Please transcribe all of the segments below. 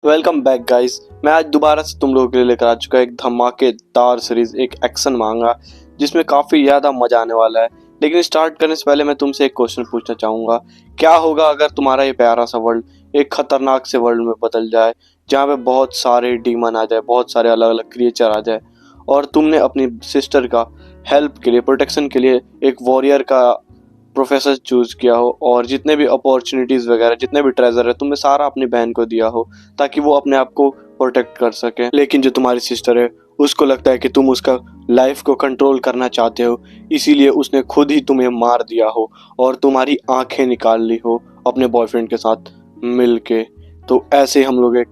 Welcome back guys. मैं आज दोबारा से तुम लोगों के लिए लेकर आ चुका एक धमाकेदार सीरीज, एक एक्शन मांगा जिसमें काफी ज्यादा मजा आने वाला है। लेकिन स्टार्ट करने से पहले मैं तुमसे एक क्वेश्चन पूछना चाहूंगा। क्या होगा अगर तुम्हारा ये प्यारा सा वर्ल्ड एक खतरनाक से वर्ल्ड में बदल जाए, जहाँ पे बहुत सारे डीमन आ जाए, बहुत सारे अलग अलग क्रिएचर आ जाए, और तुमने अपनी सिस्टर का हेल्प के लिए, प्रोटेक्शन के लिए एक वॉरियर का प्रोफेसर चूज किया हो, और जितने भी अपॉर्चुनिटीज वगैरह, जितने भी ट्रेजर है, तुमने सारा अपनी बहन को दिया हो ताकि वो अपने आप को प्रोटेक्ट कर सके। लेकिन जो तुम्हारी सिस्टर है उसको लगता है कि तुम उसका लाइफ को कंट्रोल करना चाहते हो, इसीलिए उसने खुद ही तुम्हें मार दिया हो और तुम्हारी आंखें निकाल ली हो अपने बॉयफ्रेंड के साथ मिलके। तो ऐसे हम लोग एक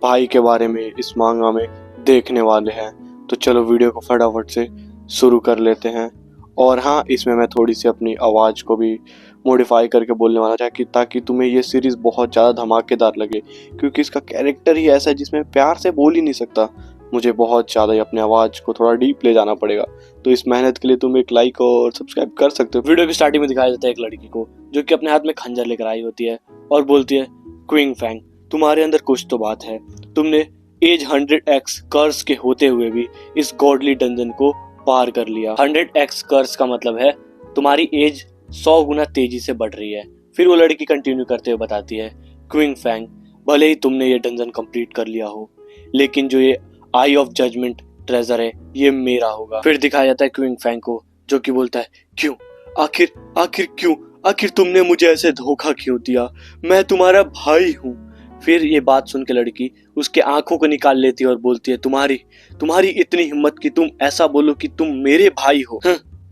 भाई के बारे में इस मांगा में देखने वाले हैं। तो चलो वीडियो को फटाफट से शुरू कर लेते हैं। और हाँ, इसमें मैं थोड़ी सी अपनी आवाज़ को भी मॉडिफाई करके बोलने वाला था कि ताकि तुम्हें ये सीरीज़ बहुत ज़्यादा धमाकेदार लगे, क्योंकि इसका कैरेक्टर ही ऐसा है जिसमें प्यार से बोल ही नहीं सकता। मुझे बहुत ज़्यादा ही अपनी आवाज़ को थोड़ा डीप ले जाना पड़ेगा, तो इस मेहनत के लिए तुम एक लाइक और सब्सक्राइब कर सकते हो। वीडियो की स्टार्टिंग में दिखाया जाता है एक लड़की को जो कि अपने हाथ में खंजर लेकर आई होती है और बोलती है, क्विंग फैंग, तुम्हारे अंदर कुछ तो बात है। तुमने एज 100x कर्स के होते हुए भी इस गॉडली डंजन को पार कर लिया। 100x कर्स का मतलब है तुम्हारी एज 100 गुना तेजी से बढ़ रही है। फिर वो लड़की कंटिन्यू करते हुए बताती है, क्विंग फैंग, भले ही तुमने ये डंजन कंप्लीट कर लिया हो, लेकिन जो ये आई ऑफ जजमेंट ट्रेजर है ये मेरा होगा। फिर दिखाया जाता है क्विंग फैंग को जो कि बोलता है, क्यों, आखिर क्यों, आखिर तुमने मुझे ऐसे धोखा क्यों दिया? मैं तुम्हारा भाई हूँ। फिर ये बात सुन के लड़की उसके आंखों को निकाल लेती है और बोलती है, तुम्हारी इतनी हिम्मत कि तुम ऐसा बोलो कि तुम मेरे भाई हो।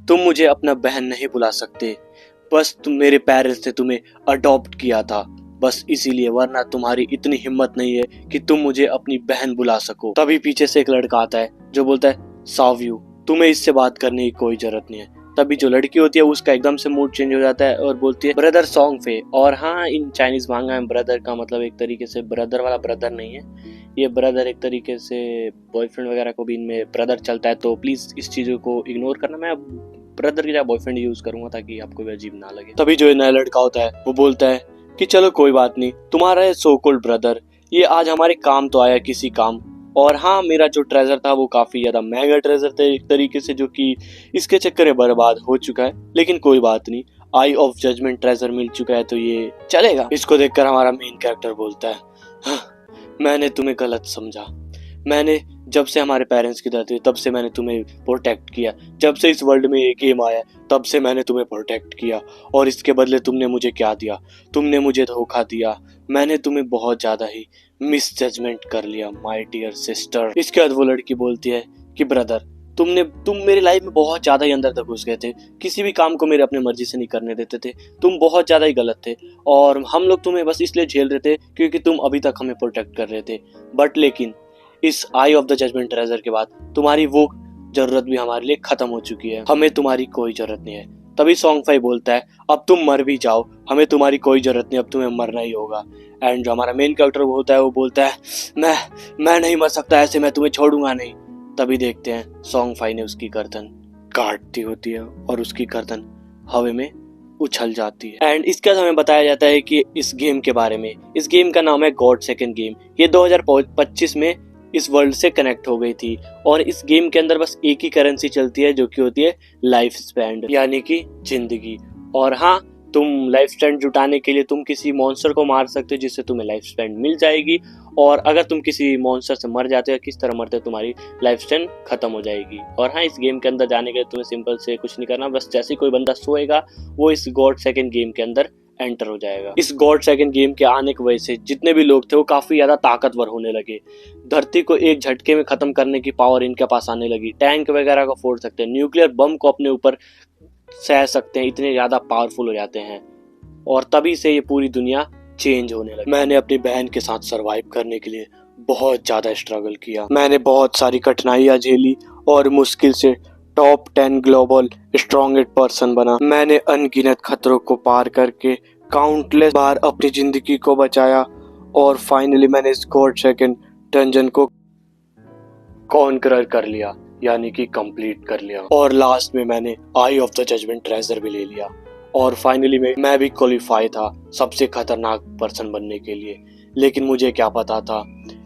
तुम मुझे अपना बहन नहीं बुला सकते, बस तुम मेरे पेरेंट्स ने तुम्हें अडॉप्ट किया था, बस इसीलिए, वरना तुम्हारी इतनी हिम्मत नहीं है कि तुम मुझे अपनी बहन बुला सको। तभी पीछे से एक लड़का आता है जो बोलता है, साव्यू, तुम्हें इससे बात करने की कोई जरूरत नहीं है। तभी जो लड़की होती है उसका एकदम से मूड चेंज हो जाता है और बोलती है, ब्रदर सॉन्ग फे। और हाँ, इन चाइनीज मांगा में ब्रदर का मतलब एक तरीके से ब्रदर वाला ब्रदर नहीं है, ये ब्रदर एक तरीके से बॉयफ्रेंड वगैरह को भी इनमें ब्रदर चलता है, तो प्लीज इस चीजों को इग्नोर करना। मैं ब्रदर की जगह बॉयफ्रेंड यूज करूंगा ताकि आपको भी अजीब ना लगे। तभी जो नया लड़का होता है वो बोलता है कि चलो कोई बात नहीं, तुम्हारा सो कॉल्ड ब्रदर ये आज हमारे काम तो आया किसी काम। और हाँ, मेरा जो ट्रेजर था वो काफी ज्यादा महंगा ट्रेजर था एक तरीके से, जो कि इसके चक्कर में बर्बाद हो चुका है, लेकिन कोई बात नहीं, आई ऑफ जजमेंट ट्रेजर मिल चुका है तो ये चलेगा। इसको देखकर हमारा मेन कैरेक्टर बोलता है, हाँ, मैंने तुम्हें गलत समझा। मैंने जब से हमारे पेरेंट्स की डेथ हुई तब से मैंने तुम्हें प्रोटेक्ट किया, जब से इस वर्ल्ड में ये गेम आया तब से मैंने तुम्हें प्रोटेक्ट किया, और इसके बदले तुमने मुझे क्या दिया? तुमने मुझे धोखा दिया। मैंने तुम्हें बहुत ज्यादा ही मिस जजमेंट कर लिया माय डियर सिस्टर। इसके बाद वो लड़की बोलती है कि ब्रदर, तुम मेरी लाइफ में बहुत ज्यादा ही अंदर तक घुस गए थे, किसी भी काम को मेरे अपने मर्जी से नहीं करने देते थे, तुम बहुत ज्यादा ही गलत थे, और हम लोग तुम्हें बस इसलिए झेल रहे थे क्योंकि तुम अभी तक हमें प्रोटेक्ट कर रहे थे। बट लेकिन इस आई ऑफ द जजमेंट ट्रेजर के बाद तुम्हारी वो जरूरत भी हमारे लिए खत्म हो चुकी है, हमें तुम्हारी कोई जरूरत नहीं है। तभी सॉन्ग फाई बोलता है, अब तुम मर भी जाओ, हमें तुम्हारी कोई जरूरत नहीं, अब तुम्हें मरना ही होगा। एंड जो हमारा मेन कैरेक्टर होता है वो बोलता है, मैं नहीं मर सकता ऐसे, मैं तुम्हें छोड़ूंगा नहीं। तभी देखते हैं सॉन्ग फाई ने उसकी गर्दन काट दी होती है और उसकी गर्दन हवा में उछल जाती है। एंड इसके बाद हमें बताया जाता है कि इस गेम के बारे में, इस गेम का नाम है गॉड सेकंड गेम। ये 2025 में इस वर्ल्ड से कनेक्ट हो गई थी, और इस गेम के अंदर बस एक ही करेंसी चलती है जो कि होती है लाइफ स्पैन, यानी कि जिंदगी। और हाँ, तुम लाइफ स्पैन जुटाने के लिए तुम किसी मॉन्स्टर को मार सकते हो जिससे तुम्हें लाइफ स्पैन मिल जाएगी, और अगर तुम किसी मॉन्स्टर से मर जाते हो, किस तरह मरते हो, तुम्हारी लाइफ स्पैन खत्म हो जाएगी। और हाँ, इस गेम के अंदर जाने के लिए तुम्हें सिंपल से कुछ नहीं करना, बस जैसे कोई बंदा सोएगा वो इस गॉड सेकंड गेम के अंदर एंटर हो जाएगा। इस गॉड सेकंड गेम के आने की वजह से जितने भी लोग थे वो काफी ज्यादा ताकतवर होने लगे, धरती को एक झटके में खत्म करने की पावर इनके पास आने लगी, टैंक वगैरह को फोड़ सकते हैं, न्यूक्लियर बम को अपने ऊपर सह सकते हैं, इतने ज्यादा पावरफुल हो जाते हैं। और तभी से ये पूरी दुनिया चेंज होने लगी। मैंने अपनी बहन के साथ सरवाइव करने के लिए बहुत ज्यादा स्ट्रगल किया, मैंने बहुत सारी कठिनाइयां झेली और मुश्किल से टॉप 10 ग्लोबल स्ट्रॉन्गेस्ट पर्सन बना। मैंने अनगिनत खतरों को पार करके काउंटलेस बार अपनी जिंदगी को बचाया, और फाइनली मैंने इस गॉड सेकंड डंजन को कॉन्करर कर लिया, यानी कि कंप्लीट कर लिया। और लास्ट में मैंने आई ऑफ द जजमेंट ट्रेजर भी ले लिया, और फाइनली मैं भी क्वालिफाई था सबसे खतरनाक पर्सन बनने के लिए। लेकिन मुझे क्या पता था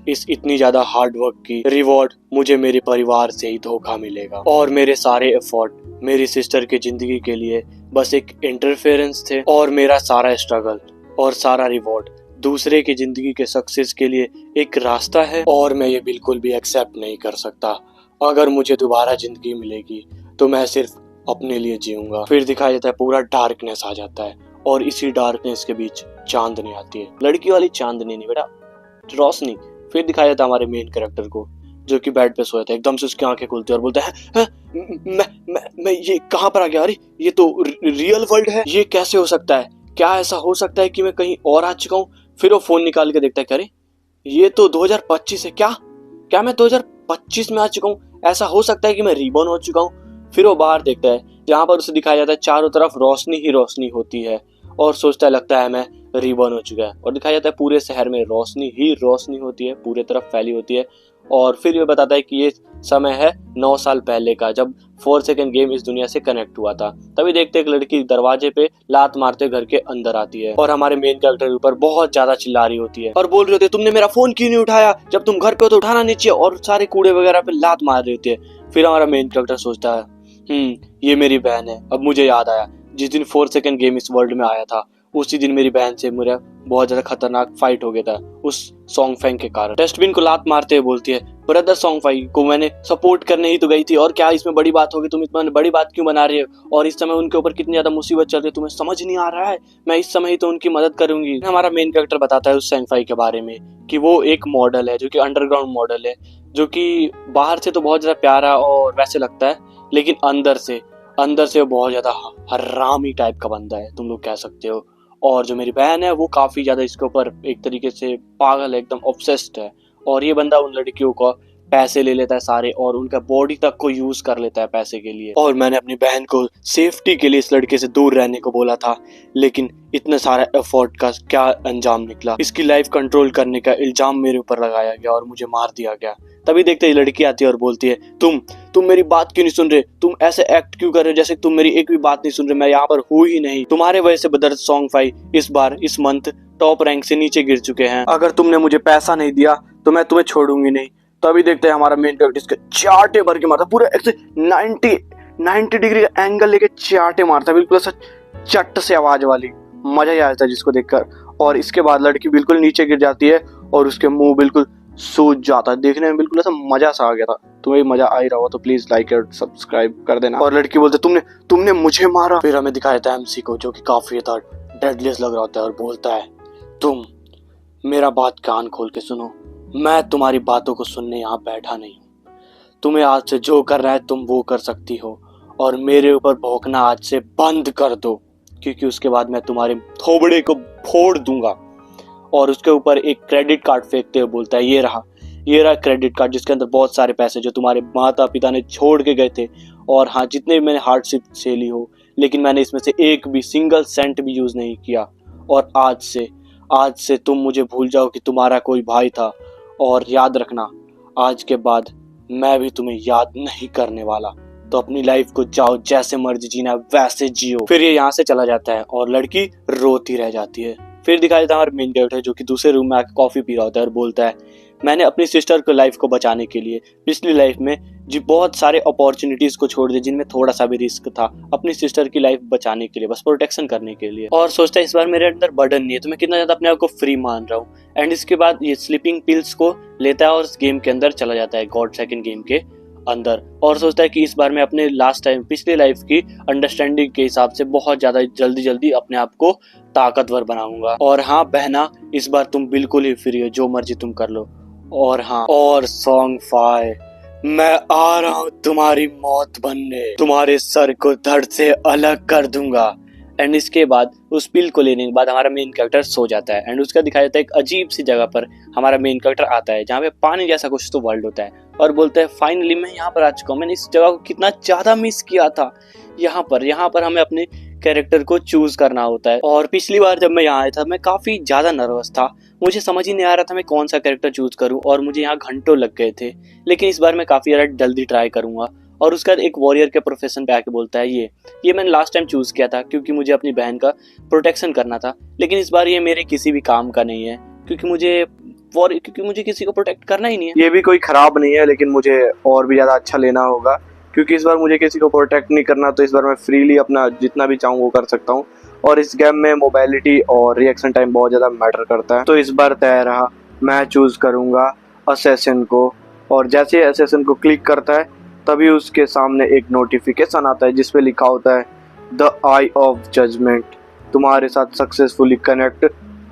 इस इतनी ज्यादा हार्ड वर्क की रिवॉर्ड मुझे मेरे परिवार से ही धोखा मिलेगा, और मेरे सारे एफर्ट मेरी सिस्टर की जिंदगी के लिए बस एक इंटरफेरेंस थे, और मेरा सारा स्ट्रगल और सारा रिवॉर्ड दूसरे की जिंदगी के सक्सेस के लिए एक रास्ता है। और मैं ये बिल्कुल भी एक्सेप्ट नहीं कर सकता। अगर मुझे दोबारा जिंदगी मिलेगी तो मैं सिर्फ अपने लिए जीऊंगा। फिर दिखाया जाता है पूरा डार्कनेस आ जाता है, और इसी डार्कनेस के बीच चांदनी आती है, लड़की वाली चांदनी नहीं बेटा, रोशनी। फिर दिखाया जाता है हमारे मेन कैरेक्टर को जो कि बेड पे सोया था। एकदम से उसकी आंखें खुलती है और बोलता है, मैं ये कहाँ पर आ गया? अरे ये तो रियल वर्ल्ड है, ये कैसे हो सकता है? क्या ऐसा हो सकता है कि मैं कहीं और आ चुका हूँ? फिर वो फोन निकाल के देखता है, अरे ये तो 2025 है। क्या मैं 2025 में आ चुका हूँ? ऐसा हो सकता है कि मैं रीबॉर्न हो चुका हूँ? फिर वो बाहर देखता है जहाँ पर उसे दिखाया जाता है चारों तरफ रोशनी ही रोशनी होती है, और सोचता है लगता है मैं रीबॉर्न हो चुका है। और दिखाया जाता है पूरे शहर में रोशनी ही रोशनी होती है, पूरे तरफ फैली होती है। और फिर ये बताता है कि ये समय है 9 साल पहले का, जब 4 सेकंड गेम इस दुनिया से कनेक्ट हुआ था। तभी देखते एक लड़की दरवाजे पे लात मारते घर के अंदर आती है, और हमारे मेन कैरेक्टर के ऊपर बहुत ज्यादा चिल्ला रही होती है और बोल रही होती है, तुमने मेरा फोन क्यों नहीं उठाया? जब तुम घर पे हो तो उठाना नहीं चाहिए, और सारे कूड़े वगैरह पे लात मार रही होती है। फिर हमारा मेन कैरेक्टर सोचता है, ये मेरी बहन है। अब मुझे याद आया जिस दिन 4 सेकंड गेम इस वर्ल्ड में आया था, उसी दिन मेरी बहन से मेरा बहुत ज्यादा खतरनाक फाइट हो गया था उस सॉन्ग फैंग के कारण। डस्टबिन को लात मारते हुए बोलती है, ब्रदर सॉन्ग फैंग को मैंने सपोर्ट करने ही तो गई थी, और क्या इसमें बड़ी बात होगी? तुम इतना बड़ी बात क्यों बना रही हो? और इस समय उनके ऊपर कितनी ज्यादा मुसीबत चल रही है, तुम्हें समझ नहीं आ रहा है? मैं इस समय ही तो उनकी मदद करूंगी। हमारा मेन कैरेक्टर बताता है उस सॉन्ग फैंग के बारे में कि वो एक मॉडल है जो कि अंडरग्राउंड मॉडल है, जो कि बाहर से तो बहुत ज्यादा प्यारा और वैसे लगता है, लेकिन अंदर से वो बहुत ज्यादा हरामी टाइप का बंदा है, तुम लोग कह सकते हो। और जो मेरी बहन है वो काफी ज्यादा इसके ऊपर एक तरीके से पागल है, एकदम ऑब्सेस्ड है। और ये बंदा उन लड़कियों को पैसे ले लेता है सारे, और उनका बॉडी तक को यूज कर लेता है पैसे के लिए। और मैंने अपनी बहन को सेफ्टी के लिए इस लड़के से दूर रहने को बोला था, लेकिन इतना सारा एफर्ट का क्या अंजाम निकला? इसकी लाइफ कंट्रोल करने का इल्जाम मेरे ऊपर लगाया गया और मुझे मार दिया गया। तभी देखते ही लड़की आती है और बोलती है, तुम मेरी बात क्यों नहीं सुन रहे? तुम ऐसे एक्ट क्यों कर रहे हो जैसे तुम मेरी एक भी बात नहीं सुन रहे? मैं यहाँ पर हूँ ही नहीं। तुम्हारे वजह से ब्रदर सॉन्ग फाई इस मंथ टॉप रैंक से नीचे गिर चुके हैं। अगर तुमने मुझे पैसा नहीं दिया तो मैं तुम्हें छोड़ूंगी नहीं। तभी देखते हैं हमारा मेन कैरेक्टर इसके चाटे भर के मारता, पूरा 90 डिग्री का एंगल लेके चाटे मारता, बिल्कुल ऐसा चट से आवाज वाली, मजा ही आ जाता है जिसको देखकर। और इसके बाद लड़की बिल्कुल नीचे गिर जाती है और उसके मुंह बिल्कुल सूज जाता है। देखने में बिल्कुल ऐसा मजा सा आ गया था। तुम्हें मजा आ ही रहा हो तो प्लीज लाइक और सब्सक्राइब कर देना। और लड़की बोलते, तुमने मुझे मारा। फिर हमें दिखाया था एमसी को जो कि काफी डेडलिस्ट लग रहा होता है, और बोलता है, तुम मेरा बात कान खोल के सुनो, मैं तुम्हारी बातों को सुनने यहाँ बैठा नहीं हूँ। तुम्हें आज से जो करना है तुम वो कर सकती हो, और मेरे ऊपर भौंकना आज से बंद कर दो, क्योंकि उसके बाद मैं तुम्हारे थोबड़े को फोड़ दूंगा। और उसके ऊपर एक क्रेडिट कार्ड फेंकते हुए बोलता है, ये रहा क्रेडिट कार्ड जिसके अंदर बहुत सारे पैसे जो तुम्हारे माता पिता ने छोड़ के गए थे, और हाँ जितने भी मैंने हार्डशिप झेली हो, लेकिन मैंने इसमें से एक भी सिंगल सेंट भी यूज नहीं किया। और आज से तुम मुझे भूल जाओ कि तुम्हारा कोई भाई था, और याद रखना आज के बाद मैं भी तुम्हें याद नहीं करने वाला। तो अपनी लाइफ को जाओ, जैसे मर्जी जीना वैसे जियो। फिर ये यहाँ से चला जाता है और लड़की रोती रह जाती है। फिर दिखाया जाता है हमारा मेन कैरेक्टर जो कि दूसरे रूम में आकर कॉफी पी रहा होता है और बोलता है, मैंने अपनी सिस्टर को लाइफ को बचाने के लिए पिछली लाइफ में जी बहुत सारे अपॉर्चुनिटीज को छोड़ दिए जिनमें थोड़ा सा भी रिस्क था, अपनी सिस्टर की लाइफ बचाने के लिए, बस प्रोटेक्शन करने के लिए। और सोचता है इस बार मेरे अंदर बर्डन नहीं है, तो मैं कितना ज्यादा अपने आप को फ्री मान रहा हूँ। एंड इसके बाद ये स्लीपिंग पिल्स को लेता है और इस गेम के अंदर चला जाता है, गॉड सेकंड गेम के अंदर। और सोचता है कि इस बार मैं अपने पिछले लाइफ की अंडरस्टैंडिंग के हिसाब से बहुत ज्यादा जल्दी अपने आप को ताकतवर बनाऊंगा। और हाँ बहना, इस बार तुम बिल्कुल ही फ्री हो, जो मर्जी तुम कर लो। और हाँ, और सॉन्ग फाई, मैं आ रहा हूँ तुम्हारी मौत बनने, तुम्हारे सर को धड़ से अलग कर दूंगा। एंड इसके बाद उस पिल को लेने के बाद हमारा मेन कैरेक्टर सो जाता है। एंड उसका दिखाया जाता है एक अजीब सी जगह पर हमारा मेन कैरेक्टर आता है जहाँ पे पानी जैसा कुछ तो वर्ल्ड होता है, और बोलता है, फाइनली मैं यहाँ पर आ चुका हूँ। मैंने इस जगह को कितना ज्यादा मिस किया था। यहाँ पर हमें अपने कैरेक्टर को चूज करना होता है। और पिछली बार जब मैं यहाँ आया था मैं काफी ज्यादा नर्वस था, मुझे समझ ही नहीं आ रहा था मैं कौन सा कैरेक्टर चूज करूँ, और मुझे यहाँ घंटों लग गए थे। लेकिन इस बार मैं काफी ज्यादा जल्दी ट्राई करूंगा। और उसके बाद एक वॉरियर के प्रोफेशन पे आके बोलता है, ये मैंने लास्ट टाइम चूज किया था क्योंकि मुझे अपनी बहन का प्रोटेक्शन करना था, लेकिन इस बार ये मेरे किसी भी काम का नहीं है। क्योंकि मुझे किसी को प्रोटेक्ट करना ही नहीं है। ये भी कोई खराब नहीं है, लेकिन मुझे और भी ज़्यादा अच्छा लेना होगा, क्योंकि इस बार मुझे किसी को प्रोटेक्ट नहीं करना, तो इस बार मैं फ्रीली अपना जितना भी चाहूँ वो कर सकता हूँ। और इस गेम में मोबाइलिटी और रिएक्शन टाइम बहुत ज़्यादा मैटर करता है। तो इस बार तय रहा, मैं चूज़ करूँगा असैसिन को। और जैसे असैसिन को क्लिक करता है तभी उसके सामने एक नोटिफिकेशन आता है जिसपे लिखा होता है द आई ऑफ जजमेंट तुम्हारे साथ सक्सेसफुली कनेक्ट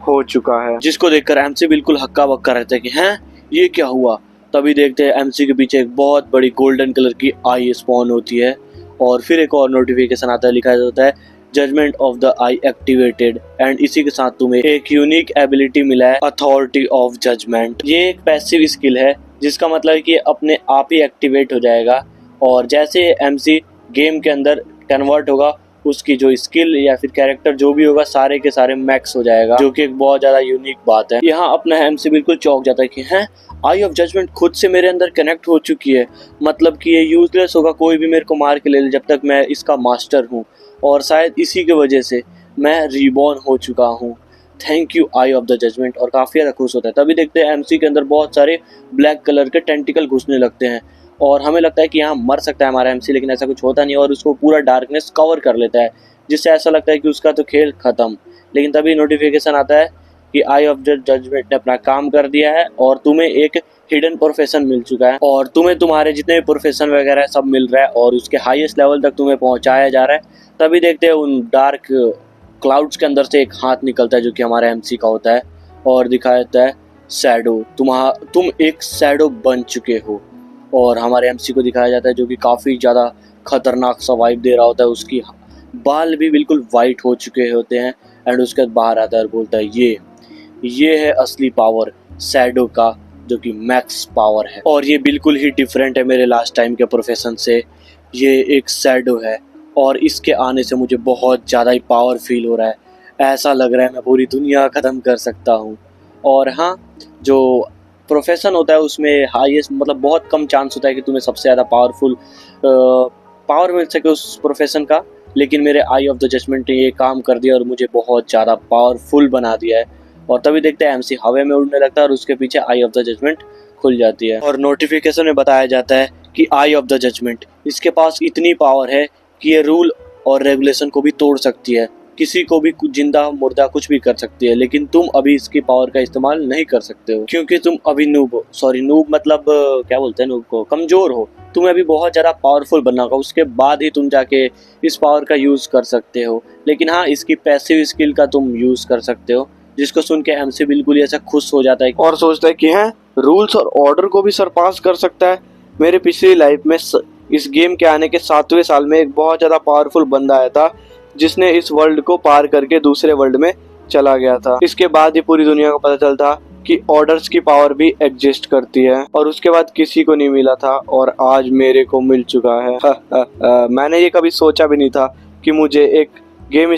हो चुका है। जिसको देखकर एमसी बिल्कुल हक्का बक्का रहता है कि हैं ये क्या हुआ। तभी देखते हैं एमसी के पीछे एक बहुत बड़ी गोल्डन कलर की आई स्पॉन होती है और फिर एक और नोटिफिकेशन आता है, लिखा होता है judgement of the eye activated. एंड इसी के साथ तुम्हें एक यूनिक एबिलिटी मिला है, अथॉरिटी ऑफ जजमेंट। ये एक पैसिव स्किल है जिसका मतलब है कि अपने आप ही एक्टिवेट हो जाएगा और जैसे एमसी गेम के अंदर कन्वर्ट होगा उसकी जो स्किल या फिर कैरेक्टर जो भी होगा सारे के सारे मैक्स हो जाएगा, जो कि एक बहुत ज्यादा यूनिक बात है। यहाँ अपना एमसी बिल्कुल चौंक जाता है कि हैं आई ऑफ जजमेंट खुद से मेरे अंदर कनेक्ट हो चुकी है, मतलब कि ये यूजलेस होगा, कोई भी मेरे को मार के ले ले जब तक मैं इसका मास्टर हूँ। और शायद इसी की वजह से मैं रिबॉर्न हो चुका हूँ। Thank you eye of the judgement. और काफी ज्यादा खुश होता है। तभी देखते हैं एमसी के अंदर बहुत सारे ब्लैक कलर के टेंटिकल घुसने लगते हैं और हमें लगता है कि यहाँ मर सकता है हमारा एमसी, लेकिन ऐसा कुछ होता नहीं और उसको पूरा डार्कनेस कवर कर लेता है, जिससे ऐसा लगता है कि उसका तो खेल खत्म। लेकिन तभी नोटिफिकेशन आता है कि आई ऑफ द जजमेंट ने अपना काम कर दिया है और तुम्हें एक हिडन प्रोफेशन मिल चुका है और तुम्हें तुम्हारे जितने भी प्रोफेशन वगैरह सब मिल रहा है और उसके हाईएस्ट लेवल तक तुम्हें पहुंचाया जा रहा है। तभी देखते हैं उन डार्क क्लाउड्स के अंदर से एक हाथ निकलता है जो कि हमारा एमसी का होता है और दिखाया जाता है शैडो, तुम एक शैडो बन चुके हो। और हमारे एमसी को दिखाया जाता है जो कि काफ़ी ज़्यादा खतरनाक सा वाइब दे रहा होता है, उसकी बाल भी बिल्कुल वाइट हो चुके होते हैं। एंड उसके बाद बाहर आता है और बोलता है ये है असली पावर शैडो का, जो कि मैक्स पावर है और ये बिल्कुल ही डिफरेंट है मेरे लास्ट टाइम के प्रोफेशन से। ये एक शैडो है और इसके आने से मुझे बहुत ज़्यादा ही पावर फील हो रहा है, ऐसा लग रहा है मैं पूरी दुनिया ख़त्म कर सकता हूँ। और हाँ, जो प्रोफेशन होता है उसमें हाईएस्ट मतलब बहुत कम चांस होता है कि तुम्हें सबसे ज़्यादा पावर मिल सके उस प्रोफेशन का, लेकिन मेरे आई ऑफ द जजमेंट ने ये काम कर दिया और मुझे बहुत ज़्यादा पावरफुल बना दिया है। और तभी देखते हैं एमसी हवा में उड़ने लगता है और उसके पीछे आई ऑफ द जजमेंट खुल जाती है और नोटिफिकेशन में बताया जाता है कि आई ऑफ द जजमेंट इसके पास इतनी पावर है कि ये रूल और रेगुलेशन को भी तोड़ सकती है, किसी को भी जिंदा मुर्दा कुछ भी कर सकती है, लेकिन तुम अभी इसकी पावर का इस्तेमाल नहीं कर सकते हो क्योंकि तुम अभी नूब मतलब क्या बोलते हैं नूब को, कमजोर हो। तुम्हें अभी बहुत ज़्यादा पावरफुल बनना होगा, उसके बाद ही तुम जाके इस पावर का यूज़ कर सकते हो। लेकिन हाँ, इसकी पैसिव स्किल का तुम यूज़ कर सकते हो, जिसको सुन के एमसी बिल्कुल ऐसा खुश हो जाता है और सोचता है कि हैं रूल्स और ऑर्डर को भी सरपास कर सकता है। मेरे पिछली लाइफ में इस गेम के आने के 7वें साल में एक बहुत ज़्यादा पावरफुल बंदा आया था जिसने इस वर्ल्ड को पार करके दूसरे वर्ल्ड में चला गया था। इसके बाद ही पूरी दुनिया को पता चलता कि ऑर्डर्स की पावर भी एग्जिस्ट करती है और उसके बाद किसी को नहीं मिला था और आज मेरे को मिल चुका है। मैंने ये कभी सोचा भी नहीं था कि मुझे एक गेम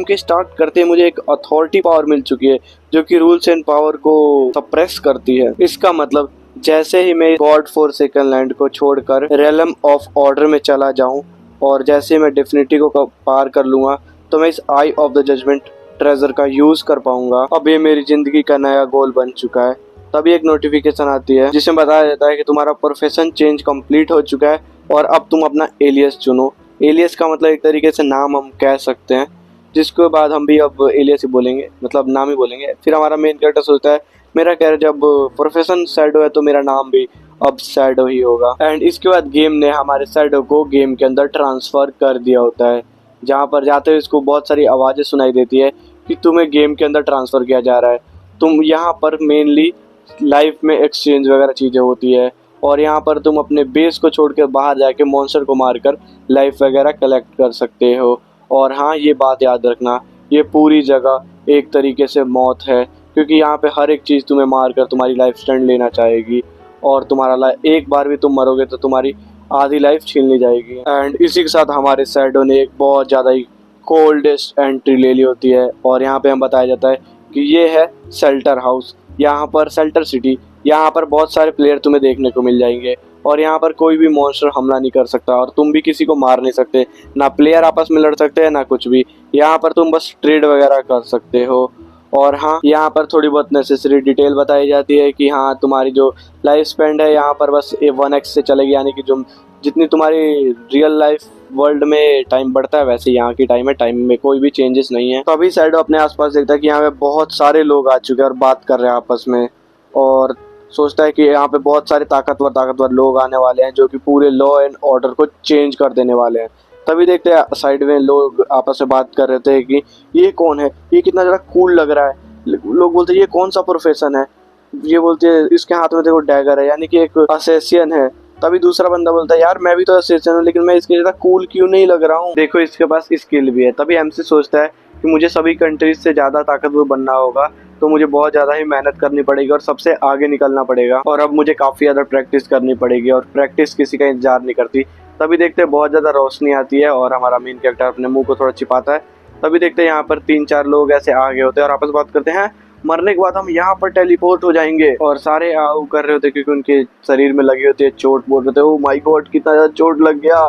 के स्टार्ट करते ही मुझे एक अथॉरिटी पावर मिल चुकी है जो कि रूल्स एंड पावर को सप्रेस करती है। इसका मतलब जैसे ही मैं गॉड फॉरसेकन लैंड को छोड़कर रेलम ऑफ ऑर्डर में चला जाऊं और जैसे मैं डेफिनिटी को पार कर लूंगा तो मैं इस आई ऑफ द जजमेंट ट्रेजर का यूज कर पाऊंगा। अब ये मेरी जिंदगी का नया गोल बन चुका है। तभी एक नोटिफिकेशन आती है जिसमें बताया जाता है कि तुम्हारा प्रोफेशन चेंज कंप्लीट हो चुका है और अब तुम अपना एलियस चुनो। एलियस का मतलब एक तरीके से नाम हम कह सकते हैं, जिसके बाद हम भी अब एलियस ही बोलेंगे, मतलब नाम ही बोलेंगे। फिर हमारा मेन कैरेक्टर सोचता है मेरा कैरेक्टर जब प्रोफेशन शैडो है तो मेरा नाम भी अब शैडो ही होगा। एंड इसके बाद गेम ने हमारे शैडो को गेम के अंदर ट्रांसफर कर दिया होता है, जहाँ पर जाते हुए इसको बहुत सारी आवाज़ें सुनाई देती है कि तुम्हें गेम के अंदर ट्रांसफ़र किया जा रहा है। तुम यहाँ पर मेनली लाइफ में एक्सचेंज वगैरह चीज़ें होती है और यहाँ पर तुम अपने बेस को छोड़कर बाहर जाके मॉन्स्टर को मारकर लाइफ वगैरह कलेक्ट कर सकते हो। और हाँ, ये बात याद रखना, ये पूरी जगह एक तरीके से मौत है, क्योंकि यहाँ पे हर एक चीज़ तुम्हें मारकर तुम्हारी लाइफ स्टैंड लेना चाहेगी और तुम्हारा एक बार भी तुम मरोगे तो तुम्हारी आधी लाइफ छीन ली जाएगी। एंड इसी के साथ हमारे शैडो ने एक बहुत ज़्यादा ही कोल्डेस्ट एंट्री ले ली होती है और यहाँ पे हम बताया जाता है कि ये है शेल्टर हाउस, यहाँ पर शेल्टर सिटी। यहाँ पर बहुत सारे प्लेयर तुम्हें देखने को मिल जाएंगे और यहाँ पर कोई भी मॉन्स्टर हमला नहीं कर सकता और तुम भी किसी को मार नहीं सकते, ना प्लेयर आपस में लड़ सकते हैं ना कुछ भी। यहाँ पर तुम बस ट्रेड वगैरह कर सकते हो और हाँ, यहाँ पर थोड़ी बहुत नेसेसरी डिटेल बताई जाती है कि हाँ, तुम्हारी जो लाइफ स्पेंड है यहाँ पर बस 1x से चलेगी, यानी कि जो जितनी तुम्हारी रियल लाइफ वर्ल्ड में टाइम बढ़ता है वैसे यहाँ की टाइम में कोई भी चेंजेस नहीं है। तो अभी शैडो अपने आसपास देखता है कि यहाँ पे बहुत सारे लोग आ चुके हैं और बात कर रहे हैं आपस में, और सोचता है कि यहाँ पे बहुत सारे ताकतवर लोग आने वाले हैं जो कि पूरे लॉ एंड ऑर्डर को चेंज कर देने वाले हैं। तभी देखते हैं साइड में लोग आपस में बात कर रहे थे कि ये कौन है, ये कितना ज़्यादा कूल लग रहा है। लोग बोलते हैं ये कौन सा प्रोफेशन है, ये बोलते हैं इसके हाथ में देखो डैगर है, यानी कि एक असेसियन है। तभी दूसरा बंदा बोलता है यार मैं भी तो असेसियन हूँ, लेकिन मैं इसके ज़्यादा कूल क्यों नहीं लग रहा हूँ, देखो इसके पास स्किल भी है। तभी एमसी सोचता है कि मुझे सभी कंट्रीज से ज़्यादा ताकतवर बनना होगा, तो मुझे बहुत ज़्यादा ही मेहनत करनी पड़ेगी और सबसे आगे निकलना पड़ेगा, और अब मुझे काफ़ी ज़्यादा प्रैक्टिस करनी पड़ेगी, और प्रैक्टिस किसी का इंतजार नहीं करती। तभी देखते हैं बहुत ज़्यादा रोशनी आती है और हमारा मेन कैरेक्टर अपने मुंह को थोड़ा छिपाता है। तभी देखते हैं यहाँ पर 3-4 लोग ऐसे आगे होते हैं और आपस में बात करते हैं, मरने के बाद हम यहाँ पर टेलीपोर्ट हो जाएंगे। और सारे आओ कर रहे होते हैं क्योंकि उनके शरीर में लगी होती है चोट, बोल रहे थे ओ माय गॉड कितना ज़्यादा चोट लग गया।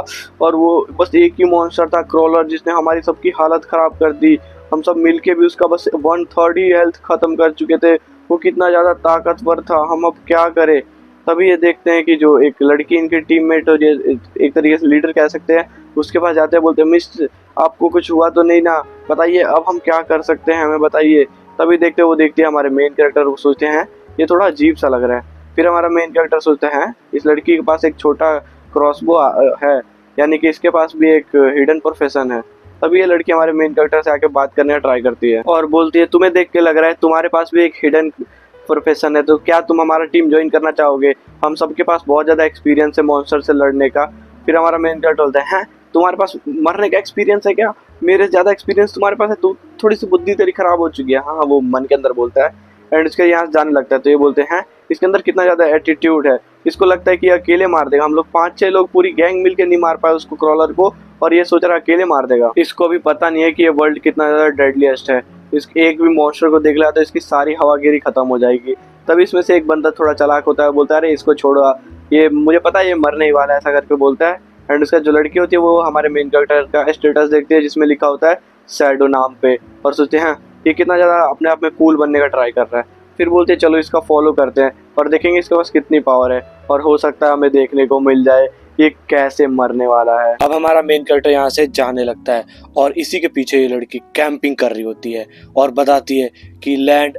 और वो बस एक ही मॉन्स्टर था क्रॉलर, जिसने हमारी सबकी हालत ख़राब कर दी। हम सब मिलके भी उसका बस 1/3 ही हेल्थ ख़त्म कर चुके थे। वो कितना ज़्यादा ताकतवर था, हम अब क्या करें। तभी ये देखते हैं कि जो एक लड़की इनकी टीममेट हो, एक तरीके से लीडर कह सकते हैं, उसके पास जाते हैं, बोलते हैं मिस आपको कुछ हुआ तो नहीं ना, बताइए अब हम क्या कर सकते हैं, हमें बताइए। तभी देखते हैं हमारे मेन कैरेक्टर, वो सोचते हैं ये थोड़ा अजीब सा लग रहा है। फिर हमारा मेन कैरेक्टर सोचते हैं इस लड़की के पास एक छोटा क्रॉसबो है, यानी कि इसके पास भी एक हिडन प्रोफेशन है। तभी ये लड़की हमारे मेन कैरेक्टर से आके बात करने का ट्राई करती है और बोलती है तुम्हें देख के लग रहा है तुम्हारे पास भी एक हिडन प्रोफेशन है, तो क्या तुम हमारा टीम ज्वाइन करना चाहोगे, हम सबके पास बहुत ज़्यादा एक्सपीरियंस है मॉन्स्टर से लड़ने का। फिर हमारा मेन कैरेक्टर बोलता है तुम्हारे पास मरने का एक्सपीरियंस है क्या, मेरे ज़्यादा एक्सपीरियंस तुम्हारे पास है, तो थोड़ी सी बुद्धि तेरी खराब हो चुकी है। हाँ, वो मन के अंदर बोलता है एंड इसके यहाँ से जाने लगता है। तो ये बोलते हैं इसके अंदर कितना ज़्यादा एटीट्यूड है, इसको लगता है कि अकेले मार देगा, हम लोग 5-6 लोग पूरी गैंग मिलकर नहीं मार पाए उसको क्रॉलर को, और ये सोच रहा है अकेले मार देगा। इसको भी पता नहीं है कि ये वर्ल्ड कितना ज़्यादा डेडलीस्ट है, इस एक भी मॉन्स्टर को देख लिया तो इसकी सारी हवागिरी खत्म हो जाएगी। तभी इसमें से एक बंदा थोड़ा चालाक होता है, बोलता है अरे इसको छोड़ो, ये मुझे पता है ये मरने ही वाला है, ऐसा करके बोलता है। एंड उसका जो लड़की होती है वो हमारे मेन कैरेक्टर का स्टेटस देखती है जिसमें लिखा होता है शैडो नाम पे, और सोचते हैं ये कितना ज़्यादा अपने आप में कूल बनने का ट्राई कर रहा है। फिर बोलते हैं चलो इसका फॉलो करते हैं और देखेंगे इसके पास कितनी पावर है, और हो सकता है हमें देखने को मिल जाए ये कैसे मरने वाला है। अब हमारा मेन कैरेक्टर यहाँ से जाने लगता है और इसी के पीछे ये लड़की कैंपिंग कर रही होती है और बताती है कि लैंड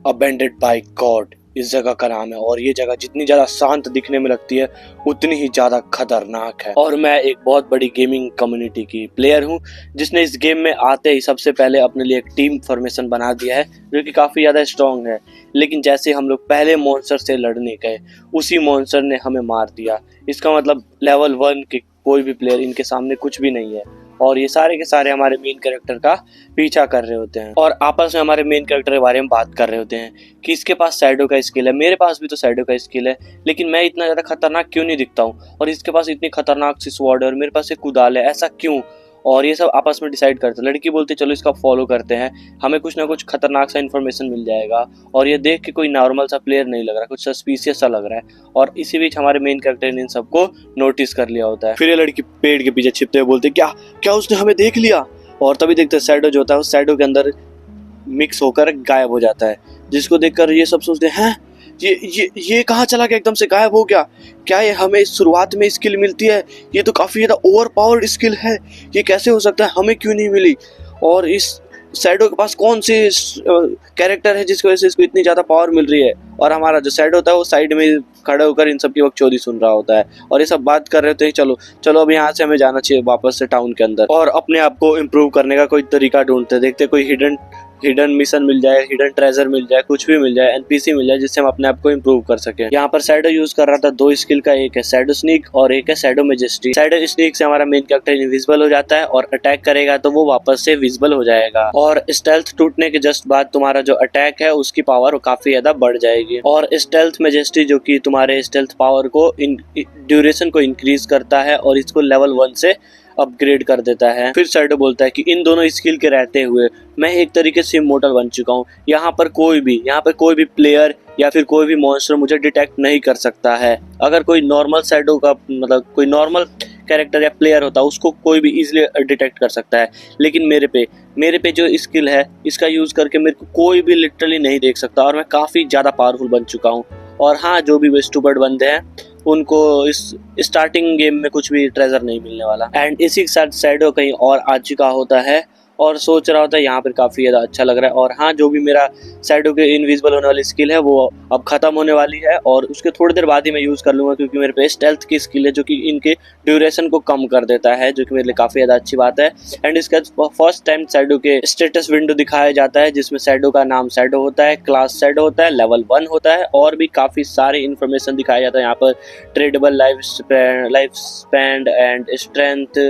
अबेंडेड बाय गॉड इस जगह का नाम है, और ये जगह जितनी ज्यादा शांत दिखने में लगती है उतनी ही ज्यादा खतरनाक है। और मैं एक बहुत बड़ी गेमिंग कम्युनिटी की प्लेयर हूँ जिसने इस गेम में आते ही सबसे पहले अपने लिए एक टीम फॉर्मेशन बना दिया है जो कि काफी ज्यादा स्ट्रांग है। लेकिन जैसे हम लोग पहले मॉन्स्टर से लड़ने गए उसी मॉन्स्टर ने हमें मार दिया। इसका मतलब लेवल 1 के कोई भी प्लेयर इनके सामने कुछ भी नहीं है, और ये सारे के सारे हमारे मेन कैरेक्टर का पीछा कर रहे होते हैं और आपस में हमारे मेन कैरेक्टर के बारे में बात कर रहे होते हैं कि इसके पास शैडो का स्किल है, मेरे पास भी तो शैडो का स्किल है, लेकिन मैं इतना ज़्यादा खतरनाक क्यों नहीं दिखता हूँ, और इसके पास इतनी खतरनाक सी स्वॉर्ड है और मेरे पास एक कुदाल है, ऐसा क्यों। और ये सब आपस में डिसाइड करते हैं। लड़की बोलती है चलो इसका फॉलो करते हैं, हमें कुछ ना कुछ खतरनाक सा इन्फॉर्मेशन मिल जाएगा, और ये देख के कोई नॉर्मल सा प्लेयर नहीं लग रहा, कुछ सस्पिशियस सा लग रहा है। और इसी बीच हमारे मेन कैरेक्टर ने इन सबको नोटिस कर लिया होता है। फिर ये लड़की पेड़ के पीछे छिपते हुए बोलती है क्या क्या उसने हमें देख लिया, और तभी देखते हैं शैडो जो होता है उस शैडो के अंदर मिक्स होकर गायब हो जाता है, जिसको देखकर ये सब सोचते हैं ये कहाँ चला गया, एकदम से गायब हो गया, क्या ये हमें शुरुआत में स्किल मिलती है, ये तो काफ़ी ज़्यादा ओवर पावर्ड स्किल है, ये कैसे हो सकता है, हमें क्यों नहीं मिली। और इस शैडो के पास कौन से कैरेक्टर है जिसकी वजह से इसको इतनी ज़्यादा पावर मिल रही है। और हमारा जो शैडो होता है वो साइड में खड़े होकर इन सब की बकचोदी सुन रहा होता है और ये सब बात कर रहे होते हैं चलो चलो अब यहाँ से हमें जाना चाहिए वापस से टाउन के अंदर, और अपने आप को इम्प्रूव करने का कोई तरीका ढूंढते हैं। देखते कोई हिडन मिशन मिल जाए, हिडन ट्रेजर मिल जाए, कुछ भी मिल जाए, एनपीसी मिल जाए जिससे हम अपने आप को इम्प्रूव कर सके। यहाँ पर शैडो यूज कर रहा था 2 स्किल का, एक है शैडो स्नीक और एक है शैडो मैजेस्टी। शैडो स्नीक से हमारा मेन कैरेक्टर इनविजिबल हो जाता है और अटैक करेगा तो वो वापस से विजिबल हो जाएगा, और स्टेल्थ टूटने के जस्ट बाद तुम्हारा जो अटैक है उसकी पावर काफी ज्यादा बढ़ जाएगी। और स्टेल्थ मैजेस्टी जो कि तुम्हारे स्टेल्थ पावर को ड्यूरेशन को इंक्रीज करता है और इसको लेवल 1 से अपग्रेड कर देता है। फिर शैडो बोलता है कि इन दोनों स्किल के रहते हुए मैं एक तरीके से इमोर्टल बन चुका हूँ, यहाँ पर कोई भी प्लेयर या फिर कोई भी मॉन्स्टर मुझे डिटेक्ट नहीं कर सकता है। अगर कोई नॉर्मल शैडो का मतलब कोई नॉर्मल कैरेक्टर या प्लेयर होता है उसको कोई भी इजीली डिटेक्ट कर सकता है, लेकिन मेरे पे जो स्किल है इसका यूज़ करके मेरे को कोई भी लिटरली नहीं देख सकता और मैं काफ़ी ज़्यादा पावरफुल बन चुका हूँ। और हाँ, जो भी स्टूपिड बंदे हैं उनको इस स्टार्टिंग गेम में कुछ भी ट्रेजर नहीं मिलने वाला। एंड इसी के साथ शैडो कहीं और आ चुका होता है और सोच रहा होता है यहाँ पर काफ़ी ज़्यादा अच्छा लग रहा है। और हाँ, जो भी मेरा शैडो के इनविजिबल होने वाली स्किल है वो अब ख़त्म होने वाली है और उसके थोड़ी देर बाद ही मैं यूज़ कर लूँगा, क्योंकि मेरे पे स्टेल्थ की स्किल है जो कि इनके ड्यूरेशन को कम कर देता है, जो कि मेरे लिए काफ़ी ज़्यादा अच्छी बात है। एंड इसका फर्स्ट टाइम शैडो के स्टेटस विंडो दिखाया जाता है, जिसमें शैडो का नाम शैडो होता है, क्लास शैडो होता है, लेवल 1 होता है और भी काफ़ी सारी इन्फॉर्मेशन दिखाया जाता है यहाँ पर। Tradable life span and strength,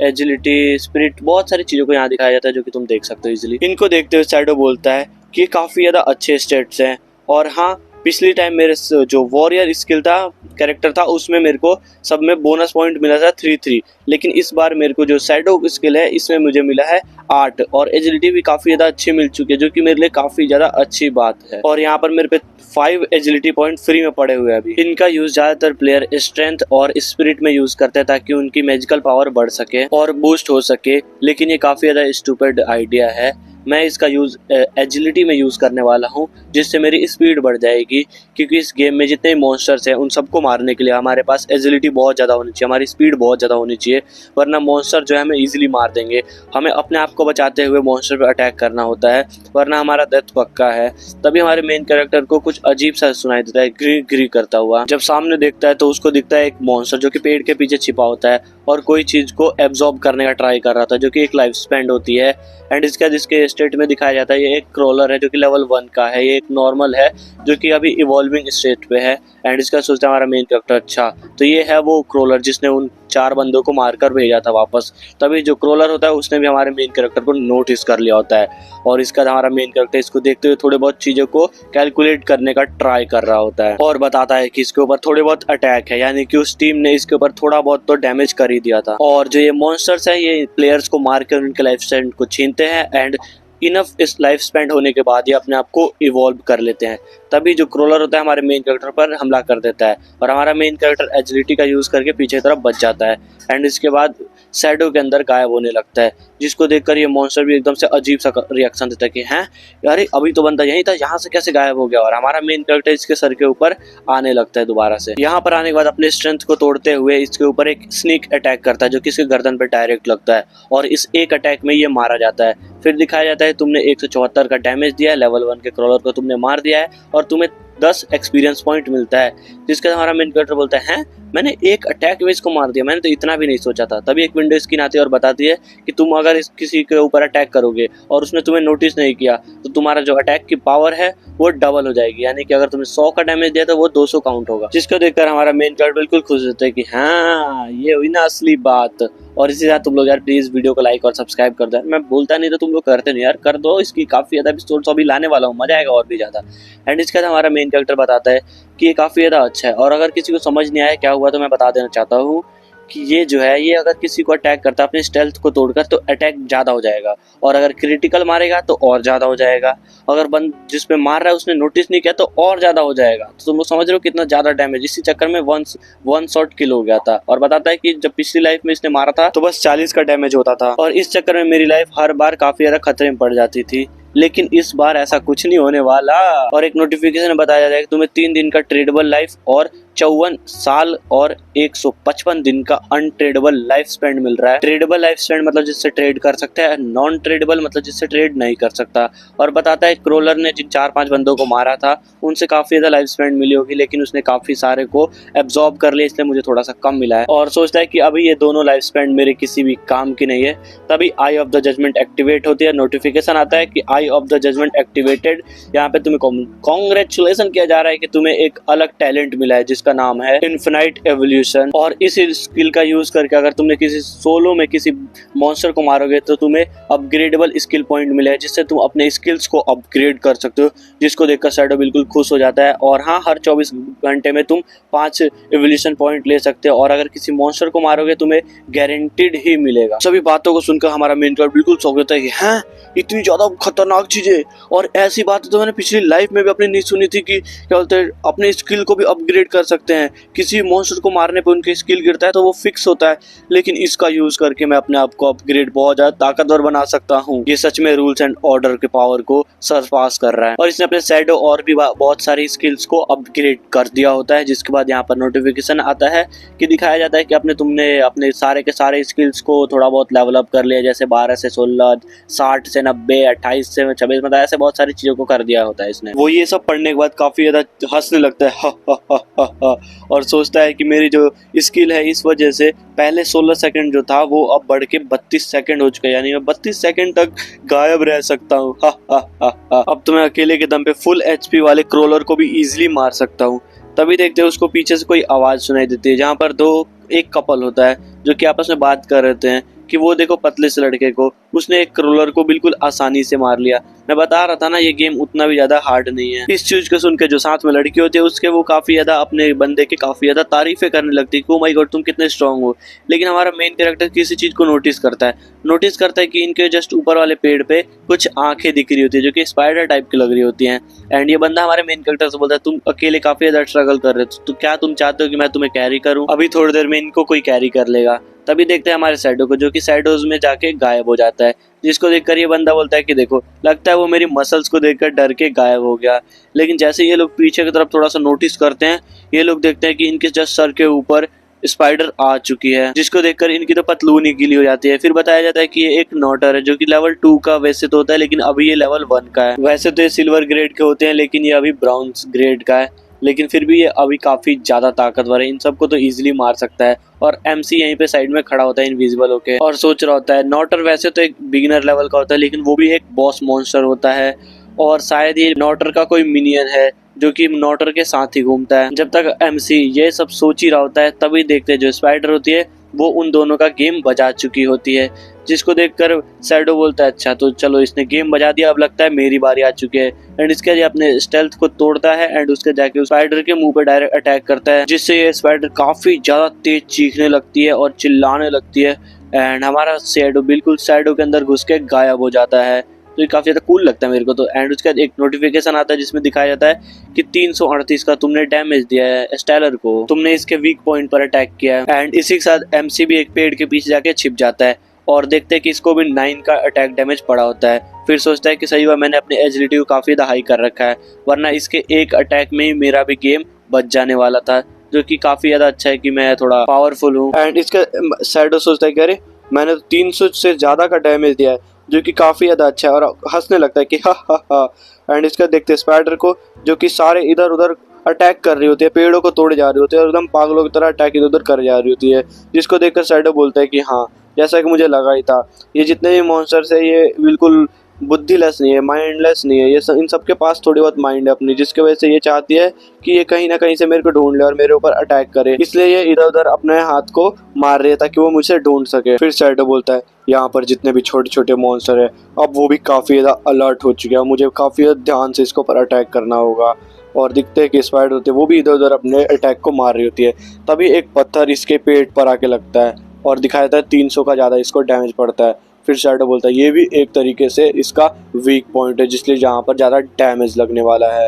agility, spirit, बहुत सारी चीज़ों को यहाँ दिखाया जाता है जो कि तुम देख सकते हो इजीली। इनको देखते हुए शैडो बोलता है कि ये काफ़ी ज़्यादा अच्छे स्टेट्स हैं। और हाँ, पिछली टाइम मेरे जो वॉरियर स्किल था, कैरेक्टर था, उसमें मेरे को सब में बोनस पॉइंट मिला था 3-3, लेकिन इस बार मेरे को जो शैडो स्किल है इसमें मुझे मिला है 8 और एजिलिटी भी काफ़ी ज़्यादा अच्छी मिल चुकी है, जो कि मेरे लिए काफ़ी ज़्यादा अच्छी बात है। और यहाँ पर मेरे पे 5 एजिलिटी पॉइंट फ्री में पड़े हुए हैं अभी। इनका यूज़ ज़्यादातर प्लेयर स्ट्रेंथ और स्पिरिट में यूज़ करते हैं ताकि उनकी मैजिकल पावर बढ़ सके और बूस्ट हो सके, लेकिन ये काफ़ी ज़्यादा स्टूपिड आइडिया है। मैं इसका यूज़ एजिलिटी में यूज़ करने वाला हूँ, जिससे मेरी स्पीड बढ़ जाएगी, क्योंकि इस गेम में जितने मॉन्स्टर्स हैं उन सबको मारने के लिए हमारे पास एजिलिटी बहुत ज़्यादा होनी चाहिए, हमारी स्पीड बहुत ज़्यादा होनी चाहिए, वरना मॉन्स्टर जो है हमें ईजिली मार देंगे। हमें अपने आप को बचाते हुए मॉन्स्टर पर अटैक करना होता है, वरना हमारा डेथ पक्का है। तभी हमारे मेन कैरेक्टर को कुछ अजीब सा सुनाई देता है, ग्री ग्री करता हुआ। जब सामने देखता है तो उसको दिखता है एक मॉन्स्टर जो कि पेड़ के पीछे छिपा होता है और कोई चीज़ को एब्जॉर्ब करने का ट्राई कर रहा था, जो कि एक लाइफ स्पैन होती है। एंड इसका जिसके स्टेट में दिखाया जाता है, ये एक क्रोलर है जो कि लेवल 1 का है, ये एक नॉर्मल है जो कि अभी इवॉल्विंग स्टेट पे है। एंड इसका सोचता है हमारा मेन कैरेक्टर, अच्छा तो ये है वो क्रोलर जिसने उन 4 बंदों को मारकर भेजा था वापस। तभी जो क्रोलर होता है उसने भी हमारे मेन कैरेक्टर को नोटिस कर लिया होता है और इसका हमारा मेन कैरेक्टर इसको देखते हुए थोड़े बहुत चीज़ों को कैलकुलेट करने का ट्राई कर रहा होता है और बताता है कि इसके ऊपर थोड़े बहुत अटैक है, यानी कि उस टीम ने इसके ऊपर थोड़ा बहुत तो डैमेज कर ही दिया था। और जो ये मॉन्स्टर्स है ये प्लेयर्स को मार कर उनके लाइफ स्टाइल को छीनते हैं एंड इनफ इस लाइफ स्पेंड होने के बाद ये अपने आप को इवॉल्व कर लेते हैं। तभी जो क्रोलर होता है हमारे मेन कैरेक्टर पर हमला कर देता है और हमारा मेन कैरेक्टर एजिलिटी का यूज़ करके पीछे की तरफ बच जाता है एंड इसके बाद शैडो के अंदर गायब होने लगता है, जिसको देखकर ये मॉन्स्टर भी एकदम से अजीब सा रिएक्शन देता है कि हैं अरे अभी तो बंदा यहीं था, यहाँ से कैसे गायब हो गया। और हमारा मेन कैरेक्टर इसके सर के ऊपर आने लगता है दोबारा से। यहाँ पर आने के बाद अपने स्ट्रेंथ को तोड़ते हुए इसके ऊपर एक स्नीक अटैक करता है जो कि इसके गर्दन पर डायरेक्ट लगता है और इस एक अटैक में ये मारा जाता है। फिर दिखाया जाता है तुमने 174 का डैमेज दिया है, लेवल 1 के क्रोलर को तुमने मार दिया है और तुम्हें 10 एक्सपीरियंस पॉइंट मिलता है। जिसके हमारा मेन कैरेक्टर बोलता है मैंने एक अटैक में इसको मार दिया, मैंने तो इतना भी नहीं सोचा था। तभी एक विंडो स्क्रीन आती है और बताती है कि तुम अगर किसी के ऊपर अटैक करोगे और उसने तुम्हें नोटिस नहीं किया तो तुम्हारा जो अटैक की पावर है वो डबल हो जाएगी, यानी कि अगर तुमने 100 का डैमेज दिया तो वो 200 काउंट होगा। जिसको देखकर हमारा मेन कैरेक्टर बिल्कुल खुश होता है कि हाँ ये हुई ना असली बात। और इसी साथ तुम लोग यार प्लीज वीडियो को लाइक और सब्सक्राइब कर दो। मैं बोलता नहीं तो तुम लोग करते नहीं यार, कर दो। इसकी काफी ज्यादा एपिसोड्स अभी लाने वाला हूँ, मजा आएगा और भी ज्यादा। एंड इसके बाद हमारा मेन कैरेक्टर बताता है कि ये काफी ज्यादा अच्छा है और अगर किसी को समझ नहीं आया क्या हुआ तो मैं बता देना चाहता हूँ कि ये जो है ये अगर किसी को अटैक करता है अपने स्टेल्थ को तोड़कर तो अटैक ज़्यादा हो जाएगा और अगर क्रिटिकल मारेगा तो और ज़्यादा हो जाएगा। अगर बंद जिस पे मार रहा है उसने नोटिस नहीं किया तो और ज़्यादा हो जाएगा। तो तुम लोग समझ रहे हो कितना ज़्यादा डैमेज। इसी चक्कर में वन शॉट किल हो गया था। और बताता है कि जब पिछली लाइफ में इसने मारा था तो बस 40 का डैमेज होता था और इस चक्कर में मेरी लाइफ हर बार काफ़ी ज़्यादा खतरे में पड़ जाती थी, लेकिन इस बार ऐसा कुछ नहीं होने वाला। और एक नोटिफिकेशन बताया जा रहा है कि तुम्हें 3 दिन का ट्रेडेबल लाइफ और 54 साल और 155 दिन का अनट्रेडेबल लाइफ स्पेंड मिल रहा है। ट्रेडेबल लाइफ स्पेंड मतलब जिससे ट्रेड कर सकते हैं, नॉन ट्रेडेबल मतलब जिससे ट्रेड नहीं कर सकता। और बताता है क्रोलर ने जिन 4-5 बंदों को मारा था उनसे काफी ज्यादा लाइफ स्पेंड मिली होगी, लेकिन उसने काफी सारे को एब्जॉर्ब कर लिया, इसलिए मुझे थोड़ा सा कम मिला है। और सोचता है कि अभी ये दोनों लाइफ स्पेंड मेरे किसी भी काम की नहीं है। तभी आई ऑफ द जजमेंट एक्टिवेट होती है, नोटिफिकेशन आता है कि आई ऑफ द जजमेंट एक्टिवेटेड। यहाँ पे तुम्हें कॉन्ग्रेचुलेशन किया जा रहा है कि तुम्हें एक अलग टैलेंट मिला है जिसका नाम है इन्फिनाइट एवोल्यूशन। और इस स्किल का यूज करके अगर तुमने किसी सोलो में किसी मॉन्स्टर को मारोगे तो तुम्हें अपग्रेडेबल स्किल पॉइंट मिले हैं, जिससे तुम अपने स्किल्स को अपग्रेड कर सकते हो। जिसको देखकर शैडो बिल्कुल खुश हो जाता है। और हाँ, हर 24 घंटे में तुम 5 एवोल्यूशन पॉइंट ले सकते हो और अगर किसी मॉन्स्टर को मारोगे तुम्हें गारंटीड ही मिलेगा। सभी बातों को सुनकर हमारा मेन कैरेक्टर बिल्कुल शॉक होता है कि हैं इतनी ज्यादा खतरनाक चीजें, और ऐसी बात तो मैंने पिछली लाइफ में भी अपनी नहीं सुनी थी कि क्या बोलते हैं अपने स्किल को भी अपग्रेड कर सकते सकते हैं, किसी मॉन्स्टर को मारने पे उनके स्किल गिरता है तो वो फिक्स होता है, लेकिन इसका यूज करके मैं अपने आप को अपग्रेड बहुत ज्यादा ताकतवर बना सकता हूँ। ये सच में रूल्स एंड ऑर्डर के पावर को सरपास कर रहा है। और इसने अपने शैडो और भी बहुत सारी स्किल्स को अपग्रेड कर दिया होता है, जिसके बाद यहाँ पर नोटिफिकेशन आता है कि दिखाया जाता है कि तुमने अपने सारे के सारे स्किल्स को थोड़ा बहुत लेवल अप कर लिया, जैसे 12 से 16, 60 से 90, 28 से 26, मतलब ऐसे बहुत सारी चीजों को कर दिया होता है इसने। वो ये सब पढ़ने के बाद काफी ज्यादा हंसने लगता है हा, हा, हा, हा, हा, और सोचता है कि मेरी जो स्किल है इस वजह से पहले 16 सेकंड जो था वो अब बढ़ के 32 सेकंड हो चुका है, यानी मैं 32 सेकंड तक गायब रह सकता हूँ। अब तो मैं अकेले के दम पे फुल एचपी वाले क्रोलर को भी इजीली मार सकता हूँ। तभी देखते हैं उसको पीछे से कोई आवाज सुनाई देती है, जहाँ पर एक कपल होता है जो कि आपस में बात कर रहे हैं कि वो देखो पतले से लड़के को उसने एक क्रोलर को बिल्कुल आसानी से मार लिया। मैं बता रहा था ना ये गेम उतना भी ज्यादा हार्ड नहीं है। इस चीज को सुन के जो साथ में लड़की होती है उसके वो काफी ज्यादा अपने बंदे की काफी ज्यादा तारीफें करने लगती है कि ओ माय गॉड तुम कितने स्ट्रांग हो। लेकिन हमारा मेन कैरेक्टर किसी चीज को नोटिस करता है कि इनके जस्ट ऊपर वाले पेड़ पे कुछ आंखें दिख रही होती है जो कि स्पाइडर टाइप की लग रही होती हैं। एंड ये बंदा हमारे मेन कैरेक्टर से बोलता है तुम अकेले काफी ज्यादा स्ट्रगल कर रहे हो, तो क्या तुम चाहते हो कि मैं तुम्हें कैरी करूं? अभी थोड़ी देर में इनको कोई कैरी कर लेगा। तभी देखते हैं हमारे शैडो को जो कि शैडोज में जाके गायब हो जाता है, जिसको देखकर ये बंदा बोलता है कि देखो लगता है वो मेरी मसल्स को देखकर डर के गायब हो गया। लेकिन जैसे ये लोग पीछे की तरफ थोड़ा सा नोटिस करते हैं, ये लोग देखते हैं कि इनके जस्ट सर के ऊपर स्पाइडर आ चुकी है, जिसको देखकर इनकी तो पतलून ही गीली हो जाती है। फिर बताया जाता है कि ये एक नॉटर है जो कि लेवल 2 का वैसे तो होता है, लेकिन अभी ये लेवल 1 का है। वैसे तो ये सिल्वर ग्रेड के होते हैं लेकिन ये अभी ब्राउन्स ग्रेड का है, लेकिन फिर भी ये अभी काफी ज्यादा ताकतवर है, इन सबको तो इजीली मार सकता है। और एमसी यहीं पे साइड में खड़ा होता है इनविजिबल होके और सोच रहा होता है नॉटर वैसे तो एक बिगिनर लेवल का होता है, लेकिन वो भी एक बॉस मॉन्स्टर होता है और शायद ये नॉटर का कोई मिनियन है जो कि नॉटर के साथ ही घूमता है। जब तक एमसी ये सब सोच ही रहा होता है तभी देखते हैं जो स्पाइडर होती है वो उन दोनों का गेम बजा चुकी होती है, जिसको देखकर शैडो बोलता है अच्छा तो चलो इसने गेम बजा दिया, अब लगता है मेरी बारी आ चुकी है। एंड इसके बाद अपने स्टेल्थ को तोड़ता है एंड उसके जाके स्पाइडर के मुंह पे डायरेक्ट अटैक करता है, जिससे ये स्पाइडर काफी ज्यादा तेज चीखने लगती है और चिल्लाने लगती है। एंड हमारा शैडो बिल्कुल शैडो के अंदर घुस के गायब हो जाता है, तो ये काफी ज्यादा कूल लगता है मेरे को तो। एंड उसके बाद एक नोटिफिकेशन आता है जिसमें दिखाया जाता है कि 338 का तुमने डैमेज दिया है स्टेलर को, तुमने इसके वीक पॉइंट पर अटैक किया है। एंड इसी के साथ एमसी भी एक पेड़ के पीछे जाके छिप जाता है और देखते हैं कि इसको भी 9 का अटैक डैमेज पड़ा होता है। फिर सोचता है कि सही हुआ मैंने अपने एजिलिटी को काफी ज्यादा हाई कर रखा है, वरना इसके एक अटैक में ही मेरा भी गेम बच जाने वाला था, जो कि काफी ज्यादा अच्छा है कि मैं थोड़ा पावरफुल हूँ। एंड इसका शैडो सोचता है कि अरे मैंने तो 300 से ज्यादा का डैमेज दिया है, जो कि काफी ज्यादा अच्छा है और हंसने लगता है कि हा हा हा। एंड इसका देखते हैं स्पाइडर को जो कि सारे इधर उधर अटैक कर रही होती है, पेड़ों को तोड़े जा रही होती है और एकदम पागलों की तरह अटैक इधर उधर कर जा रही होती है, जिसको देखकर शैडो बोलता है कि हाँ जैसा कि मुझे लगा ही था, ये जितने भी मॉन्स्टर्स है ये बिल्कुल बुद्धिलेस नहीं है, माइंडलेस नहीं है, इन सबके पास थोड़ी बहुत माइंड है अपनी, जिसकी वजह से ये चाहती है कि ये कहीं ना कहीं से मेरे को ढूंढ ले और मेरे ऊपर अटैक करे, इसलिए ये इधर उधर अपने हाथ को मार रही है ताकि वो मुझे ढूंढ सके। फिर शैडो बोलता है यहाँ पर जितने भी छोटे छोटे मॉन्स्टर है अब वो भी काफी ज्यादा अलर्ट हो चुके हैं, मुझे काफी ज्यादा ध्यान से इसके ऊपर अटैक करना होगा। और दिखते है कि स्पाइडर होती है वो भी इधर उधर अपने अटैक को मार रही होती है। तभी एक पत्थर इसके पेट पर आके लगता है और दिखाया जाता है 300 का ज्यादा इसको डैमेज पड़ता है। फिर शैडो बोलता है ये भी एक तरीके से इसका वीक पॉइंट है, जिसलिए जहाँ पर ज़्यादा डैमेज लगने वाला है।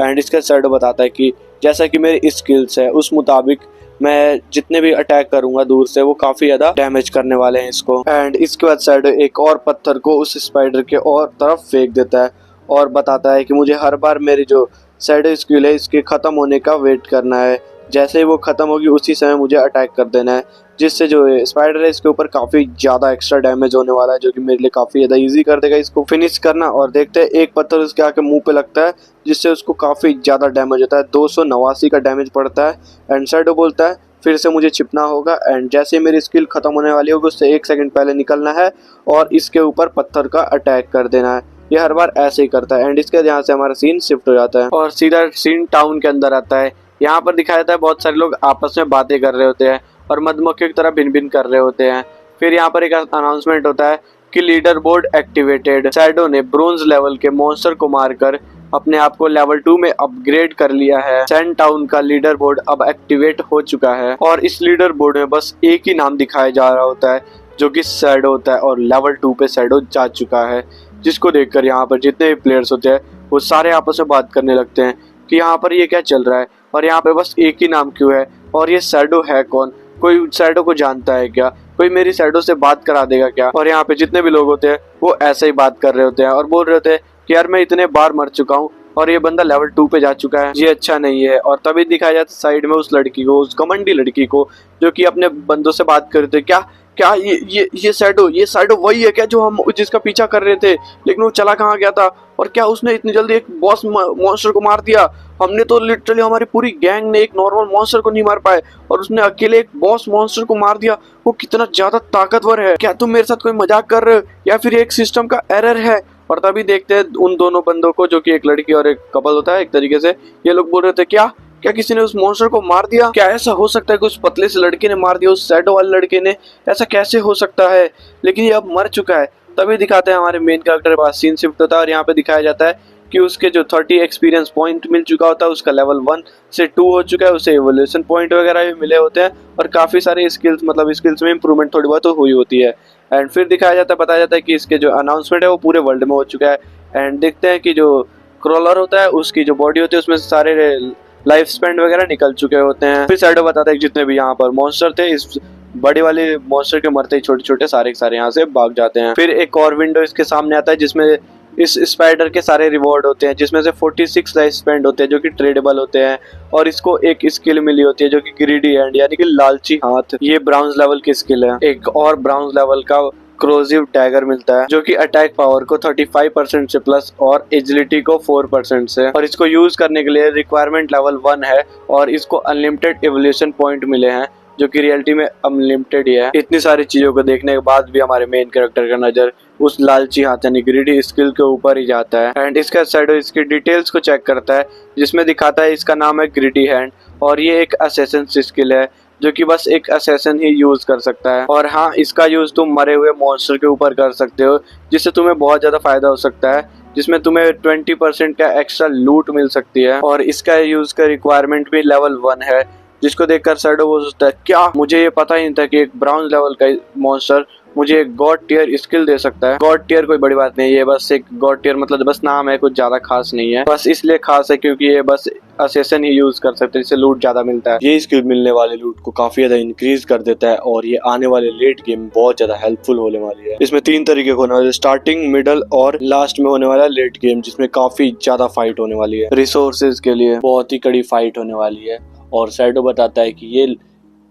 एंड इसका शैडो बताता है कि जैसा कि मेरी स्किल्स है उस मुताबिक मैं जितने भी अटैक करूंगा दूर से वो काफ़ी ज़्यादा डैमेज करने वाले हैं इसको। एंड इसके बाद शैडो एक और पत्थर को उस स्पाइडर के और तरफ फेंक देता है और बताता है कि मुझे हर बार मेरी जो शैडो स्किल है इसके ख़त्म होने का वेट करना है, जैसे ही वो ख़त्म होगी उसी समय मुझे अटैक कर देना है, जिससे जो स्पाइडर है इसके ऊपर काफ़ी ज़्यादा एक्स्ट्रा डैमेज होने वाला है, जो कि मेरे लिए काफ़ी ज़्यादा इजी कर देगा इसको फिनिश करना। और देखते हैं एक पत्थर उसके आके मुंह पे लगता है जिससे उसको काफ़ी ज़्यादा डैमेज होता है, 289 का डैमेज पड़ता है। एंड शैडो बोलता है फिर से मुझे छिपना होगा एंड जैसे मेरी स्किल ख़त्म होने वाली होगी उससे 1 सेकंड पहले निकलना है और इसके ऊपर पत्थर का अटैक कर देना है। ये हर बार ऐसे ही करता है। एंड इसके यहाँ से हमारा सीन शिफ्ट हो जाता है और सीधा सीन टाउन के अंदर आता है। यहाँ पर दिखाया जाता है बहुत सारे लोग आपस में बातें कर रहे होते हैं और मधुमक्खियों की तरह भिन भिन कर रहे होते हैं। फिर यहाँ पर एक अनाउंसमेंट होता है कि लीडर बोर्ड एक्टिवेटेड। शैडो ने ब्रोंज लेवल के मॉन्स्टर को मारकर अपने आप को लेवल 2 में अपग्रेड कर लिया है। सैंड टाउन का लीडर बोर्ड अब एक्टिवेट हो चुका है और इस लीडर बोर्ड में बस एक ही नाम दिखाया जा रहा होता है जो कि शैडो होता है और लेवल 2 पे शैडो जा चुका है, जिसको देखकर यहाँ पर जितने भी प्लेयर्स होते हैं वो सारे आपस में बात करने लगते हैं कि यहाँ पर ये क्या चल रहा है। और यहाँ पे बस एक ही नाम क्यों है, और ये शैडो है कौन, कोई शैडो को जानता है क्या, कोई मेरी शैडो से बात करा देगा क्या। और यहाँ पे जितने भी लोग होते हैं वो ऐसे ही बात कर रहे होते हैं और बोल रहे होते हैं कि यार मैं इतने बार मर चुका हूँ और ये बंदा लेवल 2 पे जा चुका है, ये अच्छा नहीं है। और तभी दिखाया जाता है साइड में उस लड़की को, उस घमंडी लड़की को जो कि अपने बंदों से बात कर रहे थे। क्या क्या ये शैडो वही है क्या जो हम जिसका पीछा कर रहे थे, लेकिन वो चला कहाँ गया था, और क्या उसने इतनी जल्दी एक बॉस मॉन्स्टर को मार दिया। हमने तो लिटरली हमारी पूरी गैंग ने एक नॉर्मल मॉन्स्टर को नहीं मार पाए और उसने अकेले एक बॉस मॉन्स्टर को मार दिया। वो कितना ज्यादा ताकतवर है, क्या तुम मेरे साथ कोई मजाक कर रहे हो या फिर एक सिस्टम का एरर है। और तभी देखते हैं उन दोनों बंदों को, जो कि एक लड़की और एक कपल होता है एक तरीके से, ये लोग बोल रहे थे क्या क्या किसी ने उस मॉन्स्टर को मार दिया, क्या ऐसा हो सकता है कि उस पतले से लड़के ने मार दिया, उस शैडो वाले लड़के ने, ऐसा कैसे हो सकता है। लेकिन ये अब मर चुका है। तभी दिखाते हैं हमारे मेन कैरेक्टर के पास सीन शिफ्ट होता है और यहाँ पे दिखाया जाता है कि उसके जो 30 एक्सपीरियंस पॉइंट मिल चुका होता है, उसका लेवल 1 से 2 हो चुका है, उसे एवोल्यूशन पॉइंट वगैरह भी मिले होते हैं और काफी सारे स्किल्स, मतलब स्किल्स में इंप्रूवमेंट थोड़ी बहुत तो हुई होती है। एंड फिर दिखाया जाता है, बताया जाता है कि इसके जो अनाउंसमेंट है वो पूरे वर्ल्ड में हो चुका है। एंड देखते हैं कि जो क्रॉलर होता है उसकी जो बॉडी होती है उसमें सारे लाइफ स्पेंड वगैरह निकल चुके होते हैं। फिर शैडो बताता है कि जितने भी यहाँ पर मॉन्स्टर थे, इस बड़े वाले मॉन्स्टर के मरते ही छोटे छोटे सारे के सारे यहाँ से भाग जाते हैं। फिर एक और विंडो इसके सामने आता है जिसमें इस स्पाइडर के सारे रिवॉर्ड होते हैं, जिसमें से 46 लाइफ स्पेंड होते हैं जो कि ट्रेडेबल होते हैं। और इसको एक स्किल मिली होती है जो कि ग्रीडी हैंड यानी कि लालची हाथ, ये ब्राउन्ज लेवल की स्किल है। एक और ब्राउन्ज लेवल का क्रोजिव डैगर मिलता है जो कि अटैक पावर को 35% से प्लस और एजिलिटी को 4% से, और इसको यूज करने के लिए रिक्वायरमेंट लेवल 1 है और इसको अनलिमिटेड एवोल्यूशन पॉइंट मिले हैं जो कि रियलिटी में अनलिमिटेड ही है। इतनी सारी चीजों को देखने के बाद भी हमारे मेन कैरेक्टर का नजर उस लालची हाथ यानी ग्रीडी स्किल के ऊपर ही जाता है। एंड इसका शैडो इसकी डिटेल्स को चेक करता है जिसमें दिखाता है इसका नाम है ग्रीडी हैंड और ये एक असैसिन स्किल है जो कि बस एक असैसिन ही यूज कर सकता है। और हाँ, इसका यूज तुम मरे हुए मॉन्स्टर के ऊपर कर सकते हो जिससे तुम्हें बहुत ज्यादा फायदा हो सकता है, जिसमें तुम्हें 20% का एक्स्ट्रा लूट मिल सकती है। और इसका यूज का रिक्वायरमेंट भी लेवल 1 है, जिसको देखकर शैडो वो सोचता है क्या मुझे ये पता ही नहीं था कि एक ब्राउन लेवल का मॉन्स्टर मुझे एक गॉड टियर स्किल दे सकता है। गॉड टियर कोई बड़ी बात नहीं है, ये बस एक गॉड टियर मतलब बस नाम है, कुछ ज्यादा खास नहीं है, बस इसलिए खास है क्योंकि ये बस असैसिन ही यूज कर सकते हैं, इससे लूट ज्यादा मिलता है। ये स्किल मिलने वाले लूट को काफी ज्यादा इंक्रीज कर देता है और ये आने वाले लेट गेम में बहुत ज्यादा हेल्पफुल होने वाली है। इसमें 3 तरीके होने वाले, स्टार्टिंग, मिडल और लास्ट में होने वाला लेट गेम, जिसमें काफी ज्यादा फाइट होने वाली है। रिसोर्सेज के लिए बहुत ही कड़ी फाइट होने वाली है और शैडो बताता है कि ये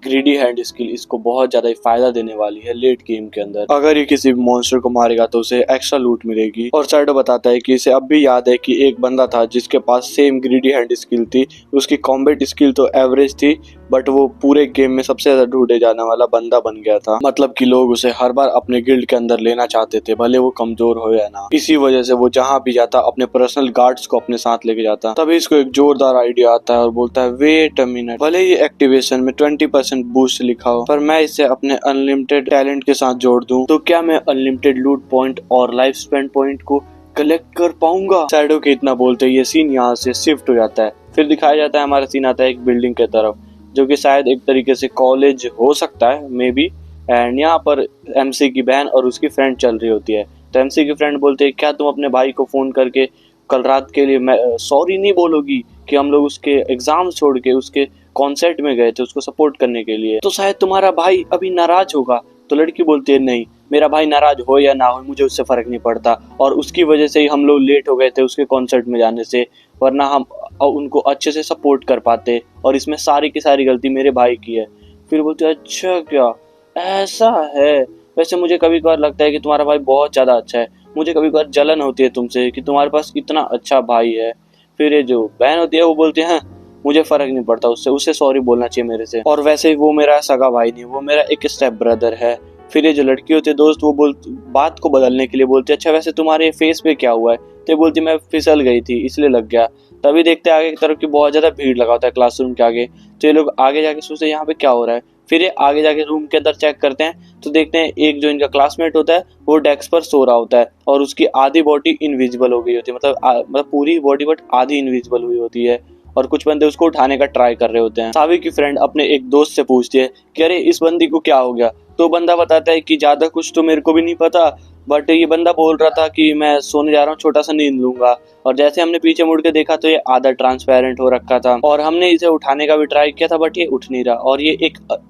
ग्रीडी हैंड स्किल इसको बहुत ज्यादा फायदा देने वाली है लेट गेम के अंदर। अगर ये किसी मॉन्स्टर को मारेगा तो उसे एक्स्ट्रा लूट मिलेगी। और शैडो बताता है कि इसे अब भी याद है कि एक बंदा था जिसके पास सेम ग्रीडी हैंड स्किल थी, उसकी कॉम्बैट स्किल तो एवरेज थी बट वो पूरे गेम में सबसे ज्यादा ढूंढे जाने वाला बंदा बन गया था। मतलब कि लोग उसे हर बार अपने गिल्ड के अंदर लेना चाहते थे, भले वो कमजोर हो या ना। इसी वजह से वो जहाँ भी जाता अपने पर्सनल गार्ड्स को अपने साथ लेके जाता। तभी इसको एक जोरदार आइडिया आता है और बोलता है वेट अ मिनट, भले ही एक्टिवेशन में 20% बूस्ट लिखा हो पर मैं इसे अपने अनलिमिटेड टैलेंट के साथ जोड़ दूं तो क्या मैं अनलिमिटेड लूट पॉइंट और लाइफ स्पेंड पॉइंट को कलेक्ट कर पाऊंगा। शैडो के इतना बोलते ये सीन यहाँ से शिफ्ट हो जाता है। फिर दिखाया जाता है हमारा सीन आता है एक बिल्डिंग के तरफ जो कि शायद एक तरीके से कॉलेज हो सकता है मे बी। एंड यहाँ पर एमसी की बहन और उसकी फ्रेंड चल रही होती है। तो एमसी की फ्रेंड बोलते है क्या तुम अपने भाई को फोन करके कल रात के लिए सॉरी नहीं बोलोगी कि हम लोग उसके एग्जाम छोड़ के उसके कॉन्सर्ट में गए थे उसको सपोर्ट करने के लिए, तो शायद तुम्हारा भाई अभी नाराज होगा। तो लड़की बोलती है नहीं, मेरा भाई नाराज हो या ना हो मुझे उससे फर्क नहीं पड़ता और उसकी वजह से ही हम लोग लेट हो गए थे उसके कॉन्सर्ट में जाने से, वरना हम उनको अच्छे से सपोर्ट कर पाते और इसमें सारी की सारी गलती मेरे भाई की है। फिर बोलते है अच्छा क्या ऐसा है, वैसे मुझे कभी कभार लगता है कि तुम्हारा भाई बहुत ज्यादा अच्छा है, मुझे कभी कभार जलन होती है तुमसे कि तुम्हारे पास इतना अच्छा भाई है। फिर ये जो बहन होती है वो बोलती है मुझे फर्क नहीं पड़ता उससे सॉरी बोलना चाहिए मेरे से, और वैसे वो मेरा सगा भाई नहीं, वो मेरा एक स्टेप ब्रदर है। फिर ये जो लड़की होती है दोस्त वो बात को बदलने के लिए बोलती है अच्छा वैसे तुम्हारे फेस पे क्या हुआ है, तो बोलती मैं फिसल गई थी इसलिए लग गया। तभी देखते आगे की तरफ की बहुत ज्यादा भीड़ लगा होता है क्लासरूम के आगे, तो ये लोग आगे जाके सोचते हैं यहाँ पे क्या हो रहा है। फिर ये आगे जाके रूम के अंदर चेक करते हैं तो देखते हैं एक जो इनका क्लासमेट होता है वो डेस्क पर सो रहा होता है और उसकी आधी बॉडी इनविजिबल हो गई होती है, मतलब पूरी बॉडी बट आधी इनविजिबल हुई होती है और कुछ बंदे उसको उठाने का ट्राई कर रहे होते हैं। सावी की फ्रेंड अपने एक दोस्त से पूछती है कि अरे इस बंदी को क्या हो गया, तो बंदा बताता है कि ज्यादा कुछ तो मेरे को भी नहीं पता बट ये बंदा बोल रहा था कि मैं सोने जा रहा हूँ, छोटा सा नींद लूंगा। और जैसे हमने पीछे मुड़ के देखा तो ये आधा ट्रांसपेरेंट हो रखा था और हमने इसे उठाने का भी ट्राई किया था, बट ये उठ नहीं रहा। और ये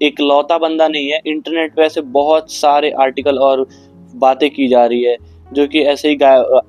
एक लौता बंदा नहीं है, इंटरनेट पे ऐसे बहुत सारे आर्टिकल और बातें की जा रही है जो कि ऐसे ही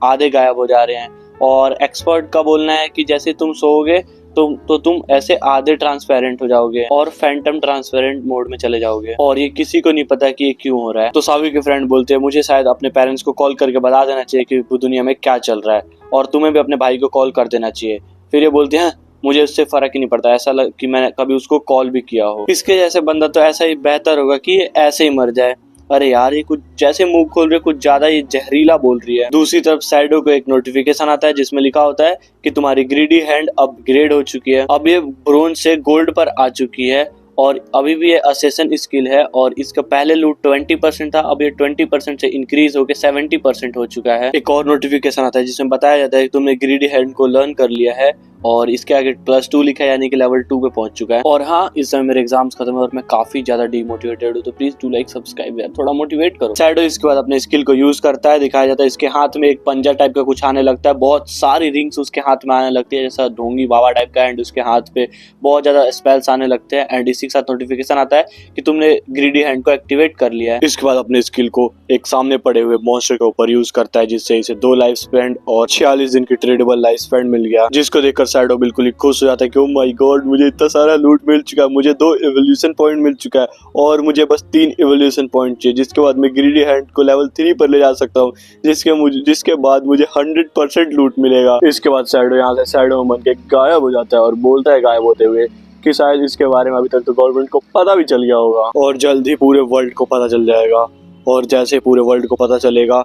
आधे गायब हो जा रहे हैं। और एक्सपर्ट का बोलना है कि जैसे तुम सोओगे तो तुम ऐसे आधे ट्रांसपेरेंट हो जाओगे और फैंटम ट्रांसपेरेंट मोड में चले जाओगे, और ये किसी को नहीं पता कि ये क्यों हो रहा है। तो सावी के फ्रेंड बोलते हैं मुझे शायद अपने पेरेंट्स को कॉल करके बता देना चाहिए कि दुनिया में क्या चल रहा है, और तुम्हें भी अपने भाई को कॉल कर देना चाहिए। फिर ये बोलते हैं मुझे उससे फर्क ही नहीं पड़ता, ऐसा कि मैंने कभी उसको कॉल भी किया हो। इसके जैसे बंदा तो ऐसा ही बेहतर होगा कि ये ऐसे ही मर जाए। अरे यार, ये कुछ जैसे मुंह खोल रही है, कुछ ज्यादा ही जहरीला बोल रही है। दूसरी तरफ सैडो को एक नोटिफिकेशन आता है जिसमें लिखा होता है कि तुम्हारी ग्रीडी हैंड अपग्रेड हो चुकी है, अब ये ब्रोंज से गोल्ड पर आ चुकी है, और अभी भी ये असेसन स्किल है, और इसका पहले लूट 20% था, अब ये 20% से इंक्रीज होकर 70% हो चुका है। एक और नोटिफिकेशन आता है जिसमें बताया जाता है कि तुमने ग्रीडी हैंड को लर्न कर लिया है, और इसके आगे +2 लिखा है, यानी कि लेवल 2 पे पहुंच चुका है। और हाँ, इस समय मेरे एग्जाम्स खत्म है और मैं काफी ज्यादा डिमोटिवेटेड हूँ, तो प्लीज डू लाइक सब्सक्राइब यार, थोड़ा मोटिवेट करो। सैडो इसके बाद अपने स्किल को यूज करता है, दिखाया जाता है इसके हाथ में एक पंजा टाइप का कुछ आने लगता है, बहुत सारी रिंग्स उसके हाथ में आने लगती है जैसा ढोंगी बाबा टाइप का, एंड उसके हाथ पे बहुत ज्यादा स्पेल्स आने लगते हैं, एंड इसी के साथ नोटिफिकेशन आता है कि तुमने ग्रीडी हैंड को एक्टिवेट कर लिया है। इसके बाद अपने स्किल को एक सामने पड़े हुए मॉन्स्टर के ऊपर यूज करता है, जिससे इसे 2 लाइफ स्पेंड और 46 दिन की ट्रेडेबल लाइफ स्पेंड मिल गया, जिसको देखकर सैडो बिल्कुल ही खुश हो जाता है कि ओह माय गॉड, मुझे इतना सारा लूट मिल चुका है, मुझे 2 इवोल्यूशन पॉइंट मिल चुका है और मुझे बस 3 इवोल्यूशन पॉइंट चाहिए, जिसके बाद मैं ग्रीडी हैंड को लेवल 3 पर ले जा सकता हूँ, जिसके बाद मुझे 100% लूट मिलेगा। इसके बाद सैडो यहाँ से सैडो बन के गायब हो जाता है और बोलता है गायब होते हुए कि शायद इसके बारे में अभी तक तो गवर्नमेंट को पता भी चल गया होगा और जल्द ही पूरे वर्ल्ड को पता चल जाएगा। और जैसे पूरे वर्ल्ड को पता चलेगा,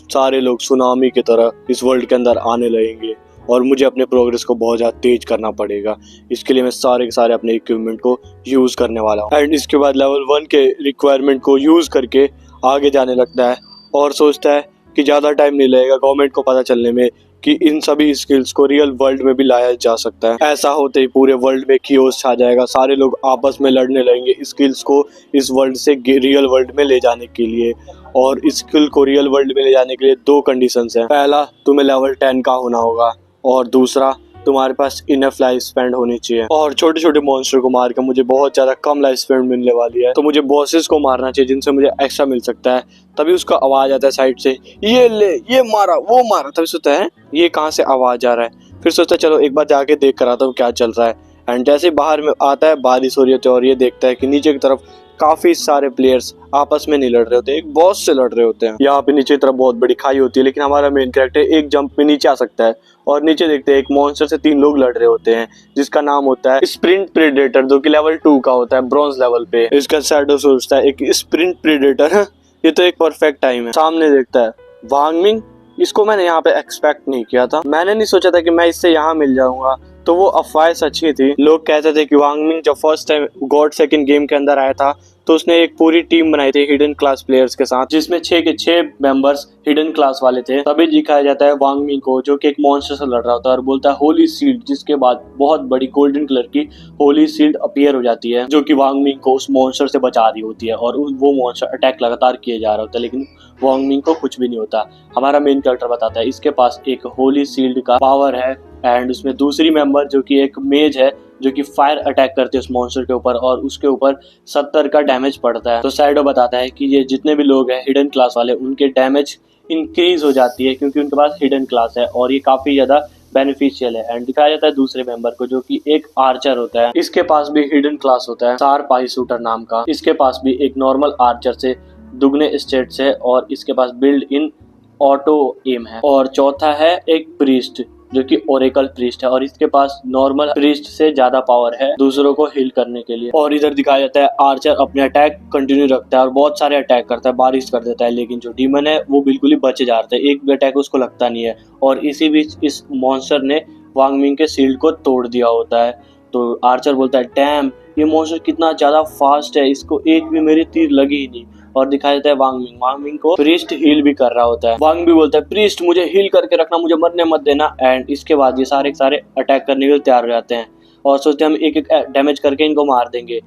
सारे लोग सुनामी की तरह इस वर्ल्ड के अंदर आने लगेंगे और मुझे अपने प्रोग्रेस को बहुत ज़्यादा तेज करना पड़ेगा। इसके लिए मैं सारे के सारे अपने इक्विपमेंट को यूज़ करने वाला हूँ। एंड इसके बाद लेवल 1 के रिक्वायरमेंट को यूज़ करके आगे जाने लगता है और सोचता है कि ज़्यादा टाइम नहीं लगेगा गवर्नमेंट को पता चलने में कि इन सभी स्किल्स को रियल वर्ल्ड में भी लाया जा सकता है। ऐसा होते ही पूरे वर्ल्ड में कियोस छा जाएगा, सारे लोग आपस में लड़ने लगेंगे स्किल्स को इस वर्ल्ड से रियल वर्ल्ड में ले जाने के लिए। और इस स्किल को रियल वर्ल्ड में ले जाने के लिए 2 कंडीशंस हैं। पहला, तुम्हें लेवल 10 का होना होगा, और दूसरा, तुम्हारे पास इनफ लाइफ स्पेंड होनी चाहिए। और छोटे छोटे मॉन्स्टर को मार कर मुझे बहुत ज्यादा कम लाइफ स्पेंड मिलने वाली है, तो मुझे बॉसेस को मारना चाहिए जिनसे मुझे एक्स्ट्रा मिल सकता है। तभी उसका आवाज आता है साइड से, ये ले, ये मारा, वो मारा। तभी सोचता है ये कहाँ से आवाज आ रहा है, फिर सोचता है चलो एक बार जाके देख कर आता हूँ क्या चल रहा है। एंड जैसे बाहर में आता है, बारिश हो रही होती है और ये देखता है कि नीचे की तरफ काफी सारे प्लेयर्स आपस में नहीं लड़ रहे होते, एक बॉस से लड़ रहे होते हैं। यहाँ पे नीचे की तरफ बहुत बड़ी खाई होती है, लेकिन हमारा मेन कैरेक्टर एक जंप में नीचे आ सकता है और नीचे देखते हैं एक मॉन्स्टर से 3 लोग लड़ रहे होते हैं, जिसका नाम होता है स्प्रिंट प्रेडेटर, जो कि लेवल 2 का होता है, ब्रॉन्ज लेवल पे। इसका शैडो सोचता है एक स्प्रिंट प्रेडेटर है, ये तो एक परफेक्ट टाइम है। सामने देखता है वांगमिंग, इसको मैंने यहाँ पे एक्सपेक्ट नहीं किया था, मैंने नहीं सोचा था कि मैं इससे यहाँ मिल जाऊंगा। तो वो अफवाहें सच्ची थी। लोग कहते थे कि वांगमिंग जब first time God second game के अंदर आया था तो उसने एक पूरी टीम बनाई थी हिडन क्लास प्लेयर्स के साथ, जिसमें 6 के 6 मेंबर्स हिडन क्लास वाले थे। तभी दिखाया जाता है वांगमिंग को जो कि एक मॉन्स्टर से लड़ रहा होता है और बोलता है होली सील्ड, जिसके बाद बहुत बड़ी गोल्डन कलर की होली सील्ड अपीयर हो जाती है जो कि वांगमिंग को उस मॉन्स्टर से बचा रही होती है। और वो मॉन्स्टर अटैक लगातार किए जा रहा होता है, लेकिन वांगमिंग को कुछ भी नहीं होता। हमारा मेन कैरेक्टर बताता है इसके पास एक होली सील्ड का पावर है, एंड उसमें दूसरी मेंबर जो कि एक मेज है जो कि फायर अटैक करते हैं उस मॉन्स्टर के ऊपर और उसके ऊपर 70 का डैमेज पड़ता है। तो सैडो बताता है कि ये जितने भी लोग हैं हिडन क्लास वाले, उनके डैमेज इंक्रीज हो जाती है क्योंकि उनके पास हिडन क्लास है और ये काफी ज्यादा बेनिफिशियल है। एंड दिखाया जाता है दूसरे मेंबर को जो कि एक आर्चर होता है, इसके पास भी हिडन क्लास होता है, शार्प आई शूटर नाम का। इसके पास भी एक नॉर्मल आर्चर से दुगने स्टेट्स है और इसके पास बिल्ड इन ऑटो एम है। और चौथा है एक प्रीस्ट जो कि ओरेकल प्रीस्ट है और इसके पास नॉर्मल प्रीस्ट से ज्यादा पावर है दूसरों को हील करने के लिए। और इधर दिखाया जाता है आर्चर अपने अटैक कंटिन्यू रखता है और बहुत सारे अटैक करता है, बारिश कर देता है, लेकिन जो डीमन है वो बिल्कुल ही बचे जा रहे थे, एक भी अटैक उसको लगता नहीं है। और इसी बीच इस मॉन्स्टर ने वांगमिंग के शील्ड को तोड़ दिया होता है। तो आर्चर बोलता है डैम, ये मॉन्स्टर कितना ज्यादा फास्ट है, इसको एक भी मेरी तीर लगी ही नहीं। और दिखाया जाता है वांगमिंग को प्रीस्ट हील भी कर रहा होता है। वांग भी बोलता है प्रीस्ट मुझे हील करके रखना, मुझे मरने मत देना। एंड इसके बाद ये सारे अटैक करने के लिए तैयार हो जाते हैं और सोचते हैं हम एक एक डैमेज करके इनको मार देंगे।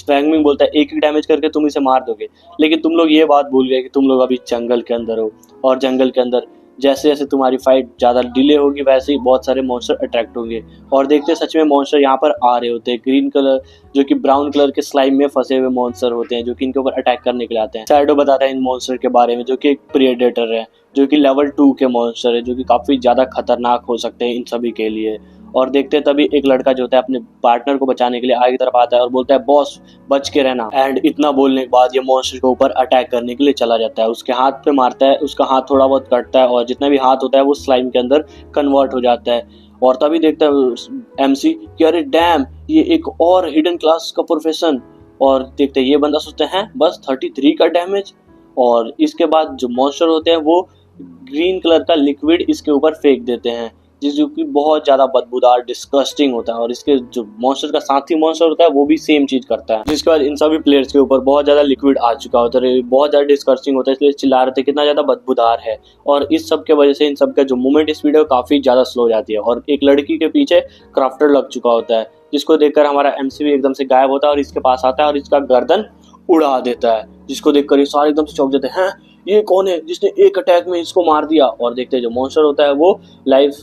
वैंगमिंग बोलता है एक ही डैमेज करके तुम इसे मार दोगे, लेकिन तुम लोग ये बात भूल गए कि तुम लोग अभी जंगल के अंदर हो, और जंगल के अंदर जैसे जैसे तुम्हारी फाइट ज़्यादा डिले होगी वैसे ही बहुत सारे मॉन्स्टर अट्रैक्ट होंगे। और देखते सच में मॉन्स्टर यहाँ पर आ रहे होते हैं, ग्रीन कलर जो कि ब्राउन कलर के स्लाइम में फंसे हुए मॉन्स्टर होते हैं जो कि इनके ऊपर अटैक करने के लिए आते हैं। शैडो बताता है इन मॉन्स्टर के बारे में जो कि एक प्रेडेटर है, जो कि लेवल 2 के मॉन्स्टर है, जो कि काफ़ी ज़्यादा खतरनाक हो सकते हैं इन सभी के लिए। और देखते तभी एक लड़का जो होता है अपने पार्टनर को बचाने के लिए आगे की तरफ आता है और बोलता है बॉस बच के रहना। एंड इतना बोलने के बाद ये मॉन्स्टर के ऊपर अटैक करने के लिए चला जाता है, उसके हाथ पे मारता है, उसका हाथ थोड़ा बहुत कटता है और जितना भी हाथ होता है वो स्लाइम के अंदर कन्वर्ट हो जाता है। और तभी देखता है MC कि अरे डैम ये एक और हिडन क्लास का प्रोफेशन। और देखते ये बंदा सोचते हैं बस 33 का डैमेज। और इसके बाद जो मॉन्स्टर होते हैं वो ग्रीन कलर का लिक्विड इसके ऊपर फेंक देते हैं जो कि बहुत ज़्यादा बदबूदार डिस्गस्टिंग होता है। और इसके जो मॉन्स्टर का साथी मॉन्स्टर होता है वो भी सेम चीज़ करता है। जिसके बाद इन सभी प्लेयर्स के ऊपर बहुत ज़्यादा लिक्विड आ चुका होता है, बहुत ज़्यादा डिस्गस्टिंग होता है, इसलिए चिल्ला रहे थे कितना ज़्यादा बदबूदार है। और इस सब के वजह से इन सब का जो मूवमेंट स्पीड है वो काफ़ी ज़्यादा स्लो हो जाती है। और एक लड़की के पीछे क्राफ्टर लग चुका होता है जिसको देखकर हमारा MC भी एकदम से गायब होता है और इसके पास आता है और इसका गर्दन उड़ा देता है, जिसको देखकर ये सारे एकदम से चौंक जाते हैं ये कौन है जिसने एक अटैक में इसको मार दिया। और देखते हैं जो मॉन्स्टर होता है वो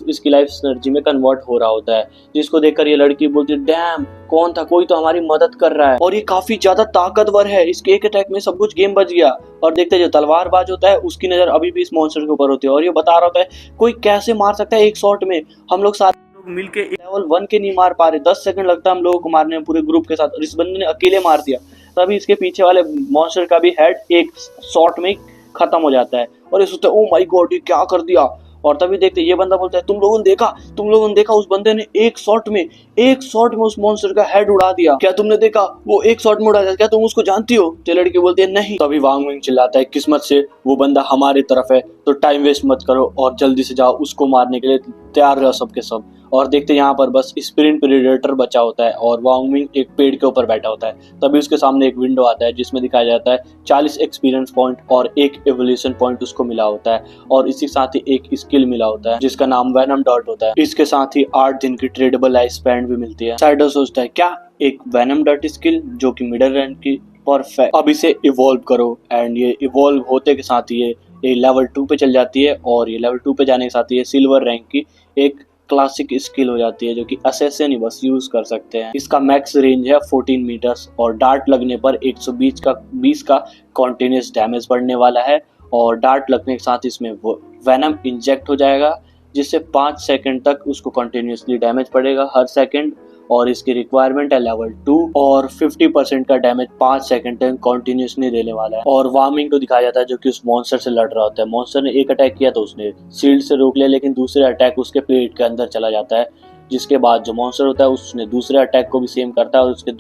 इसकी लाइफ एनर्जी में कन्वर्ट हो रहा होता है, जिसको देखकर ये लड़की बोलती है डैम कौन था, कोई तो हमारी मदद कर रहा है और ये काफी ज्यादा ताकतवर है, इसके एक अटैक में सब कुछ गेम बच गया। और देखते हैं जो तलवारबाज होता है उसकी नजर अभी भी इस मॉन्स्टर के ऊपर होती है और ये बता रहा होता है कोई कैसे मार सकता है एक शॉट में, हम लोग सारे लोग मिलके लेवल 1 के नहीं मार पा रहे, 10 सेकंड लगता है हम लोगों को मारने में पूरे ग्रुप के साथ, और इस बंदे ने अकेले मार दिया। तभी इसके पीछे वाले मॉन्स्टर का भी हेड एक शॉट में खत्म हो जाता है और ये सोचते हैं ओ माय गॉड ये क्या कर दिया। और तभी देखते ये बंदा बोलता है तुम लोगों ने देखा उस बंदे ने एक शॉट में उस मॉन्स्टर का हेड उड़ा दिया, क्या तुमने देखा वो एक शॉट में उड़ा दिया, क्या तुम उसको जानती हो। तो लड़की बोलती है नहीं। तभी वांग विंग चिल्लाता है किस्मत से वो बंदा हमारी तरफ है तो टाइम वेस्ट मत करो और जल्दी से जाओ उसको मारने के लिए तैयार रहो सबके सब। और देखते यहाँ पर बस स्प्रिंट प्रेडेटर बचा होता है और वांग विंग एक पेड़ के ऊपर बैठा होता है। तभी उसके सामने एक विंडो आता है जिसमें दिखाया जाता है 40 एक्सपीरियंस पॉइंट और एक एवोल्यूशन पॉइंट उसको मिला होता है और इसी साथ ही एक स्किल मिला होता है जिसका नाम वेनम डॉट होता है। इसके साथ ही 8 दिन की ट्रेडेबल लाइफ स्पैन भी मिलती है। शैडो सोचता है क्या एक वेनम डॉट स्किल जो कि मिडिल रैंक की परफेक्ट, अब इसे इवॉल्व करो। एंड ये इवॉल्व होते के साथ ही ये लेवल 2 पे चल जाती है और ये लेवल 2 पे जाने के साथ ये सिल्वर रैंक की एक क्लासिक स्किल हो जाती है जो कि असैसिन ही बस यूज कर सकते हैं। इसका मैक्स रेंज है 14 मीटर्स और डार्ट लगने पर 120 का कॉन्टिन्यूस डैमेज पड़ने वाला है और डार्ट लगने के साथ इसमें वेनम इंजेक्ट हो जाएगा जिससे 5 सेकंड तक उसको कंटिन्यूसली डैमेज पड़ेगा हर सेकंड। और इसकी रिक्वायरमेंट है लेवल 2 और 50% का डैमेज 5 सेकंड तक कंटिन्यूसली देने वाला है। और वार्मिंग को दिखाया जाता है जो कि उस मॉन्स्टर से लड़ रहा होता है। मॉन्स्टर ने एक अटैक किया तो उसने शील्ड से रोक लिया लेकिन दूसरे अटैक उसके पेट के अंदर चला जाता है, जिसके बाद जो मॉन्स्टर होता है उसने दूसरे अटैक को भी सेम करता है और उसके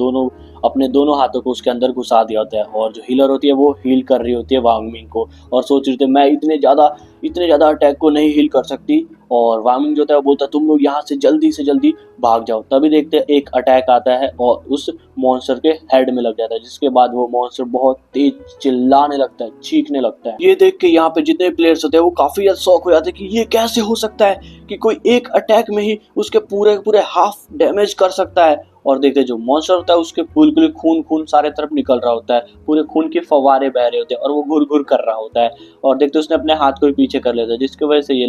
अपने दोनों हाथों को उसके अंदर घुसा दिया होता है। और जो हीलर होती है वो हील कर रही होती है वांगमिंग को और सोच रही थी मैं इतने ज़्यादा अटैक को नहीं हील कर सकती। और वांगमिंग जो होता है वो बोलता है तुम लोग यहाँ से जल्दी भाग जाओ। तभी देखते हैं एक अटैक आता है और उस मॉन्स्टर के हेड में लग जाता है, जिसके बाद वो मॉन्स्टर बहुत तेज चिल्लाने लगता है, चीखने लगता है। ये देख के यहाँ पे जितने प्लेयर्स होते हैं वो काफी ज्यादा शॉक हो जाते हैं कि ये कैसे हो सकता है कि कोई एक अटैक में ही उसके पूरे हाफ डैमेज कर सकता है। और देखते जो मॉन्स्टर होता है उसके पूरे खून सारे तरफ निकल रहा होता है, पूरे खून के फव्वारे बह रहे होते हैं और वो घुर कर रहा होता है। और देखते उसने अपने हाथ को भी पीछे कर लेता है जिसकी वजह से ये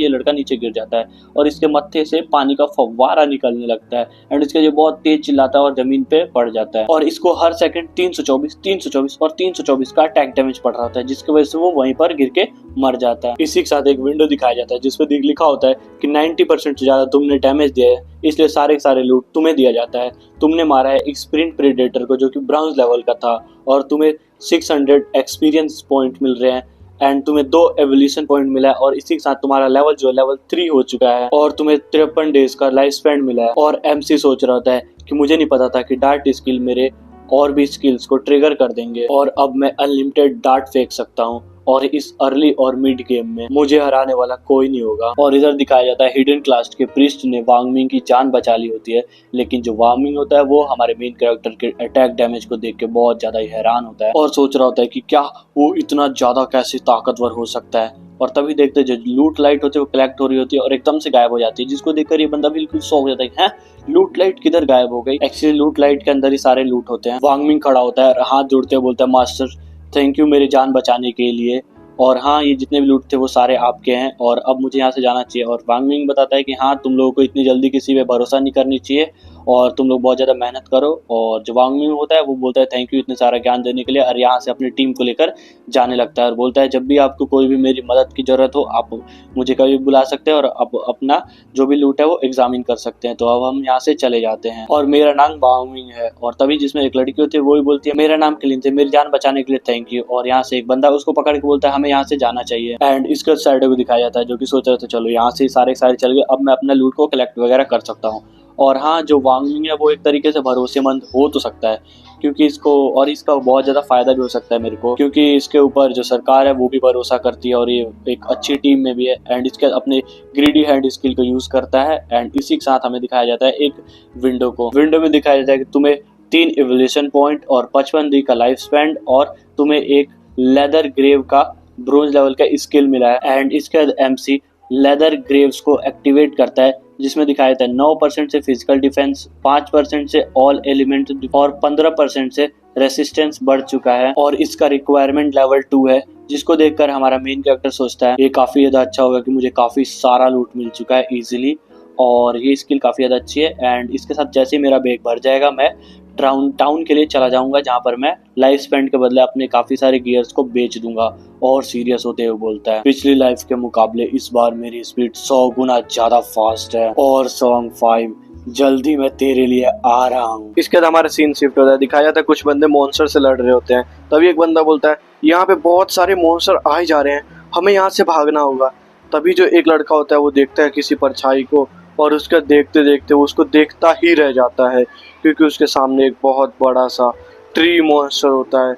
लड़का नीचे गिर जाता है और इसके मत्थे से पानी का फव्वारा निकलने लगता है एंड इसके जो बहुत तेज चिल्लाता है और जमीन पे पड़ जाता है। और इसको हर सेकंड 324 और 324 का अटैक डैमेज पड़ रहा होता है जिसकी वजह से वो वहीं पर गिर के मर जाता है। इसी के साथ एक विंडो दिखाया जाता है जिसपे लिखा होता है कि 90% से ज्यादा तुमने डैमेज दिया है इसलिए सारे लूट तुम्हें दिया जाता है। तुमने मारा है एक स्प्रिंट प्रेडेटर को जो कि ब्राउन्स लेवल का था और तुम्हें 600 एक्सपीरियंस पॉइंट मिल रहे हैं एंड तुम्हें 2 एवोल्यूशन पॉइंट मिला है और इसी के साथ तुम्हारा लेवल जो लेवल 3 हो चुका है और तुम्हें 53 डेज का लाइफ स्पैन मिला है। और MC सोच रहा होता है कि मुझे नहीं पता था कि डार्ट स्किल मेरे और भी स्किल्स को ट्रिगर कर देंगे और अब मैं अनलिमिटेड डार्ट फेंक सकता हूँ और इस अर्ली और मिड गेम में मुझे हराने वाला कोई नहीं होगा। और इधर दिखाया जाता है हिडन क्लास के प्रीस्ट ने वांगमिंग की जान बचा ली होती है, लेकिन जो वांगमिंग होता है वो हमारे मेन कैरेक्टर के अटैक डैमेज को देख के बहुत ज्यादा ही हैरान होता है और सोच रहा होता है कि क्या वो इतना ज्यादा कैसे ताकतवर हो सकता है। और तभी देखते जो लूट लाइट होती है वो कलेक्ट हो रही होती है और एकदम से गायब हो जाती है, जिसको देखकर ये बंदा बिल्कुल शॉक हो जाता है, हैं लूट लाइट किधर गायब हो गई। एक्चुअली लूट लाइट के अंदर ही सारे लूट होते हैं। वांग मिंग खड़ा होता है और हाथ जोड़ते हुए बोलता है, मास्टर थैंक यू मेरी जान बचाने के लिए, और हाँ ये जितने भी लूट थे वो सारे आपके हैं और अब मुझे यहाँ से जाना चाहिए। और वांग मिंग बताता है कि हाँ तुम लोगों को इतनी जल्दी किसी पे भरोसा नहीं करनी चाहिए और तुम लोग बहुत ज़्यादा मेहनत करो। और जो वांग मिंग होता है वो बोलता है थैंक यू इतने सारा ज्ञान देने के लिए, और यहाँ से अपनी टीम को लेकर जाने लगता है और बोलता है जब भी आपको कोई भी मेरी मदद की ज़रूरत हो आप मुझे कभी बुला सकते हैं और अब अपना जो भी लूट है वो एग्जामिन कर सकते हैं। तो अब हम यहाँ से चले जाते हैं और मेरा नाम वांग मिंग है। और तभी जिसमें एक लड़की होती है वो ही बोलती है मेरा नाम क्लिन थे, मेरी जान बचाने के लिए थैंक यू। और यहाँ से एक बंदा उसको पकड़ के बोलता है हमें यहाँ से जाना चाहिए। एंड इसका साइड को दिखाया जाता है जो कि सोच रहे थे चलो यहाँ से सारे चल गए, अब मैं अपना लूट को कलेक्ट वगैरह कर सकता हूँ। और हाँ जो वांग मिंग है वो एक तरीके से भरोसेमंद हो तो सकता है क्योंकि इसका बहुत ज़्यादा फायदा भी हो सकता है मेरे को, क्योंकि इसके ऊपर जो सरकार है वो भी भरोसा करती है और ये एक अच्छी टीम में भी है। एंड इसके अपने ग्रीडी हैंड स्किल को यूज़ करता है। एंड इसी के साथ हमें दिखाया जाता है एक विंडो में दिखाया जाता है कि तुम्हें 3 एवोल्यूशन पॉइंट और 55 डी का लाइफ स्पैन और तुम्हें एक लेदर ग्रेव का ब्रोंज लेवल का स्किल मिला है। एंड इसके बाद एमसी लेदर ग्रेव्स को एक्टिवेट करता है जिसमें दिखाया जाता है 9% से फिजिकल डिफेंस, 5% से ऑल एलिमेंट और 15% से रेसिस्टेंस बढ़ चुका है। और इसका रिक्वायरमेंट लेवल 2 है, जिसको देखकर हमारा मेन कैरेक्टर सोचता है ये काफ़ी ज़्यादा अच्छा होगा कि मुझे काफ़ी सारा लूट मिल चुका है इजीली, और ये स्किल काफ़ी ज़्यादा अच्छी है। एंड इसके साथ जैसे ही मेरा बैग भर जाएगा मैं टाउन के लिए चला जाऊंगा जहाँ पर मैं लाइफ स्पेंड के बदले अपने काफ़ी सारे गियर्स को बेच दूंगा। और सीरियस होते हुए बोलता है पिछली लाइफ के मुकाबले इस बार मेरी स्पीड 100 गुना ज़्यादा फास्ट है और सॉन्ग 5 जल्दी मैं तेरे लिए आ रहा हूँ। इसके बाद हमारा सीन शिफ्ट होता है, दिखाया जाता है कुछ बंदे मॉन्स्टर से लड़ रहे होते हैं। तभी एक बंदा बोलता है यहाँ पे बहुत सारे मॉन्स्टर आए जा रहे हैं, हमें यहाँ से भागना होगा। तभी जो एक लड़का होता है वो देखता है किसी परछाई को और उसका देखते देखते वो उसको देखता ही रह जाता है क्योंकि उसके सामने एक बहुत बड़ा सा ट्री मॉन्स्टर होता है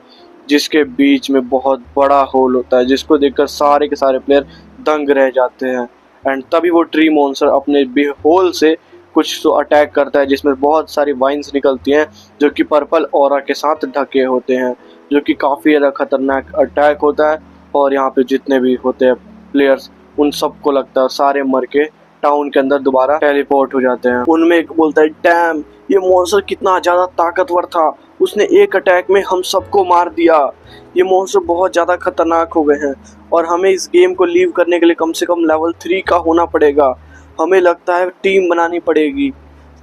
जिसके बीच में बहुत बड़ा होल होता है, जिसको देखकर सारे के सारे प्लेयर दंग रह जाते हैं। एंड तभी वो ट्री मॉन्स्टर अपने होल से कुछ तो अटैक करता है जिसमें बहुत सारी वाइन्स निकलती हैं जो कि पर्पल ऑरा के साथ ढके होते हैं, जो कि काफ़ी ज़्यादा खतरनाक अटैक होता है। और यहाँ पे जितने भी होते हैं प्लेयर्स उन सबको लगता है सारे मर के टाउन के अंदर दोबारा टेलीपोर्ट हो जाते हैं। उनमें एक बोलता है डैम ये मॉन्स्टर कितना ज़्यादा ताकतवर था, उसने एक अटैक में हम सबको मार दिया, ये मॉन्स्टर बहुत ज़्यादा खतरनाक हो गए हैं और हमें इस गेम को लीव करने के लिए कम से कम लेवल 3 का होना पड़ेगा, हमें लगता है टीम बनानी पड़ेगी।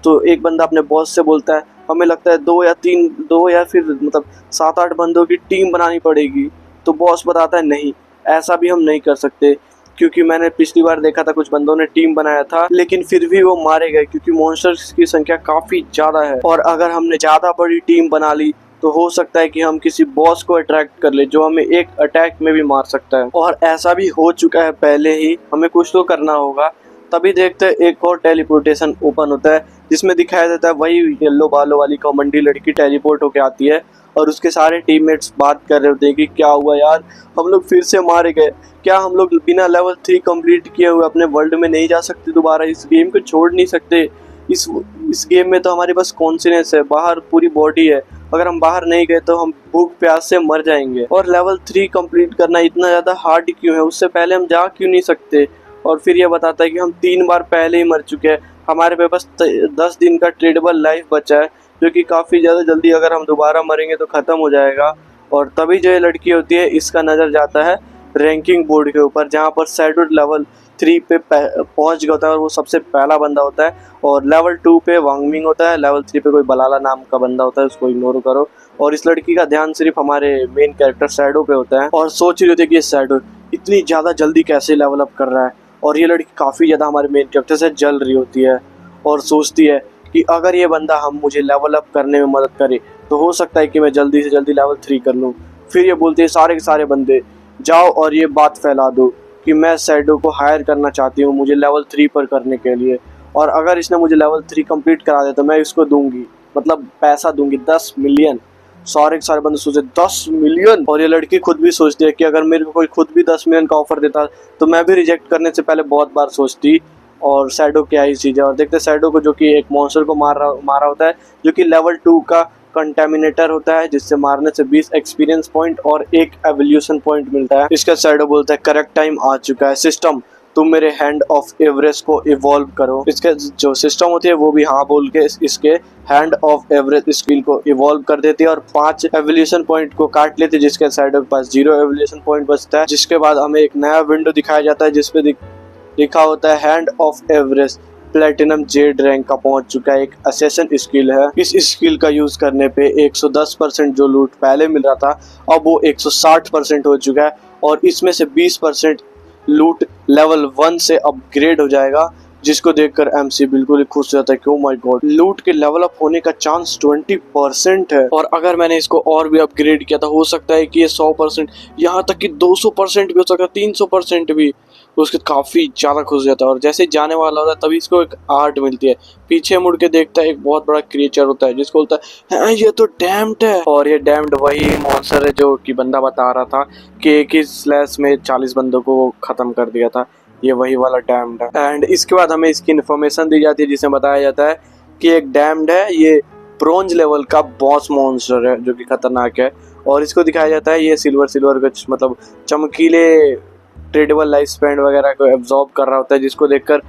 तो एक बंदा अपने बॉस से बोलता है हमें लगता है 2 या फिर मतलब 7-8 बंदों की टीम बनानी पड़ेगी। तो बॉस बताता है नहीं ऐसा भी हम नहीं कर सकते क्योंकि मैंने पिछली बार देखा था कुछ बंदों ने टीम बनाया था लेकिन फिर भी वो मारे गए क्योंकि मॉन्स्टर्स की संख्या काफ़ी ज़्यादा है और अगर हमने ज़्यादा बड़ी टीम बना ली तो हो सकता है कि हम किसी बॉस को अट्रैक्ट कर ले जो हमें एक अटैक में भी मार सकता है। और ऐसा भी हो चुका है पहले ही, हमें कुछ तो करना होगा। तभी देखते हैं एक और टेलीपोर्टेशन ओपन होता है जिसमें दिखाया जाता है वही येलो बालों वाली कॉमेडी लड़की टेलीपोर्ट होके आती है और उसके सारे टीममेट्स बात कर रहे होते हैं कि क्या हुआ यार, हम लोग फिर से मारे गए, क्या हम लोग बिना लेवल 3 कंप्लीट किए हुए अपने वर्ल्ड में नहीं जा सकते दोबारा, इस गेम को छोड़ नहीं सकते, इस गेम में तो हमारे पास कॉन्फिडेंस है, बाहर पूरी बॉडी है, अगर हम बाहर नहीं गए तो हम भूख प्यास से मर जाएंगे और लेवल 3 कंप्लीट करना इतना ज़्यादा हार्ड क्यों है, उससे पहले हम जा क्यों नहीं सकते। और फिर यह बताता है कि हम 3 बार पहले ही मर चुके हैं, हमारे पे बस 10 दिन का ट्रेडेबल लाइफ बचा है जो कि काफ़ी ज़्यादा जल्दी अगर हम दोबारा मरेंगे तो ख़त्म हो जाएगा। और तभी जो ये लड़की होती है इसका नज़र जाता है रैंकिंग बोर्ड के ऊपर जहाँ पर शैडो लेवल 3 पे पहुँच गया होता है और वो सबसे पहला बंदा होता है और लेवल 2 पे वांग मिंग होता है, लेवल 3 पे कोई बलाला नाम का बंदा होता है, उसको इग्नोर करो। और इस लड़की का ध्यान सिर्फ हमारे मेन कैरेक्टर शैडो पे होता है और सोच रही होती है कि ये शैडो इतनी ज़्यादा जल्दी कैसे लेवल अप कर रहा है। और ये लड़की काफ़ी ज़्यादा हमारे मेन कैरेक्टर से जल रही होती है और सोचती है कि अगर ये बंदा मुझे लेवल अप करने में मदद करे तो हो सकता है कि मैं जल्दी से जल्दी लेवल 3 कर लूँ। फिर ये बोलते हैं सारे के सारे बंदे जाओ और ये बात फैला दो कि मैं शैडो को हायर करना चाहती हूँ मुझे लेवल 3 पर करने के लिए, और अगर इसने मुझे लेवल 3 कंप्लीट करा दे तो मैं इसको दूंगी, मतलब पैसा दूंगी 10 मिलियन। सारे के सारे बंदे सोचे 10 मिलियन, और ये लड़की खुद भी सोचती है कि अगर मेरे को कोई खुद भी 10 मिलियन का ऑफर देता तो मैं भी रिजेक्ट करने से पहले बहुत बार सोचती। और शैडो क्या ही चीज़ है, और देखते शैडो को जो कि एक मॉन्स्टर को मारा होता है जो कि लेवल 2 का कंटेमिनेटर होता है जिससे मारने से 20 एक्सपीरियंस पॉइंट और 1 एवोल्यूशन पॉइंट मिलता है। इसका शैडो बोलता है करेक्ट टाइम आ चुका है सिस्टम, तुम मेरे हैंड ऑफ एवरेस्ट को इवॉल्व करो। इसके जो सिस्टम होती है वो भी हाँ बोल के इसके हैंड ऑफ एवरेस्ट स्किल को इवॉल्व कर देती है और 5 एवोल्यूशन पॉइंट को काट लेती है, जिसके शैडो के पास 0 एवोल्यूशन पॉइंट बचता है। जिसके बाद हमें एक नया विंडो दिखाया जाता है जिसपे लिखा होता है hand of Everest platinum Z rank का पहुंच चुका है, एक असेसन स्किल है। इस स्किल का यूज करने पे 110% जो लूट पहले मिल रहा था अब वो 160% हो चुका है और इसमें से 20% लूट लेवल 1 से अपग्रेड हो जाएगा, जिसको देखकर एमसी बिल्कुल ही खुश रहता है कि ओह माय गॉड, लूट के लेवल अप होने का चांस 20% है। और अगर मैंने इसको और भी अपग्रेड किया था हो सकता है कि ये 100%, यहाँ तक कि 200% भी हो सकता है, 300% भी, उसके काफी ज्यादा खुश रहता है। और जैसे जाने वाला होता है तभी इसको एक आर्ट मिलती है, पीछे मुड़ के देखता है एक बहुत बड़ा क्रिएचर होता है जिसको बोलता है ये तो डैम्ड है। और ये डैम्ड वही मॉन्स्टर है जो कि बंदा बता रहा था कि एक ही स्लैश में 40 बंदों को खत्म कर दिया था, ये वही वाला डैम्ड है। एंड इसके बाद हमें इसकी इन्फॉर्मेशन दी जाती है जिसमें बताया जाता है कि एक डैम्ड है, ये ब्रोंज लेवल का बॉस मॉन्स्टर है जो कि खतरनाक है। और इसको दिखाया जाता है ये सिल्वर कुछ मतलब चमकीले ट्रेडेबल लाइफ स्पैन वगैरह को एब्जॉर्ब कर रहा होता है, जिसको देखकर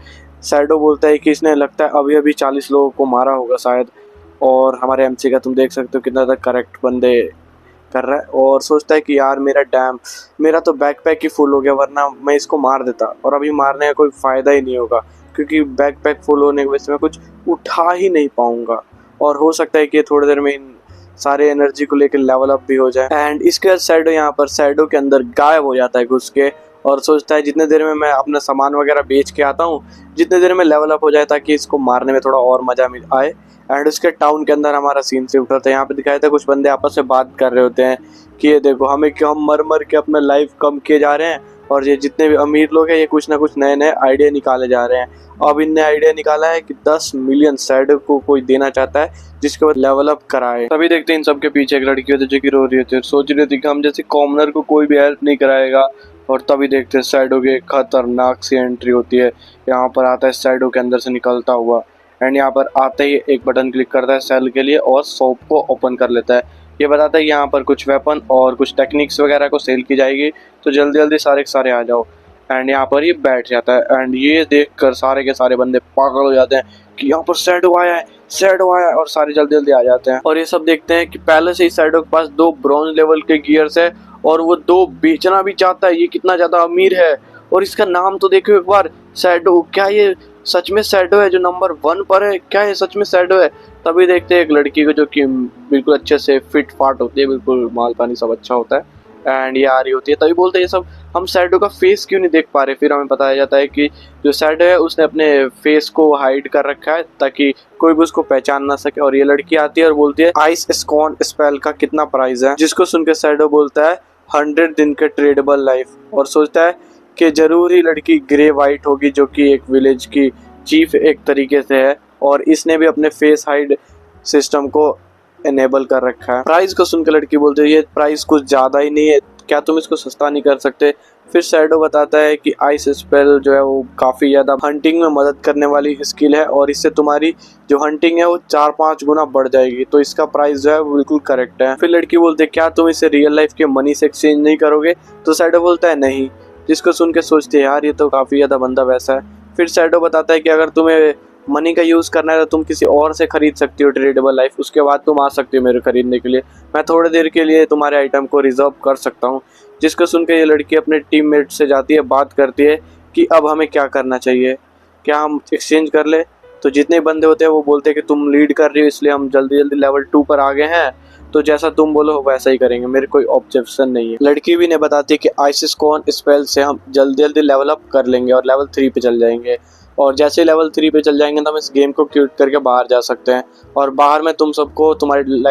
शैडो बोलता है कि इसने लगता है अभी अभी 40 लोगों को मारा होगा शायद। और हमारे एमसी का तुम देख सकते हो कितना तक करेक्ट बंदे कर रहा है और सोचता है कि यार मेरा तो बैकपैक ही फुल हो गया, वरना मैं इसको मार देता और अभी मारने का कोई फ़ायदा ही नहीं होगा क्योंकि बैकपैक फुल होने की वजह से मैं कुछ उठा ही नहीं पाऊंगा। और हो सकता है कि थोड़ी देर में इन सारे एनर्जी को लेकर लेवल अप भी हो जाए। एंड इसके बाद शैडो यहाँ पर शैडो के अंदर गायब हो जाता है घुस के और सोचता है जितने देर में मैं अपना सामान वगैरह बेच के आता हूँ, जितने देर में लेवल अप हो जाए ताकि इसको मारने में थोड़ा और मजा आए। एंड उसके टाउन के अंदर हमारा सीन शिफ्ट होता है, यहाँ पे दिखाया था कुछ बंदे आपस में बात कर रहे होते हैं कि ये देखो हम मर के अपना लाइफ कम किए जा रहे हैं और ये जितने भी अमीर लोग हैं ये कुछ ना कुछ नए नए आइडिया निकाले जा रहे हैं। अब इनने आइडिया निकाला है कि 10 मिलियन शैडो को कोई देना चाहता है जिसके बाद लेवल अप कराए। तभी देखते हैं इन सबके पीछे एक लड़की होती है जो कि रो रही होती है, सोच रही थी कि हम जैसे कॉमनर को कोई भी हेल्प नहीं कराएगा। और तभी देखते हैं शैडो की खतरनाक सी एंट्री होती है, यहाँ पर आता है शैडो के अंदर से निकलता हुआ एंड यहाँ पर आते ही एक बटन क्लिक करता है सेल के लिए और शॉप को ओपन कर लेता है। ये बताता है यहाँ पर कुछ वेपन और कुछ टेक्निक्स वगैरह को सेल की जाएगी, तो जल्दी जल्दी सारे के सारे आ जाओ। एंड यहाँ पर ये बैठ जाता है एंड ये देखकर सारे के सारे बंदे पागल हो जाते हैं कि यहाँ पर शैडो आया है और सारे जल्दी जल्दी आ जाते हैं। और ये सब देखते हैं कि पहले से ही शैडो के पास 2 ब्रॉन्ज लेवल के गियर्स है और वो 2 बेचना भी चाहता है, ये कितना ज्यादा अमीर है। और इसका नाम तो देखो एक बार, शैडो, क्या ये सच में शैडो है जो नंबर 1 पर है? क्या ये सच में शैडो है? तभी देखते हैं एक लड़की को जो कि बिल्कुल अच्छे से फिट फाट होती है, बिल्कुल माल पानी सब अच्छा होता है एंड ये आ रही होती है। तभी बोलते हैं ये सब हम शैडो का फेस क्यों नहीं देख पा रहे। फिर हमें बताया जाता है कि जो शैडो है उसने अपने फेस को हाइड कर रखा है ताकि कोई भी उसको पहचान ना सके। और ये लड़की आती है और बोलती है आइस स्कॉन स्पेल का कितना प्राइस है, जिसको सुनकर शैडो बोलता है 100 दिन के ट्रेडेबल लाइफ और सोचता है कि जरूर ही लड़की ग्रे वाइट होगी जो कि एक विलेज की चीफ एक तरीके से है और इसने भी अपने फेस हाइड सिस्टम को एनेबल कर रखा है। प्राइस को सुनकर लड़की बोलती है ये प्राइस कुछ ज़्यादा ही नहीं है, क्या तुम इसको सस्ता नहीं कर सकते? फिर शैडो बताता है कि आइस स्पेल जो है वो काफ़ी ज़्यादा हंटिंग में मदद करने वाली स्किल है और इससे तुम्हारी जो हंटिंग है वो 4-5 गुना बढ़ जाएगी, तो इसका प्राइस जो है वो बिल्कुल करेक्ट है। फिर लड़की बोलती है क्या तुम इसे रियल लाइफ के मनी से एक्सचेंज नहीं करोगे? तो शैडो बोलता है नहीं, जिसको सुन के सोचते हैं यार ये तो काफ़ी ज़्यादा बंदा वैसा है। फिर शैडो बताता है कि अगर तुम्हें मनी का यूज़ करना है तो तुम किसी और से खरीद सकती हो ट्रेडेबल लाइफ, उसके बाद तुम आ सकती हो मेरे खरीदने के लिए, मैं थोड़ी देर के लिए तुम्हारे आइटम को रिजर्व कर सकता हूँ। जिसको सुनकर ये लड़की अपने टीममेट से जाती है, बात करती है कि अब हमें क्या करना चाहिए, क्या हम एक्सचेंज कर ले? तो जितने बंदे होते हैं वो बोलते हैं कि तुम लीड कर रही हो इसलिए हम जल्दी जल्दी लेवल 2 पर आ गए हैं, तो जैसा तुम बोलो वैसा ही करेंगे, मेरे कोई ऑब्जेक्शन नहीं है। लड़की भी ने बताती है कि आइसिस कॉन स्पेल से हम जल्दी जल्दी लेवल अप कर लेंगे और लेवल 3 पे चल जाएंगे और जैसे लेवल 3 पे चल जाएंगे तो हम इस गेम को क्विट करके बाहर जा सकते हैं और बाहर में तुम सबको तुम्हारी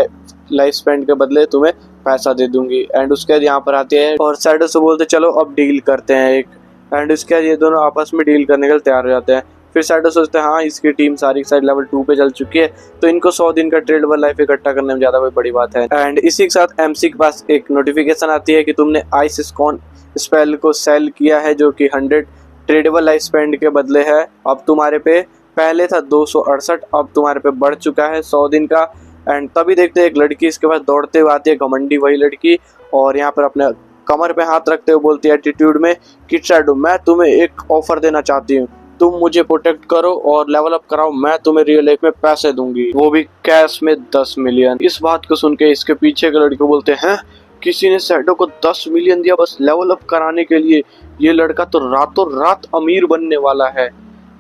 लाइफ स्पेंड के बदले तुम्हें पैसा दे दूंगी। एंड उसके बाद यहाँ पर आते हैं और शैडो से बोलते चलो अब डील करते हैं एक, एंड उसके बाद ये दोनों आपस में डील करने के लिए तैयार हो जाते हैं। फिर शैडो सोचते हैं हाँ इसकी टीम सारी साइड लेवल 2 पे चल चुकी है तो इनको 100 दिन का ट्रेडेबल लाइफ इकट्ठा करने में ज़्यादा कोई बड़ी बात है। एंड इसी के साथ एमसी के पास एक नोटिफिकेशन आती है कि तुमने आइस स्कॉन स्पेल को सेल किया है जो कि 100 ट्रेडेबल लाइफ स्पेंड के बदले है। अब तुम्हारे पे पहले था 268, अब तुम्हारे पे बढ़ चुका है 100 दिन का एंड तभी देखते हैं एक लड़की इसके पास दौड़ते हुए आती है, घमंडी वही लड़की, और यहाँ पर अपने कमर पे हाथ रखते हुए बोलती है एटीट्यूड में कि शैडो मैं तुम्हें एक ऑफर देना चाहती हूँ, तुम मुझे प्रोटेक्ट करो और लेवल अप कराओ, मैं तुम्हें रियल लाइफ में पैसे दूंगी, वो भी कैश में 10 मिलियन। इस बात को सुन के इसके पीछे के लड़के बोलते हैं किसी ने शैडो को 10 मिलियन दिया बस लेवल अप कराने के लिए, ये लड़का तो रातों रात अमीर बनने वाला है।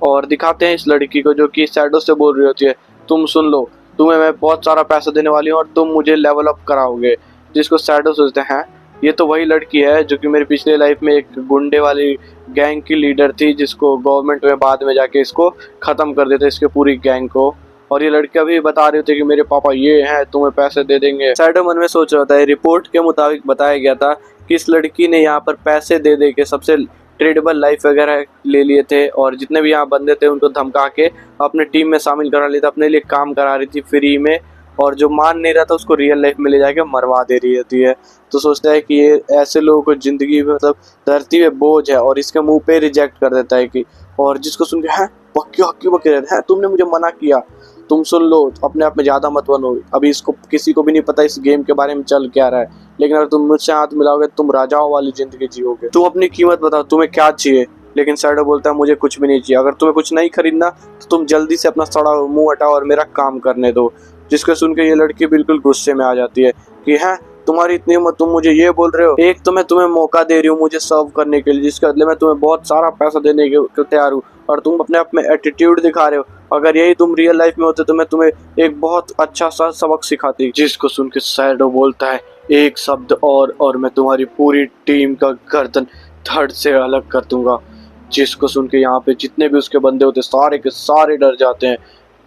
और दिखाते हैं इस लड़की को जो कि शैडो से बोल रही होती है तुम सुन लो, तुम्हें मैं बहुत सारा पैसा देने वाली हूँ और तुम मुझे लेवल अप कराओगे। जिसको शैडो सोचते हैं ये तो वही लड़की है जो कि मेरी पिछले लाइफ में एक गुंडे वाली गैंग की लीडर थी, जिसको गवर्नमेंट में बाद में जाके इसको ख़त्म कर देते इसके पूरी गैंग को। और ये लड़का भी बता रहे थे कि मेरे पापा ये हैं, तुम्हें पैसे दे देंगे। शैडो मन में सोच रहा था, रिपोर्ट के मुताबिक बताया गया था कि इस लड़की ने यहाँ पर पैसे दे दे के सबसे ट्रेडेबल लाइफ वगैरह ले लिए थे, और जितने भी यहाँ बंदे थे उनको धमका के अपने टीम में शामिल करा लिया था, अपने लिए काम करा रही थी फ्री में, और जो मान नहीं रहा था उसको रियल लाइफ में ले जाके मरवा दे रही होती है। तो सोचता है कि ये ऐसे लोगों को ज़िंदगी में मतलब धरती पे बोझ है, और इसके मुंह पे रिजेक्ट कर देता है कि, और जिसको सुन के हैं पक्की हक्की बके रहते हैं, तुमने मुझे मना किया, तुम सुन लो, अपने आप में ज़्यादा मत बनो, अभी इसको किसी को भी नहीं पता इस गेम के बारे में चल क्या रहा है, लेकिन अगर तुम मुझसे हाथ मिलाओगे तुम राजाओं वाली ज़िंदगी जियोगे, तुम अपनी कीमत बताओ तुम्हें क्या चाहिए। लेकिन शैडो बोलता है मुझे कुछ भी नहीं चाहिए, अगर तुम्हें कुछ नहीं खरीदना तो तुम जल्दी से अपना सड़ा मुंह हटाओ और मेरा काम करने दो। जिसको सुन के ये लड़की बिल्कुल गुस्से में आ जाती है कि हैं तुम्हारी इतनी हिम्मत, तुम मुझे ये बोल रहे हो, एक तो मैं तुम्हें मौका दे रही हूँ मुझे सर्व करने के लिए, जिसके बदले मैं तुम्हें बहुत सारा पैसा देने के तैयार हूँ, और तुम अपने आप में एटीट्यूड दिखा रहे हो, अगर यही तुम रियल लाइफ में होते तो मैं तुम्हें एक बहुत अच्छा सा सबक सिखाती। जिसको सुन के शैडो बोलता है एक शब्द और मैं तुम्हारी पूरी टीम का गर्दन धड़ से अलग कर दूंगा। जिसको सुन के यहाँ पे जितने भी उसके बंदे होते सारे के सारे डर जाते हैं,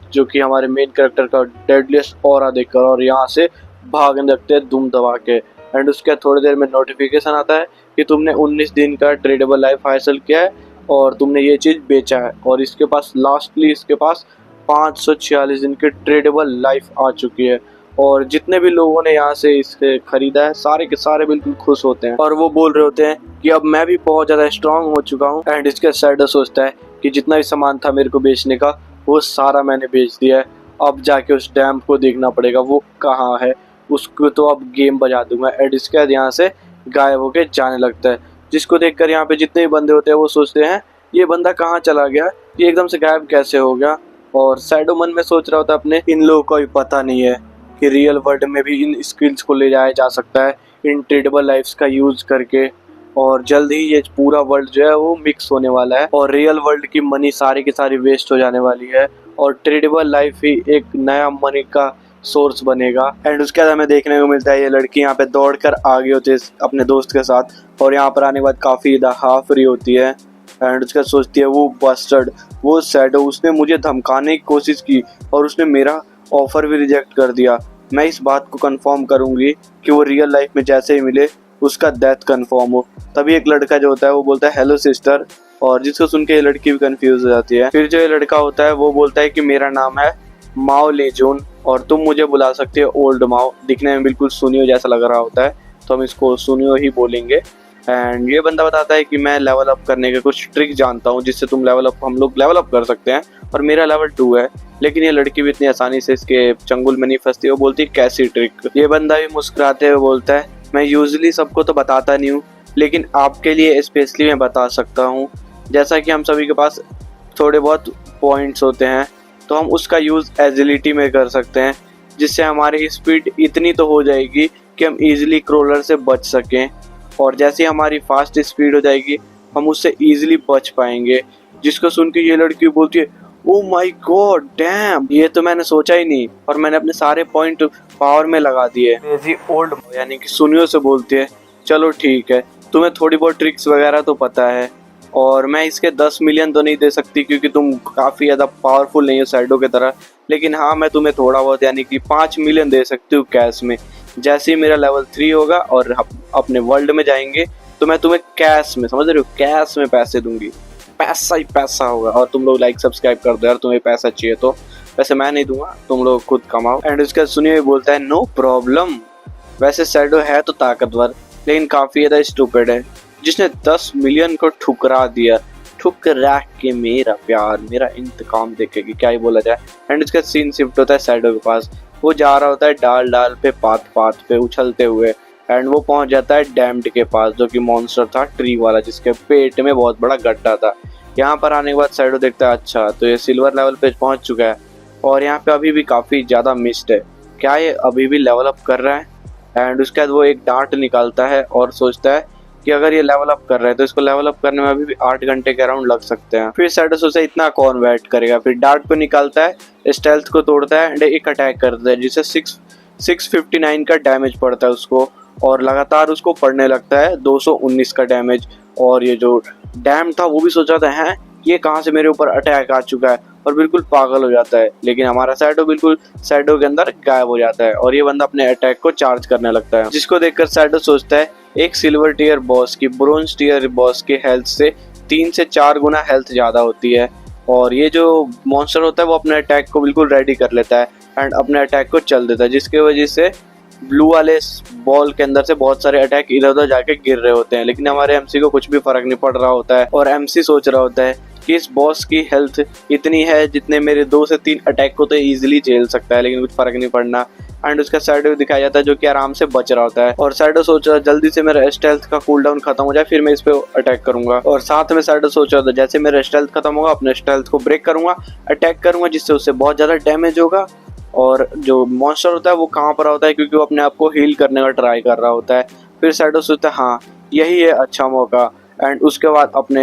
जो कि हमारे मेन कैरेक्टर का डेडलिस्ट ऑरा देखकर, और यहाँ से भागने लगते हैं दुम दबा के। एंड उसके थोड़ी देर में नोटिफिकेशन आता है कि तुमने 19 दिन का ट्रेडेबल लाइफ हासिल किया है और तुमने ये चीज़ बेचा है, और इसके पास लास्टली इसके पास 546 दिन की ट्रेडेबल लाइफ आ चुकी है। और जितने भी लोगों ने यहाँ से इसके खरीदा है सारे के सारे बिल्कुल खुश होते हैं, और वो बोल रहे होते हैं कि अब मैं भी बहुत ज़्यादा स्ट्रांग हो चुका हूँ। एंड इसके शैडो सोचता है कि जितना भी सामान था मेरे को बेचने का वो सारा मैंने बेच दिया है, अब जाके उस डैम को देखना पड़ेगा वो कहाँ है, उसको तो अब गेम बजा दूंगा। एंड इसके बाद यहाँ से गायब होके जाने लगता है, जिसको देखकर यहाँ पे जितने भी बंदे होते हैं वो सोचते हैं ये बंदा कहाँ चला गया, ये एकदम से गायब कैसे हो गया। और शैडो मन में सोच रहा होता है अपने इन लोगों को भी पता नहीं है कि रियल वर्ल्ड में भी इन स्किल्स को ले जाया जा सकता है इन ट्रेडेबल लाइफ्स का यूज करके, और जल्द ही ये पूरा वर्ल्ड जो है वो मिक्स होने वाला है, और रियल वर्ल्ड की मनी सारी की सारी वेस्ट हो जाने वाली है, और ट्रेडेबल लाइफ ही एक नया मनी का सोर्स बनेगा। एंड उसके बाद हमें देखने को मिलता है ये लड़की यहाँ पे दौड़कर आ गई होती है अपने दोस्त के साथ, और यहाँ पर आने के बाद काफ़ी हाफ फ्री होती है। एंड उसके बाद सोचती है वो बस्टर्ड, वो शैडो, उसने मुझे धमकाने की कोशिश की और उसने मेरा ऑफर भी रिजेक्ट कर दिया, मैं इस बात को कंफर्म करूँगी कि वो रियल लाइफ में जैसे ही मिले उसका डेथ कंफर्म हो। तभी एक लड़का जो होता है वो बोलता है हेलो सिस्टर, और जिसको सुन के ये लड़की भी कंफ्यूज हो जाती है। फिर जो ये लड़का होता है वो बोलता है कि मेरा नाम है माओ लेजून और तुम मुझे बुला सकते हो ओल्ड माओ, दिखने में बिल्कुल सुनियो जैसा लग रहा होता है तो हम इसको सुनियो ही बोलेंगे। एंड ये बंदा बताता है कि मैं लेवल अप करने के कुछ ट्रिक जानता हूँ जिससे तुम हम लोग लेवल अप कर सकते हैं, और मेरा लेवल 2 है। लेकिन ये लड़की भी इतनी आसानी से इसके चंगुल में नहीं फंसती, वो बोलती है कैसी ट्रिक। ये बंदा भी मुस्कुराते हुए बोलता है मैं यूजुअली सबको तो बताता नहीं हूँ, लेकिन आपके लिए स्पेशली मैं बता सकता हूँ। जैसा कि हम सभी के पास थोड़े बहुत पॉइंट्स होते हैं तो हम उसका यूज़ एजिलिटी में कर सकते हैं, जिससे हमारी स्पीड इतनी तो हो जाएगी कि हम इजीली क्रोलर से बच सकें, और जैसे हमारी फास्ट स्पीड हो जाएगी हम उससे इजीली बच पाएंगे। जिसको सुन के ये लड़की बोलती है ओ माय गॉड डैम, ये तो मैंने सोचा ही नहीं, और मैंने अपने सारे पॉइंट पावर में लगा दिए। ओल्ड यानी कि सुनियो से बोलती है चलो ठीक है, तुम्हें थोड़ी बहुत ट्रिक्स वगैरह तो पता है, और मैं इसके 10 मिलियन तो नहीं दे सकती क्योंकि तुम काफ़ी ज़्यादा पावरफुल नहीं हो शैडो की तरह, लेकिन हाँ मैं तुम्हें थोड़ा बहुत यानी कि 5 मिलियन दे सकती हूँ कैश में। जैसे ही मेरा लेवल 3 होगा और अपने वर्ल्ड में जाएंगे तो मैं तुम्हें कैश में, समझ रहे हो, कैश में पैसे दूंगी, पैसा ही पैसा होगा। और तुम लोग लाइक सब्सक्राइब कर दो यार, तुम्हें पैसा चाहिए तो, वैसे मैं नहीं दूंगा, तुम लोग खुद कमाओ। एंड उसका सुनिए बोलता है नो प्रॉब्लम, वैसे शैडो है तो ताकतवर लेकिन काफ़ी ज़्यादा स्टूपिड है, जिसने 10 मिलियन को ठुकरा दिया, ठुकरा के मेरा प्यार मेरा इंतकाम देखेगी, क्या ही बोला जाए। एंड इसका सीन शिफ्ट होता है शैडो के पास, वो जा रहा होता है डाल डाल पे, पात पात पे उछलते हुए, एंड वो पहुंच जाता है डैम्ड के पास, जो कि मॉन्स्टर था ट्री वाला, जिसके पेट में बहुत बड़ा गड्ढा था। यहाँ पर आने के बाद सैडो देखता है अच्छा तो ये सिल्वर लेवल पे पहुंच चुका है, और यहाँ पे अभी भी काफ़ी ज़्यादा मिस्ट है, क्या ये अभी भी लेवल अप कर रहा है? एंड उसके बाद वो एक डार्ट निकालता है और सोचता है कि अगर ये लेवल अप कर रहा है तो इसको लेवल अप करने में अभी भी 8 घंटे के अराउंड लग सकते हैं। फिर सैडो सोचता है इतना कौन वेट करेगा, फिर डार्ट को निकालता है, स्टेल्थ को तोड़ता है एंड एक अटैक करता है जिससे 659 का डैमेज पड़ता है उसको, और लगातार उसको पड़ने लगता है 219 का डैमेज। और ये जो डैम था वो भी सोच रहा था है ये कहाँ से मेरे ऊपर अटैक आ चुका है, और बिल्कुल पागल हो जाता है। लेकिन हमारा सैडो बिल्कुल सैडो के अंदर गायब हो जाता है और ये बंदा अपने अटैक को चार्ज करने लगता है, जिसको देखकर सैडो सोचता है एक सिल्वर टीयर बॉस की ब्रोंज टीयर बॉस के हेल्थ से 3 से 4 गुना हेल्थ ज़्यादा होती है, और ये जो मॉन्स्टर होता है वो अपने अटैक को बिल्कुल रेडी कर लेता है एंड अपने अटैक को चल देता है, जिसकी वजह से ब्लू वाले बॉल के अंदर से बहुत सारे अटैक इधर उधर जाके गिर रहे होते हैं। लेकिन हमारे एमसी को कुछ भी फर्क नहीं पड़ रहा होता है, और एमसी सोच रहा होता है कि इस बॉस की हेल्थ इतनी है जितने मेरे 2 से 3 अटैक को तो इजीली झेल सकता है, लेकिन कुछ फर्क नहीं पड़ना। एंड उसका सैडो दिखाया जाता है जो कि आराम से बच रहा होता है, और सैडो सोच रहा है जल्दी से मेरा स्टेल्थ का कूलडाउन खत्म हो जाए फिर मैं इस पे अटैक करूंगा। और साथ में सैडो सोच रहा था जैसे मेरा स्टेल्थ खत्म होगा अपने स्टेल्थ को ब्रेक करूंगा, अटैक करूंगा, जिससे उससे बहुत ज्यादा डैमेज होगा। और जो मॉन्स्टर होता है वो कहाँ पर होता है क्योंकि वो अपने आप को हील करने का ट्राई कर रहा होता है। फिर सैडो सोचता है हाँ यही है अच्छा मौका, एंड उसके बाद अपने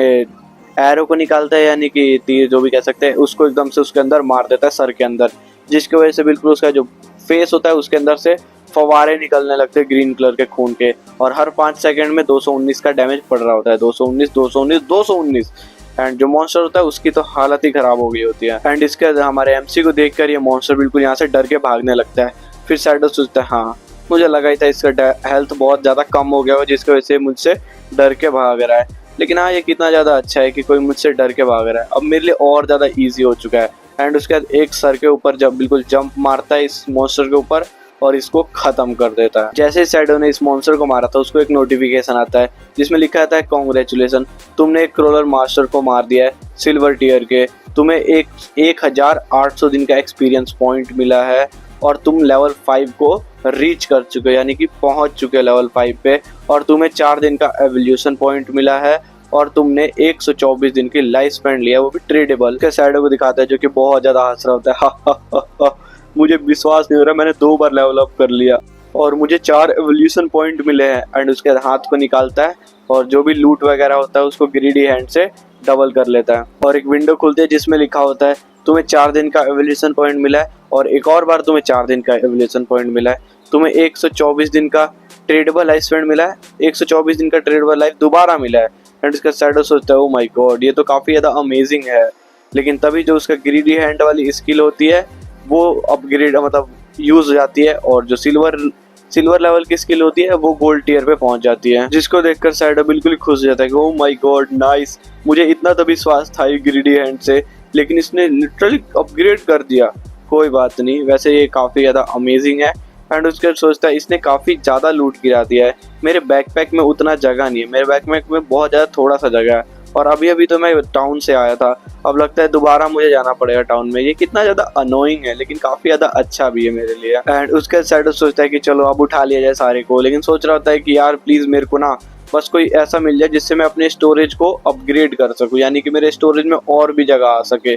एरो को निकालता है, यानी कि तीर जो भी कह सकते हैं, उसको एकदम से उसके अंदर मार देता है सर के अंदर, जिसकी वजह से बिल्कुल उसका जो फेस होता है उसके अंदर से फवारे निकलने लगते हैं ग्रीन कलर के खून के, और हर 5 सेकंड में 219 का डैमेज पड़ रहा होता है, 219 219 219। एंड जो मॉन्स्टर होता है उसकी तो हालत ही खराब हो गई होती है। एंड इसके बाद हमारे एमसी को देखकर ये मॉन्स्टर बिल्कुल यहाँ से डर के भागने लगता है। फिर सैडो सोचता है हाँ मुझे लगा ही था इसका हेल्थ बहुत ज़्यादा कम हो गया हो जिसकी वजह से मुझसे डर के भाग रहा है, लेकिन हाँ ये कितना ज़्यादा अच्छा है कि कोई मुझसे डर के भाग रहा है, अब मेरे लिए और ज़्यादा ईजी हो चुका है। एंड उसके बाद एक सर के ऊपर जब बिल्कुल जंप मारता है इस मॉन्स्टर के ऊपर और इसको खत्म कर देता है। जैसे सैडो ने इस मॉन्स्टर को मारा था उसको एक नोटिफिकेशन आता है जिसमें लिखा आता है कॉन्ग्रेचुलेसन, तुमने एक क्रोलर मास्टर को मार दिया है सिल्वर टीयर के, तुम्हें 1800 दिन का एक्सपीरियंस पॉइंट मिला है और तुम लेवल 5 को रीच कर चुके हो, यानी कि पहुंच चुके हो लेवल 5 पे, और तुम्हें 4 दिन का एवोल्यूशन पॉइंट मिला है और तुमने 124 दिन की लाइफ स्पैन लिया, वो भी ट्रेडेबल। के सैडो को दिखाता है जो कि बहुत ज्यादा हंस रहा होता है हा हा हा हा। मुझे विश्वास नहीं हो रहा मैंने 2 बार लेवल अप कर लिया और मुझे 4 एवोल्यूशन पॉइंट मिले हैं। एंड उसके हाथ को निकालता है और जो भी लूट वगैरह होता है उसको ग्रीडी हैंड से डबल कर लेता है, और एक विंडो खुलती है जिसमें लिखा होता है तुम्हें 4 दिन का एवोल्यूशन पॉइंट मिला है और एक और बार तुम्हें 4 दिन का एवोल्यूशन पॉइंट मिला है, तुम्हें 124 दिन का ट्रेडेबल लाइफ स्पैन मिला है, 124 दिन का ट्रेडेबल लाइफ दोबारा मिला है। एंड उसका सैडो सोचता है ओ माय गॉड ये तो काफ़ी ज़्यादा अमेजिंग है, लेकिन तभी जो उसका ग्रीडी हैंड वाली स्किल होती है वो अपग्रेड मतलब यूज हो जाती है, और जो सिल्वर लेवल की स्किल होती है वो गोल्ड टीयर पे पहुंच जाती है, जिसको देखकर सैडो बिल्कुल खुश हो जाता है कि ओह माय गॉड नाइस, मुझे इतना तो विश्वास था ग्रीडी हैंड से लेकिन इसने लिटरली अपग्रेड कर दिया। कोई बात नहीं, वैसे ये काफ़ी ज़्यादा अमेजिंग है। एंड उसके सोचता है इसने काफ़ी ज़्यादा लूट गिरा दिया है, मेरे बैकपैक में उतना जगह नहीं है, मेरे बैकपैक में बहुत ज़्यादा थोड़ा सा जगह है, और अभी तो मैं टाउन से आया था, अब लगता है दोबारा मुझे जाना पड़ेगा टाउन में। ये कितना ज़्यादा अनोइंग है लेकिन काफ़ी ज़्यादा अच्छा भी है मेरे लिए। एंड उसके सैडो सोचता है कि चलो अब उठा लिया जाए सारे को, लेकिन सोच रहा होता है कि यार प्लीज़ मेरे को ना बस कोई ऐसा मिल जाए जिससे मैं अपने स्टोरेज को अपग्रेड कर सकूँ, यानी कि मेरे स्टोरेज में और भी जगह आ सके।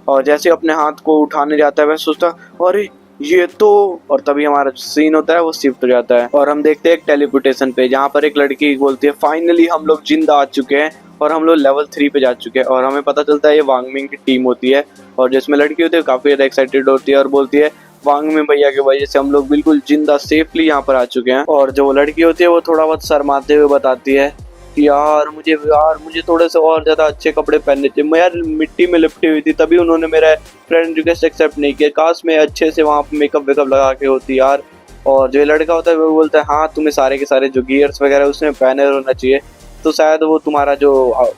और जैसे अपने हाथ को उठाने जाता है वैसे सोचता अरे ये तो, और तभी हमारा सीन होता है वो शिफ्ट हो जाता है और हम देखते हैं एक टेलीपोर्टेशन पे जहाँ पर एक लड़की बोलती है फाइनली हम लोग जिंदा आ चुके हैं और हम लोग लेवल 3 पे जा चुके हैं, और हमें पता चलता है ये वांगमिंग की टीम होती है, और जिसमें लड़की होती है काफ़ी ज़्यादा एक्साइटेड होती है और बोलती है वांगमिंग भैया की वजह से हम लोग बिल्कुल जिंदा सेफली यहाँ पर आ चुके हैं। और जो लड़की होती है वो थोड़ा बहुत शर्माते हुए बताती है कि यार मुझे थोड़े से और ज़्यादा अच्छे कपड़े पहनने थे, मैं यार मिट्टी में लिपटी हुई थी तभी उन्होंने मेरा फ्रेंड रिक्वेस्ट एक्सेप्ट नहीं किया, काश मैं अच्छे से वहाँ पर मेकअप वेकअप लगा के होती यार। और जो लड़का होता है वो बोलता है हाँ तुम्हें सारे के सारे जो गियर्स वगैरह उसमें पहने होना चाहिए, तो शायद वो तुम्हारा जो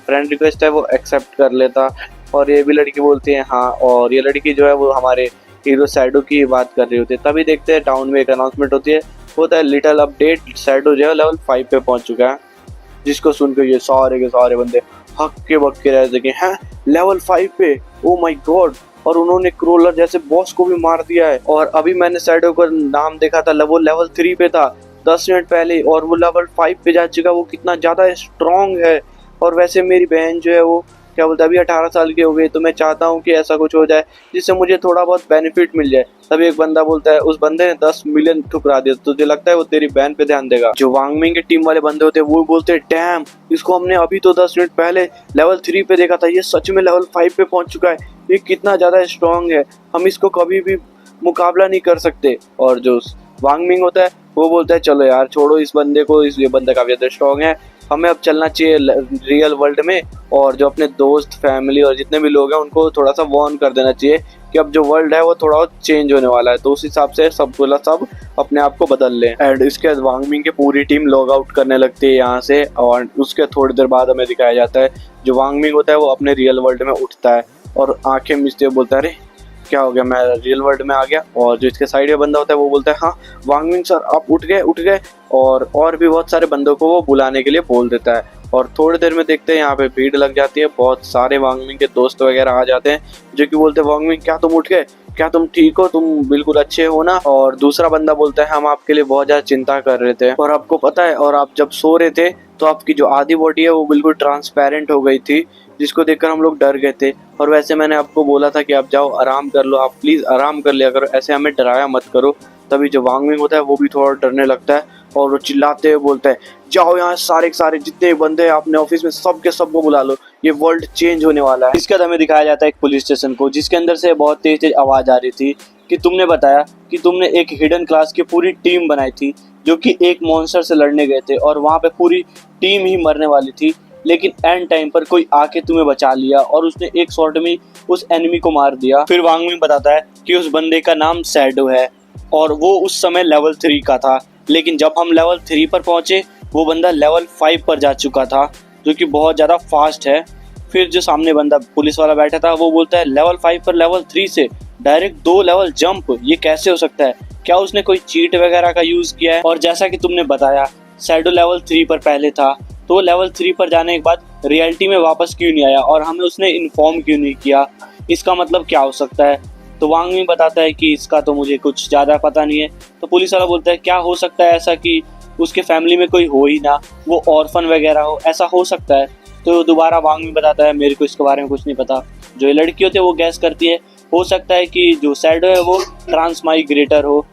फ्रेंड रिक्वेस्ट है वो एक्सेप्ट कर लेता। और ये भी लड़की बोलती है हाँ, और ये लड़की जो है वो हमारे हीरो सैडो की बात कर रही होती है। तभी देखते हैं टाउन में एक अनाउंसमेंट होती है, होता है लिटिल अपडेट, सैडो जो है लेवल 5 पे पहुंच चुका है, जिसको सुनकर ये सारे के सारे बंदे हक्के बक्के रहते कि हैं लेवल 5 पे, ओ माय गॉड, और उन्होंने क्रोलर जैसे बॉस को भी मार दिया है। और अभी मैंने शैडो का नाम देखा था, वो लेवल 3 पे था 10 मिनट पहले और वो लेवल 5 पे जा चुका। वो कितना ज़्यादा स्ट्रॉन्ग है। और वैसे मेरी बहन जो है वो क्या बोलते हैं अभी 18 साल की हो गई, तो मैं चाहता हूँ कि ऐसा कुछ हो जाए जिससे मुझे थोड़ा बहुत बेनिफिट मिल जाए। तभी एक बंदा बोलता है, उस बंदे ने 10 मिलियन ठुकरा दिया, तुझे लगता है वो तेरी बहन पे ध्यान देगा? जो वांगमिंग के टीम वाले बंदे होते हैं वो बोलते हैं, डैम, इसको हमने अभी तो 10 मिनट पहले लेवल 3 पे देखा था, ये सच में लेवल 5 पे पहुंच चुका है, ये कितना ज़्यादा स्ट्रॉन्ग है, हम इसको कभी भी मुकाबला नहीं कर सकते। और जो वांगमिंग होता है वो बोलता है, चलो यार छोड़ो इस बंदे को, ये बंदा काफ़ी ज़्यादा स्ट्रॉन्ग है, हमें अब चलना चाहिए रियल वर्ल्ड में और जो अपने दोस्त, फैमिली और जितने भी लोग हैं उनको थोड़ा सा वार्न कर देना चाहिए कि अब जो वर्ल्ड है वो थोड़ा चेंज होने वाला है। तो उस हिसाब से सब अपने आप को बदल लें। एंड इसके बाद वांगमिंग की पूरी टीम लॉग आउट करने लगती है यहाँ से और उसके थोड़ी देर बाद हमें दिखाया जाता है जो वांगमिंग होता है वो अपने रियल वर्ल्ड में उठता है और आंखें मिचते हुए बोलता है, अरे क्या हो गया, मैं रियल वर्ल्ड में आ गया। और जो इसके साइड में बंदा होता है वो बोलता है, हाँ वांगमिंग सर आप उठ गए। और भी बहुत सारे बंदों को वो बुलाने के लिए बोल देता है। और थोड़ी देर में देखते हैं यहाँ पे भीड़ लग जाती है, बहुत सारे वांगमिंग के दोस्त वगैरह आ जाते हैं जो कि बोलते हैं, वांगमिंग क्या तुम उठ गए, क्या तुम ठीक हो, तुम बिल्कुल अच्छे हो ना? और दूसरा बंदा बोलता है, हम आपके लिए बहुत ज़्यादा चिंता कर रहे थे और आपको पता है, और आप जब सो रहे थे तो आपकी जो आधी बॉडी है वो बिल्कुल ट्रांसपेरेंट हो गई थी, जिसको देखकर हम लोग डर गए थे। और वैसे मैंने आपको बोला था कि आप जाओ आराम कर लो, आप प्लीज़ आराम कर लिया करो, ऐसे हमें डराया मत करो। तभी जो वांगमिंग होता है वो भी थोड़ा डरने लगता है और वो चिल्लाते हुए बोलता है, जाओ यहाँ सारे के सारे जितने बंदे हैं अपने ऑफिस में सब के सबको बुला लो, ये वर्ल्ड चेंज होने वाला है। इसके बाद हमें दिखाया जाता है एक पुलिस स्टेशन को, जिसके अंदर से बहुत तेज तेज आवाज आ रही थी कि तुमने बताया कि तुमने एक हिडन क्लास की पूरी टीम बनाई थी जो कि एक मॉन्स्टर से लड़ने गए थे और वहाँ पे पूरी टीम ही मरने वाली थी, लेकिन एंड टाइम पर कोई आके तुम्हें बचा लिया और उसने एक शॉट में उस एनिमी को मार दिया। फिर वांगमिंग बताता है कि उस बंदे का नाम शैडो है और वो उस समय लेवल 3 का था, लेकिन जब हम लेवल 3 पर पहुंचे वो बंदा लेवल 5 पर जा चुका था, जो कि बहुत ज़्यादा फास्ट है। फिर जो सामने बंदा पुलिस वाला बैठा था वो बोलता है, लेवल 5 पर लेवल 3 से डायरेक्ट 2 लेवल जंप, ये कैसे हो सकता है, क्या उसने कोई चीट वगैरह का यूज़ किया है? और जैसा कि तुमने बताया शैडो लेवल 3 पर पहले था, तो लेवल 3 पर जाने के बाद रियलिटी में वापस क्यों नहीं आया और हमें उसने इन्फॉर्म क्यों नहीं किया, इसका मतलब क्या हो सकता है? तो वांगमिंग बताता है कि इसका तो मुझे कुछ ज़्यादा पता नहीं है। तो पुलिस वाला बोलता है, क्या हो सकता है ऐसा कि उसके फैमिली में कोई हो ही ना, वो ऑर्फन वगैरह हो, ऐसा हो सकता है? तो दोबारा वांगमिंग बताता है, मेरे को इसके बारे में कुछ नहीं पता। जो ये लड़की होती है वो गैस करती है, हो सकता है कि जो शैडो है वो ट्रांसमाइग्रेटर हो,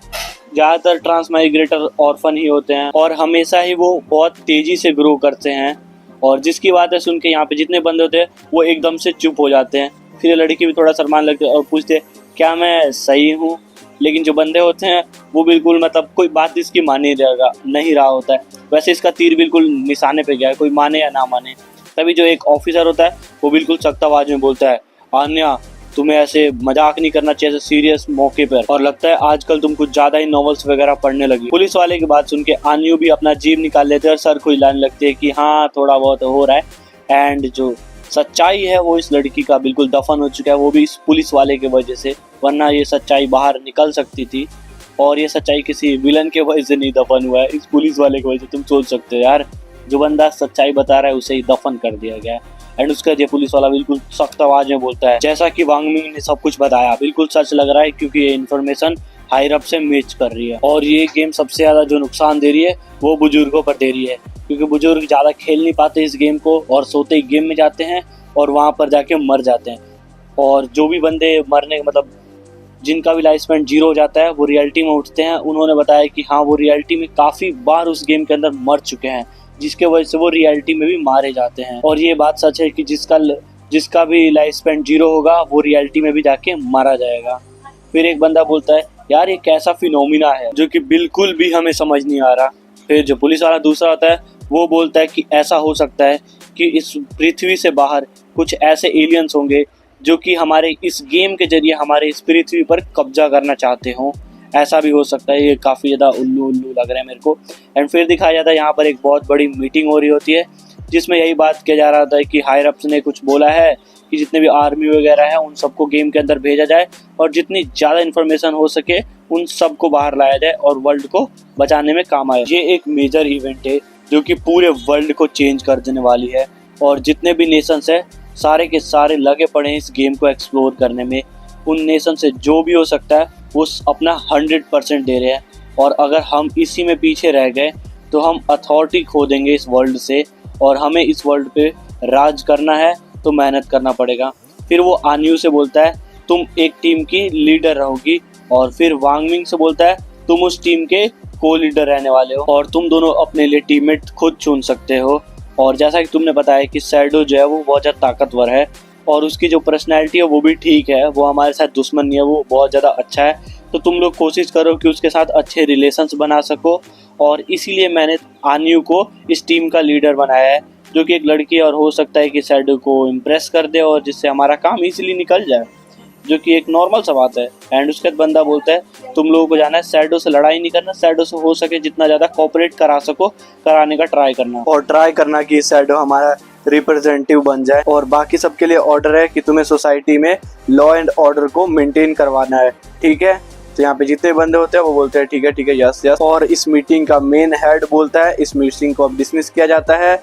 ज़्यादातर ट्रांसमाइग्रेटर ऑर्फन ही होते हैं और हमेशा ही वो बहुत तेज़ी से ग्रो करते हैं। और जिसकी बातें सुन के यहाँ पे जितने बंदे होते हैं वो एकदम से चुप हो जाते हैं। फिर ये लड़की भी थोड़ा शर्माने लगती है और पूछते हैं, क्या मैं सही हूँ? लेकिन जो बंदे होते हैं वो बिल्कुल मतलब कोई बात इसकी मान नहीं रहा होता है। वैसे इसका तीर बिल्कुल निशाने पे गया है, कोई माने या ना माने। तभी जो एक ऑफिसर होता है वो बिल्कुल सख्त आवाज में बोलता है, आन्या तुम्हें ऐसे मजाक नहीं करना चाहिए सीरियस मौके पर, और लगता है आजकल तुम कुछ ज्यादा ही नॉवेल्स वगैरह पढ़ने लगी। पुलिस वाले की बात सुन के आन्यू भी अपना जीभ निकाल लेते हैं और सर खुजलाने लगते हैं कि हाँ थोड़ा बहुत हो रहा है। एंड जो सच्चाई है वो इस लड़की का बिल्कुल दफन हो चुका है, वो भी इस पुलिस वाले की वजह से, वरना ये सच्चाई बाहर निकल सकती थी। और ये सच्चाई किसी विलन के वजह से नहीं दफन हुआ है, इस पुलिस वाले की वजह से। तुम सोच सकते हो यार, जो बंदा सच्चाई बता रहा है उसे ही दफन कर दिया गया है। एंड उसका ये पुलिस वाला बिल्कुल सख्त आवाज में बोलता है, जैसा कि वांगमिंग ने सब कुछ बताया बिल्कुल सच लग रहा है, क्योंकि ये इन्फॉर्मेशन हायर अप से मैच कर रही है। और ये गेम सबसे ज़्यादा जो नुकसान दे रही है वो बुजुर्गों पर दे रही है, क्योंकि बुजुर्ग ज़्यादा खेल नहीं पाते इस गेम को और सोते ही गेम में जाते हैं और वहाँ पर जाके मर जाते हैं। और जो भी बंदे मरने मतलब जिनका भी लाइफ स्पैन 0 हो जाता है वो रियलिटी में उठते हैं। उन्होंने बताया कि हाँ वो रियलिटी में काफ़ी बार उस गेम के अंदर मर चुके हैं, जिसके वजह से वो रियलिटी में भी मारे जाते हैं। और ये बात सच है कि जिसका भी लाइफ स्पैन 0 होगा वो रियलिटी में भी जाके मारा जाएगा। फिर एक बंदा बोलता है, यार ये कैसा फिनोमिना है जो कि बिल्कुल भी हमें समझ नहीं आ रहा। फिर जो पुलिस वाला दूसरा होता है वो बोलता है कि ऐसा हो सकता है कि इस पृथ्वी से बाहर कुछ ऐसे एलियंस होंगे जो कि हमारे इस गेम के जरिए हमारे इस पृथ्वी पर कब्जा करना चाहते हों, ऐसा भी हो सकता है। ये काफ़ी ज़्यादा उल्लू उल्लू लग रहा है मेरे को। एंड फिर दिखाया जाता है यहाँ पर एक बहुत बड़ी मीटिंग हो रही होती है, जिसमें यही बात किया जा रहा था कि हायर अप्स ने कुछ बोला है कि जितने भी आर्मी वगैरह हैं उन सबको गेम के अंदर भेजा जाए और जितनी ज़्यादा इन्फॉर्मेशन हो सके उन सबको बाहर लाया जाए और वर्ल्ड को बचाने में काम आए। ये एक मेजर इवेंट है जो कि पूरे वर्ल्ड को चेंज कर देने वाली है और जितने भी नेशंस हैं सारे के सारे लगे पड़े हैं इस गेम को एक्सप्लोर करने में। उन नेशन से जो भी हो सकता है वो अपना 100% दे रहे हैं। और अगर हम इसी में पीछे रह गए तो हम अथॉरिटी खो देंगे इस वर्ल्ड से, और हमें इस वर्ल्ड पे राज करना है तो मेहनत करना पड़ेगा। फिर वो आन्यू से बोलता है तुम एक टीम की लीडर रहोगी, और फिर वांग मिंग से बोलता है तुम उस टीम के को लीडर रहने वाले हो और तुम दोनों अपने लिए टीममेट खुद चुन सकते हो। और जैसा कि तुमने बताया कि शैडो जो है वो बहुत ज़्यादा ताकतवर है और उसकी जो पर्सनैलिटी है वो भी ठीक है, वो हमारे साथ दुश्मन नहीं है, वो बहुत ज़्यादा अच्छा है। तो तुम लोग कोशिश करो कि उसके साथ अच्छे रिलेशंस बना सको, और इसीलिए मैंने आन्यू को इस टीम का लीडर बनाया है, जो कि एक लड़की है और हो सकता है कि शैडो को इम्प्रेस कर दे और जिससे हमारा काम इजीली निकल जाए, जो कि एक नॉर्मल सा बात है। एंड उसके बाद बंदा बोलता है तुम लोगों को जाना है शैडो से लड़ाई नहीं करना, शैडो से हो सके जितना ज़्यादा कोऑपरेट करा सको कराने का ट्राई करना, और ट्राई करना कि शैडो हमारा रिप्रेजेंटेटिव बन जाए। और बाकी सबके लिए ऑर्डर है कि तुम्हें सोसाइटी में लॉ एंड ऑर्डर को मेंटेन करवाना है, ठीक है। तो यहाँ पे जितने बंदे होते हैं वो बोलते हैं ठीक है यस यस। और इस मीटिंग का मेन हेड बोलता है इस मीटिंग को अब डिसमिस किया जाता है।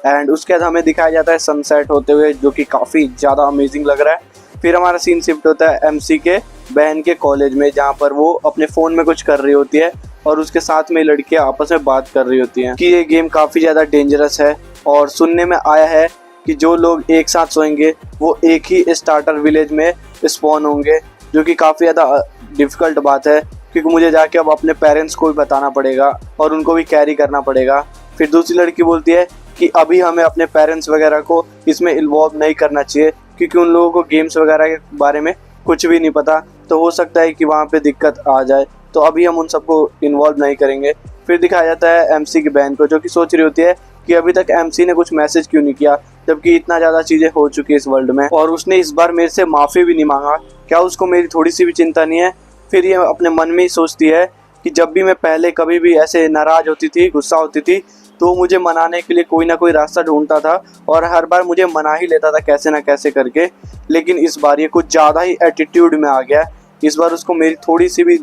एंड उसके बाद हमें दिखाया जाता है सनसेट होते हुए, जो कि काफ़ी ज़्यादा अमेजिंग लग रहा है। फिर हमारा सीन शिफ्ट होता है एमसी के बहन के कॉलेज में, जहाँ पर वो अपने फ़ोन में कुछ कर रही होती है और उसके साथ में लड़कियाँ आपस में बात कर रही होती हैं कि ये गेम काफ़ी ज़्यादा डेंजरस है, और सुनने में आया है कि जो लोग एक साथ सोएंगे वो एक ही स्टार्टर विलेज में स्पॉन होंगे, जो कि काफ़ी ज़्यादा डिफ़िकल्ट बात है, क्योंकि मुझे जाके अब अपने पेरेंट्स को भी बताना पड़ेगा और उनको भी कैरी करना पड़ेगा। फिर दूसरी लड़की बोलती है कि अभी हमें अपने पेरेंट्स वगैरह को इसमें इन्वॉल्व नहीं करना चाहिए, क्योंकि उन लोगों को गेम्स वगैरह के बारे में कुछ भी नहीं पता, तो हो सकता है कि वहाँ पे दिक्कत आ जाए, तो अभी हम उन सबको इन्वॉल्व नहीं करेंगे। फिर दिखाया जाता है एमसी की बहन को, जो कि सोच रही होती है कि अभी तक एमसी ने कुछ मैसेज क्यों नहीं किया, जबकि इतना ज़्यादा चीज़ें हो चुकी है इस वर्ल्ड में, और उसने इस बार मेरे से माफ़ी भी नहीं मांगा, क्या उसको मेरी थोड़ी सी भी चिंता नहीं है। फिर ये अपने मन में ही सोचती है कि जब भी मैं पहले कभी भी ऐसे नाराज़ होती थी, गुस्सा होती थी, तो मुझे मनाने के लिए कोई ना कोई रास्ता ढूंढता था और हर बार मुझे मना ही लेता था कैसे ना कैसे करके। लेकिन इस बार ये कुछ ज़्यादा ही एटीट्यूड में आ गया। इस बार उसको मेरी थोड़ी सी भी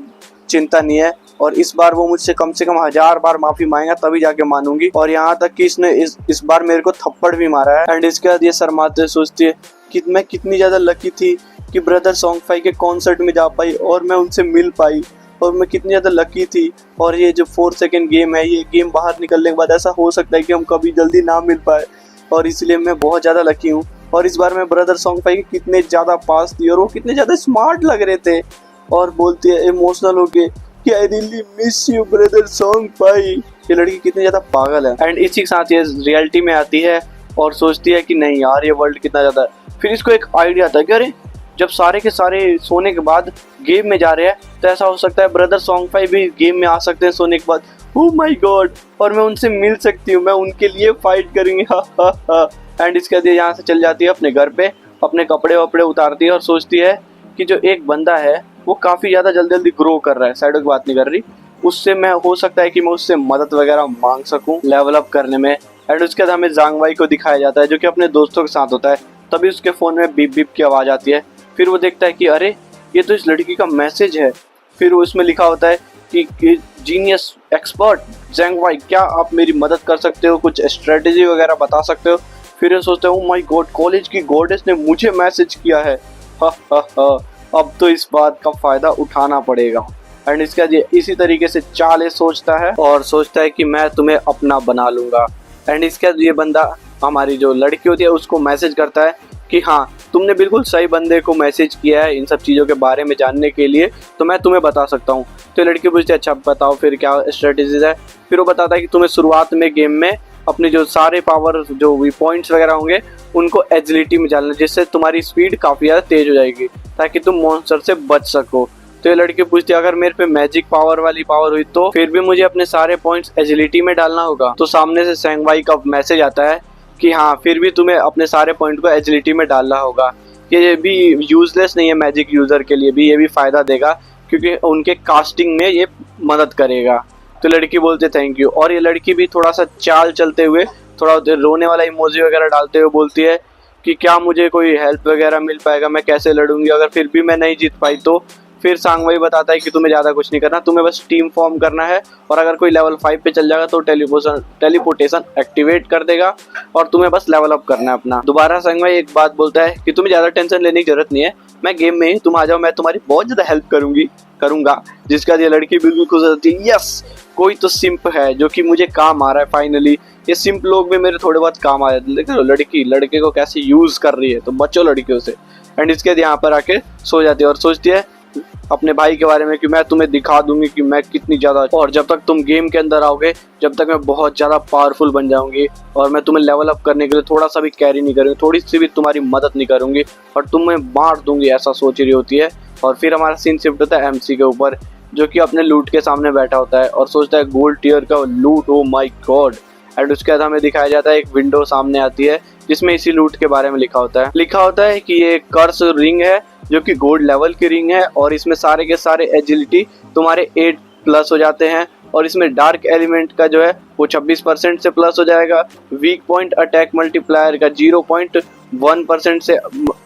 चिंता नहीं है, और इस बार वो मुझसे कम से कम 1000 बार माफ़ी मांगेगा तभी जाके मानूंगी। और यहाँ तक कि इसने इस बार मेरे को थप्पड़ भी मारा है। एंड इसके बाद ये शर्माते सोचती है कि मैं कितनी ज़्यादा लकी थी कि ब्रदर सॉन्ग फाई के कॉन्सर्ट में जा पाई और मैं उनसे मिल पाई, और मैं कितनी ज़्यादा लकी थी। और ये जो 4 सेकंड गेम है, ये गेम बाहर निकलने के बाद ऐसा हो सकता है कि हम कभी जल्दी ना मिल पाए, और इसलिए मैं बहुत ज़्यादा लकी हूँ। और इस बार मैं ब्रदर सॉन्ग फाई के कितने ज़्यादा पास थी और वो कितने ज़्यादा स्मार्ट लग रहे थे, और बोलती है इमोशनल होके कि I really miss you brother सॉन्ग फाई। ये लड़की कितनी ज़्यादा पागल है। एंड इसी के साथ ये रियलिटी में आती है और सोचती है कि नहीं यार ये वर्ल्ड कितना ज़्यादा है। फिर इसको एक आइडिया आता है कि अरे जब सारे के सारे सोने के बाद गेम में जा रहे हैं, तो ऐसा हो सकता है ब्रदर सॉन्ग फाई भी गेम में आ सकते हैं सोने के बाद। ओह माय गॉड, और मैं उनसे मिल सकती हूँ, मैं उनके लिए फाइट करूँगी, हा हा हा। एंड इसके बाद ये यहाँ से चल जाती है अपने घर पे, अपने कपड़े वपड़े उतारती है और सोचती है कि जो एक बंदा है वो काफ़ी ज़्यादा जल्दी जल्दी ग्रो कर रहा है, शैडो की बात नहीं कर रही, उससे मैं हो सकता है कि मैं उससे मदद वगैरह मांग सकूँ लेवल अप करने में। एंड उसके बाद हमें जांग वाई को दिखाया जाता है, जो कि अपने दोस्तों के साथ होता है। तभी उसके फ़ोन में बीप बीप की आवाज़ आती है। फिर वो देखता है कि अरे ये तो इस लड़की का मैसेज है। फिर वो इसमें लिखा होता है कि जीनियस एक्सपर्ट जांग वाई, क्या आप मेरी मदद कर सकते हो, कुछ स्ट्रेटेजी वगैरह बता सकते हो। फिर ये सोचते हो माय गॉड, कॉलेज की गॉडेस ने मुझे मैसेज किया है, हा हा हा, अब तो इस बात का फ़ायदा उठाना पड़ेगा। एंड इसका इसी तरीके से चाले सोचता है और सोचता है कि मैं तुम्हें अपना बना लूँगा। एंड इसके बाद ये बंदा हमारी जो लड़की होती है उसको मैसेज करता है कि हाँ तुमने बिल्कुल सही बंदे को मैसेज किया है इन सब चीज़ों के बारे में जानने के लिए, तो मैं तुम्हें बता सकता हूँ। तो लड़की पूछती है अच्छा बताओ फिर क्या स्ट्रेटेजीज है। फिर वो बताता है कि तुम्हें शुरुआत में गेम में अपने जो सारे पावर जो भी पॉइंट्स वगैरह होंगे उनको एजिलिटी में डालना, जिससे तुम्हारी स्पीड काफ़ी ज़्यादा तेज़ हो जाएगी ताकि तुम मॉन्स्टर से बच सको। तो ये लड़की पूछती है अगर मेरे पे मैजिक पावर वाली पावर हुई तो फिर भी मुझे अपने सारे पॉइंट्स एजिलिटी में डालना होगा। तो सामने से सेंग वाई का मैसेज आता है कि हाँ फिर भी तुम्हें अपने सारे पॉइंट को एजिलिटी में डालना होगा। ये भी यूजलेस नहीं है, मैजिक यूज़र के लिए भी ये भी फ़ायदा देगा क्योंकि उनके कास्टिंग में ये मदद करेगा। तो लड़की बोलते थैंक यू, और ये लड़की भी थोड़ा सा चाल चलते हुए थोड़ा रोने वाला इमोजी वगैरह डालते हुए बोलती है कि क्या मुझे कोई हेल्प वगैरह मिल पाएगा, मैं कैसे लड़ूंगी, अगर फिर भी मैं नहीं जीत पाई तो फिर सांगवाई बताता है कि तुम्हें ज़्यादा कुछ नहीं करना, तुम्हें बस टीम फॉर्म करना है और अगर कोई लेवल 5 पे चल जाएगा तो टेलीपोर्टेशन एक्टिवेट कर देगा और तुम्हें बस लेवल अप करना है अपना। दोबारा सांगवाई एक बात बोलता है कि तुम्हें ज़्यादा टेंशन लेने की जरूरत नहीं है, मैं गेम में ही, तुम आ जाओ, मैं तुम्हारी बहुत ज़्यादा हेल्प करूँगा। जिसका ये लड़की बिल्कुल खुश होती है, यस कोई तो सिंप है जो कि मुझे काम आ रहा है फाइनली, ये सिंप लोग भी मेरे थोड़े बहुत काम आ जाते हैं। देखो लड़की लड़के को कैसे यूज कर रही है, तो बचो लड़कियों से। एंड इसके बाद यहाँ पर आके सो जाती है और सोचती है अपने भाई के बारे में कि मैं तुम्हें दिखा दूंगी कि मैं कितनी ज्यादा, और जब तक तुम गेम के अंदर आओगे जब तक मैं बहुत ज्यादा पावरफुल बन जाऊंगी और मैं तुम्हें लेवल अप करने के लिए थोड़ा सा भी कैरी नहीं करूंगी, थोड़ी सी भी तुम्हारी मदद नहीं करूंगी और तुम्हें मार दूंगी, ऐसा सोच रही होती है। और फिर हमारा सीन शिफ्ट होता है एमसी के ऊपर, जो कि अपने लूट के सामने बैठा होता है और सोचता है गोल्ड टियर का लूट, ओ माय गॉड। एंड उसके बाद हमें दिखाया जाता है एक विंडो सामने आती है जिसमें इसी लूट के बारे में लिखा होता है कि ये कर्स रिंग है जो कि गोल्ड लेवल की रिंग है और इसमें सारे के सारे एजिलिटी तुम्हारे 8+ हो जाते हैं और इसमें डार्क एलिमेंट का जो है वो 26% से प्लस हो जाएगा, वीक पॉइंट अटैक मल्टीप्लायर का 0.1% से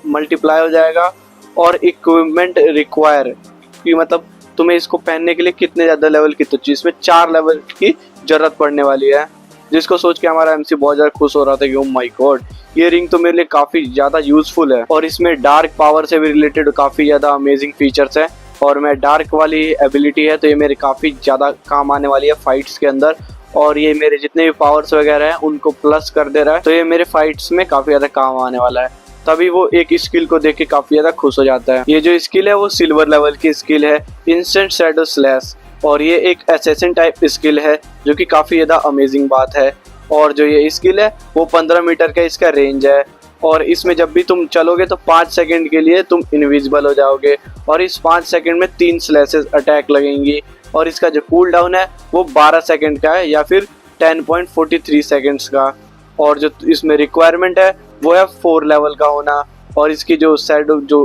मल्टीप्लाई हो जाएगा और इक्विपमेंट रिक्वायर कि मतलब तुम्हें इसको पहनने के लिए कितने ज़्यादा लेवल की, तो इसमें 4 लेवल की ज़रूरत पड़ने वाली है। जिसको सोच के हमारा एमसी बहुत ज़्यादा खुश हो रहा था कि ओ माय गॉड, ये रिंग तो मेरे लिए काफ़ी ज़्यादा यूज़फुल है और इसमें डार्क पावर से भी रिलेटेड काफ़ी ज़्यादा अमेजिंग फीचर्स हैं और मैं डार्क वाली एबिलिटी है तो ये मेरे काफ़ी ज़्यादा काम आने वाली है फाइट्स के अंदर और ये मेरे जितने भी पावर्स वगैरह हैं उनको प्लस कर दे रहा है, तो ये मेरे फाइट्स में काफ़ी ज़्यादा काम आने वाला है। तभी वो एक स्किल को देख के काफ़ी ज़्यादा खुश हो जाता है। ये जो स्किल है वो सिल्वर लेवल की स्किल है, इंस्टेंट शैडो स्लैश, और ये एक असैसिन टाइप स्किल है जो कि काफ़ी ज़्यादा अमेजिंग बात है। और जो ये स्किल है वो 15 मीटर का इसका रेंज है और इसमें जब भी तुम चलोगे तो 5 सेकंड के लिए तुम इनविजिबल हो जाओगे और इस 5 सेकंड में 3 स्लैशेस अटैक लगेंगी और इसका जो कूल डाउन है वो 12 सेकंड का है या फिर 10.43 सेकंड्स का, और जो इसमें रिक्वायरमेंट है वो है 4 लेवल का होना और इसकी जो शैडो जो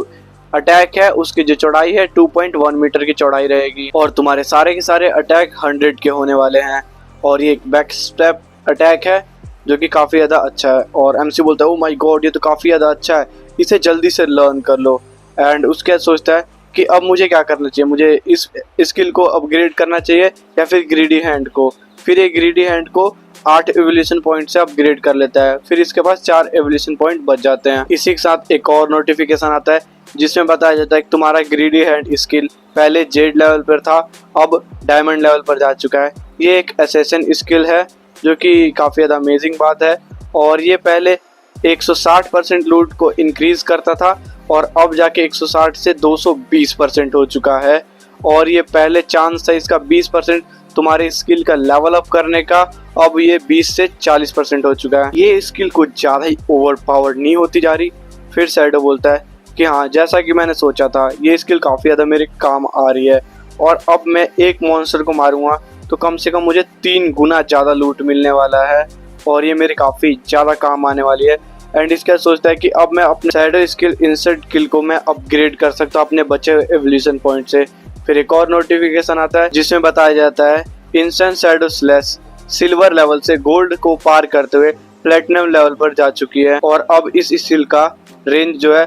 अटैक है उसकी जो चौड़ाई है 2.1 मीटर की चौड़ाई रहेगी और तुम्हारे सारे के सारे अटैक 100 के होने वाले हैं और ये एक बैक स्टेप अटैक है जो कि काफ़ी ज़्यादा अच्छा है। और एमसी बोलता है ओ माय गॉड, ये तो काफ़ी ज़्यादा अच्छा है, इसे जल्दी से लर्न कर लो। एंड उसके बाद सोचता है कि अब मुझे क्या करना चाहिए, मुझे इस स्किल को अपग्रेड करना चाहिए या फिर ग्रीडी हैंड को। फिर एक ग्रीडी हैंड को 8 एवोल्यूशन पॉइंट से अपग्रेड कर लेता है, फिर इसके पास 4 एवोल्यूशन पॉइंट बच जाते हैं। इसी के साथ एक और नोटिफिकेशन आता है जिसमें बताया जाता है कि तुम्हारा ग्रीडी हैंड स्किल पहले जेड लेवल पर था, अब डायमंड लेवल पर जा चुका है। ये एक असैसिन स्किल है जो कि काफ़ी ज़्यादा अमेजिंग बात है और ये पहले 160% लूट को इंक्रीज करता था और अब जाके 160 से 220% हो चुका है और ये पहले चांस था इसका 20% तुम्हारे स्किल का लेवल अप करने का, अब ये 20 से 40% हो चुका है। ये स्किल कुछ ज़्यादा ही ओवर पावर्ड नहीं होती जा रही। फिर शैडो बोलता है कि हाँ, जैसा कि मैंने सोचा था ये स्किल काफ़ी ज़्यादा मेरे काम आ रही है और अब मैं एक मॉन्स्टर को मारूंगा तो कम से कम मुझे 3 गुना ज़्यादा लूट मिलने वाला है और ये मेरे काफ़ी ज़्यादा काम आने वाली है। एंड इसका सोचता है कि अब मैं अपने शैडो स्किल इंसर्ट किल को मैं अपग्रेड कर सकता हूँ अपने बचे हुए एवोल्यूशन पॉइंट से। फिर एक और नोटिफिकेशन आता है जिसमें बताया जाता है instant shadow slash silver level से गोल्ड को पार करते हुए प्लेटिनम लेवल पर जा चुकी है और अब इस स्किल का रेंज जो है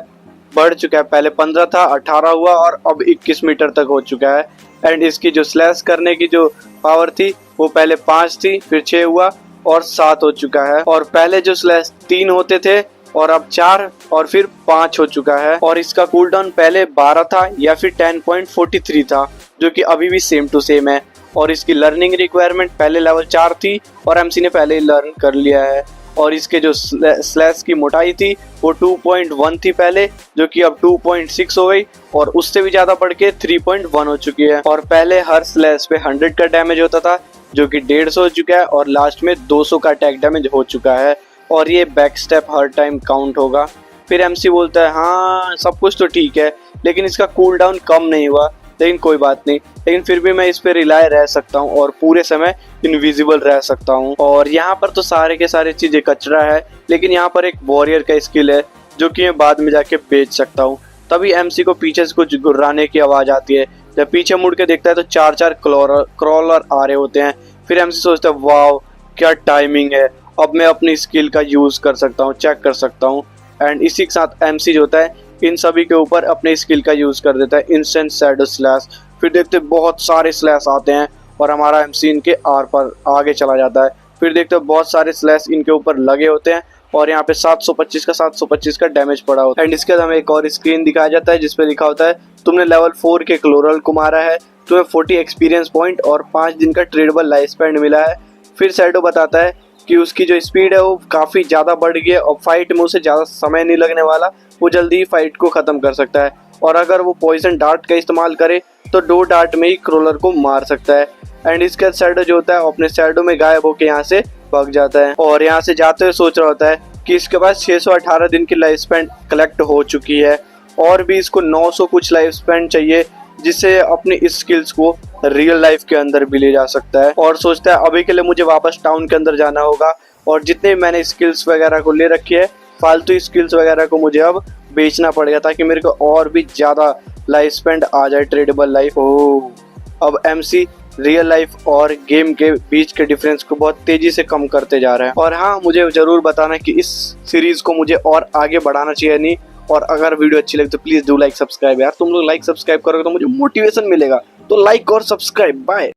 बढ़ चुका है, पहले 15 था, 18 हुआ और अब 21 मीटर तक हो चुका है। एंड इसकी जो स्लैश करने की जो पावर थी वो पहले 5 थी, फिर 6 हुआ और 7 हो चुका है और पहले जो स्लैश 3 होते थे और अब 4 और फिर 5 हो चुका है। और इसका कूलडाउन पहले 12 था या फिर 10.43 था जो कि अभी भी सेम टू सेम है और इसकी लर्निंग रिक्वायरमेंट पहले लेवल 4 थी और एमसी ने पहले ही लर्न कर लिया है। और इसके जो स्लैश की मोटाई थी वो 2.1 थी पहले, जो कि अब 2.6 हो गई और उससे भी ज़्यादा बढ़ के 3.1 हो चुकी है। और पहले हर स्लैश पे 100 का डैमेज होता था जो कि 150 हो चुका है और लास्ट में 200 का अटैक डैमेज हो चुका है और ये बैक स्टेप हर टाइम काउंट होगा। फिर एमसी बोलता है हाँ सब कुछ तो ठीक है लेकिन इसका कूल डाउन कम नहीं हुआ, लेकिन कोई बात नहीं, लेकिन फिर भी मैं इस पे रिलाय रह सकता हूँ और पूरे समय इनविजिबल रह सकता हूँ। और यहाँ पर तो सारे के सारे चीज़ें कचरा है, लेकिन यहाँ पर एक वॉरियर का स्किल है जो कि मैं बाद में जाके बेच सकता हूँ। तभी एमसी को पीछे से कुछ गुर्राने की आवाज़ आती है, जब पीछे मुड़ के देखता है तो 4 क्रॉलर आ रहे होते हैं। फिर एमसी सोचता है वाह क्या टाइमिंग है, अब मैं अपनी स्किल का यूज़ कर सकता हूँ, चेक कर सकता हूँ। एंड इसी के साथ एमसी जो होता है इन सभी के ऊपर अपने स्किल का यूज़ कर देता है, इंस्टेंट शैडो स्लैश। फिर देखते हैं बहुत सारे स्लैश आते हैं और हमारा एमसी इनके आर पर आगे चला जाता है। फिर देखते हैं बहुत सारे स्लैश इनके ऊपर लगे होते हैं और यहाँ पे 725 का डैमेज पड़ा होता है। एंड इसके बाद हमें एक और स्क्रीन दिखाया जाता है जिसपे लिखा होता है तुमने लेवल 4 के क्लोरल को मारा है, तुम्हें 40 एक्सपीरियंस पॉइंट और 5 दिन का ट्रेडेबल लाइफ स्पैन मिला है। फिर शैडो बताता है कि उसकी जो स्पीड है वो काफ़ी ज़्यादा बढ़ गई है और फाइट में उसे ज़्यादा समय नहीं लगने वाला, वो जल्दी ही फाइट को ख़त्म कर सकता है। और अगर वो पॉइजन डार्ट का इस्तेमाल करे तो 2 डार्ट में ही क्रोलर को मार सकता है। एंड इसके बाद शैडो जो होता है अपने शैडो में गायब होकर यहाँ से भाग जाता है और यहाँ से जाते हुए सोच रहा होता है कि इसके पास 618 दिन की लाइफ स्पैन कलेक्ट हो चुकी है और भी इसको 900 कुछ लाइफ स्पैन चाहिए जिससे अपनी इस स्किल्स को रियल लाइफ के अंदर भी ले जा सकता है। और सोचता है अभी के लिए मुझे वापस टाउन के अंदर जाना होगा और जितने मैंने स्किल्स वगैरह को ले रखी है फालतू स्किल्स वगैरह को मुझे अब बेचना पड़ेगा ताकि मेरे को और भी ज़्यादा लाइफ स्पेंड आ जाए, ट्रेडेबल लाइफ। अब एमसी रियल लाइफ और गेम के बीच के डिफरेंस को बहुत तेजी से कम करते जा रहे हैं। और हाँ, मुझे ज़रूर बताना कि इस सीरीज़ को मुझे और आगे बढ़ाना चाहिए नहीं। और अगर वीडियो अच्छी लगे तो प्लीज़ डू लाइक सब्सक्राइब यार, तुम लोग लाइक सब्सक्राइब करोगे तो मुझे मोटिवेशन मिलेगा। तो लाइक और सब्सक्राइब, बाय।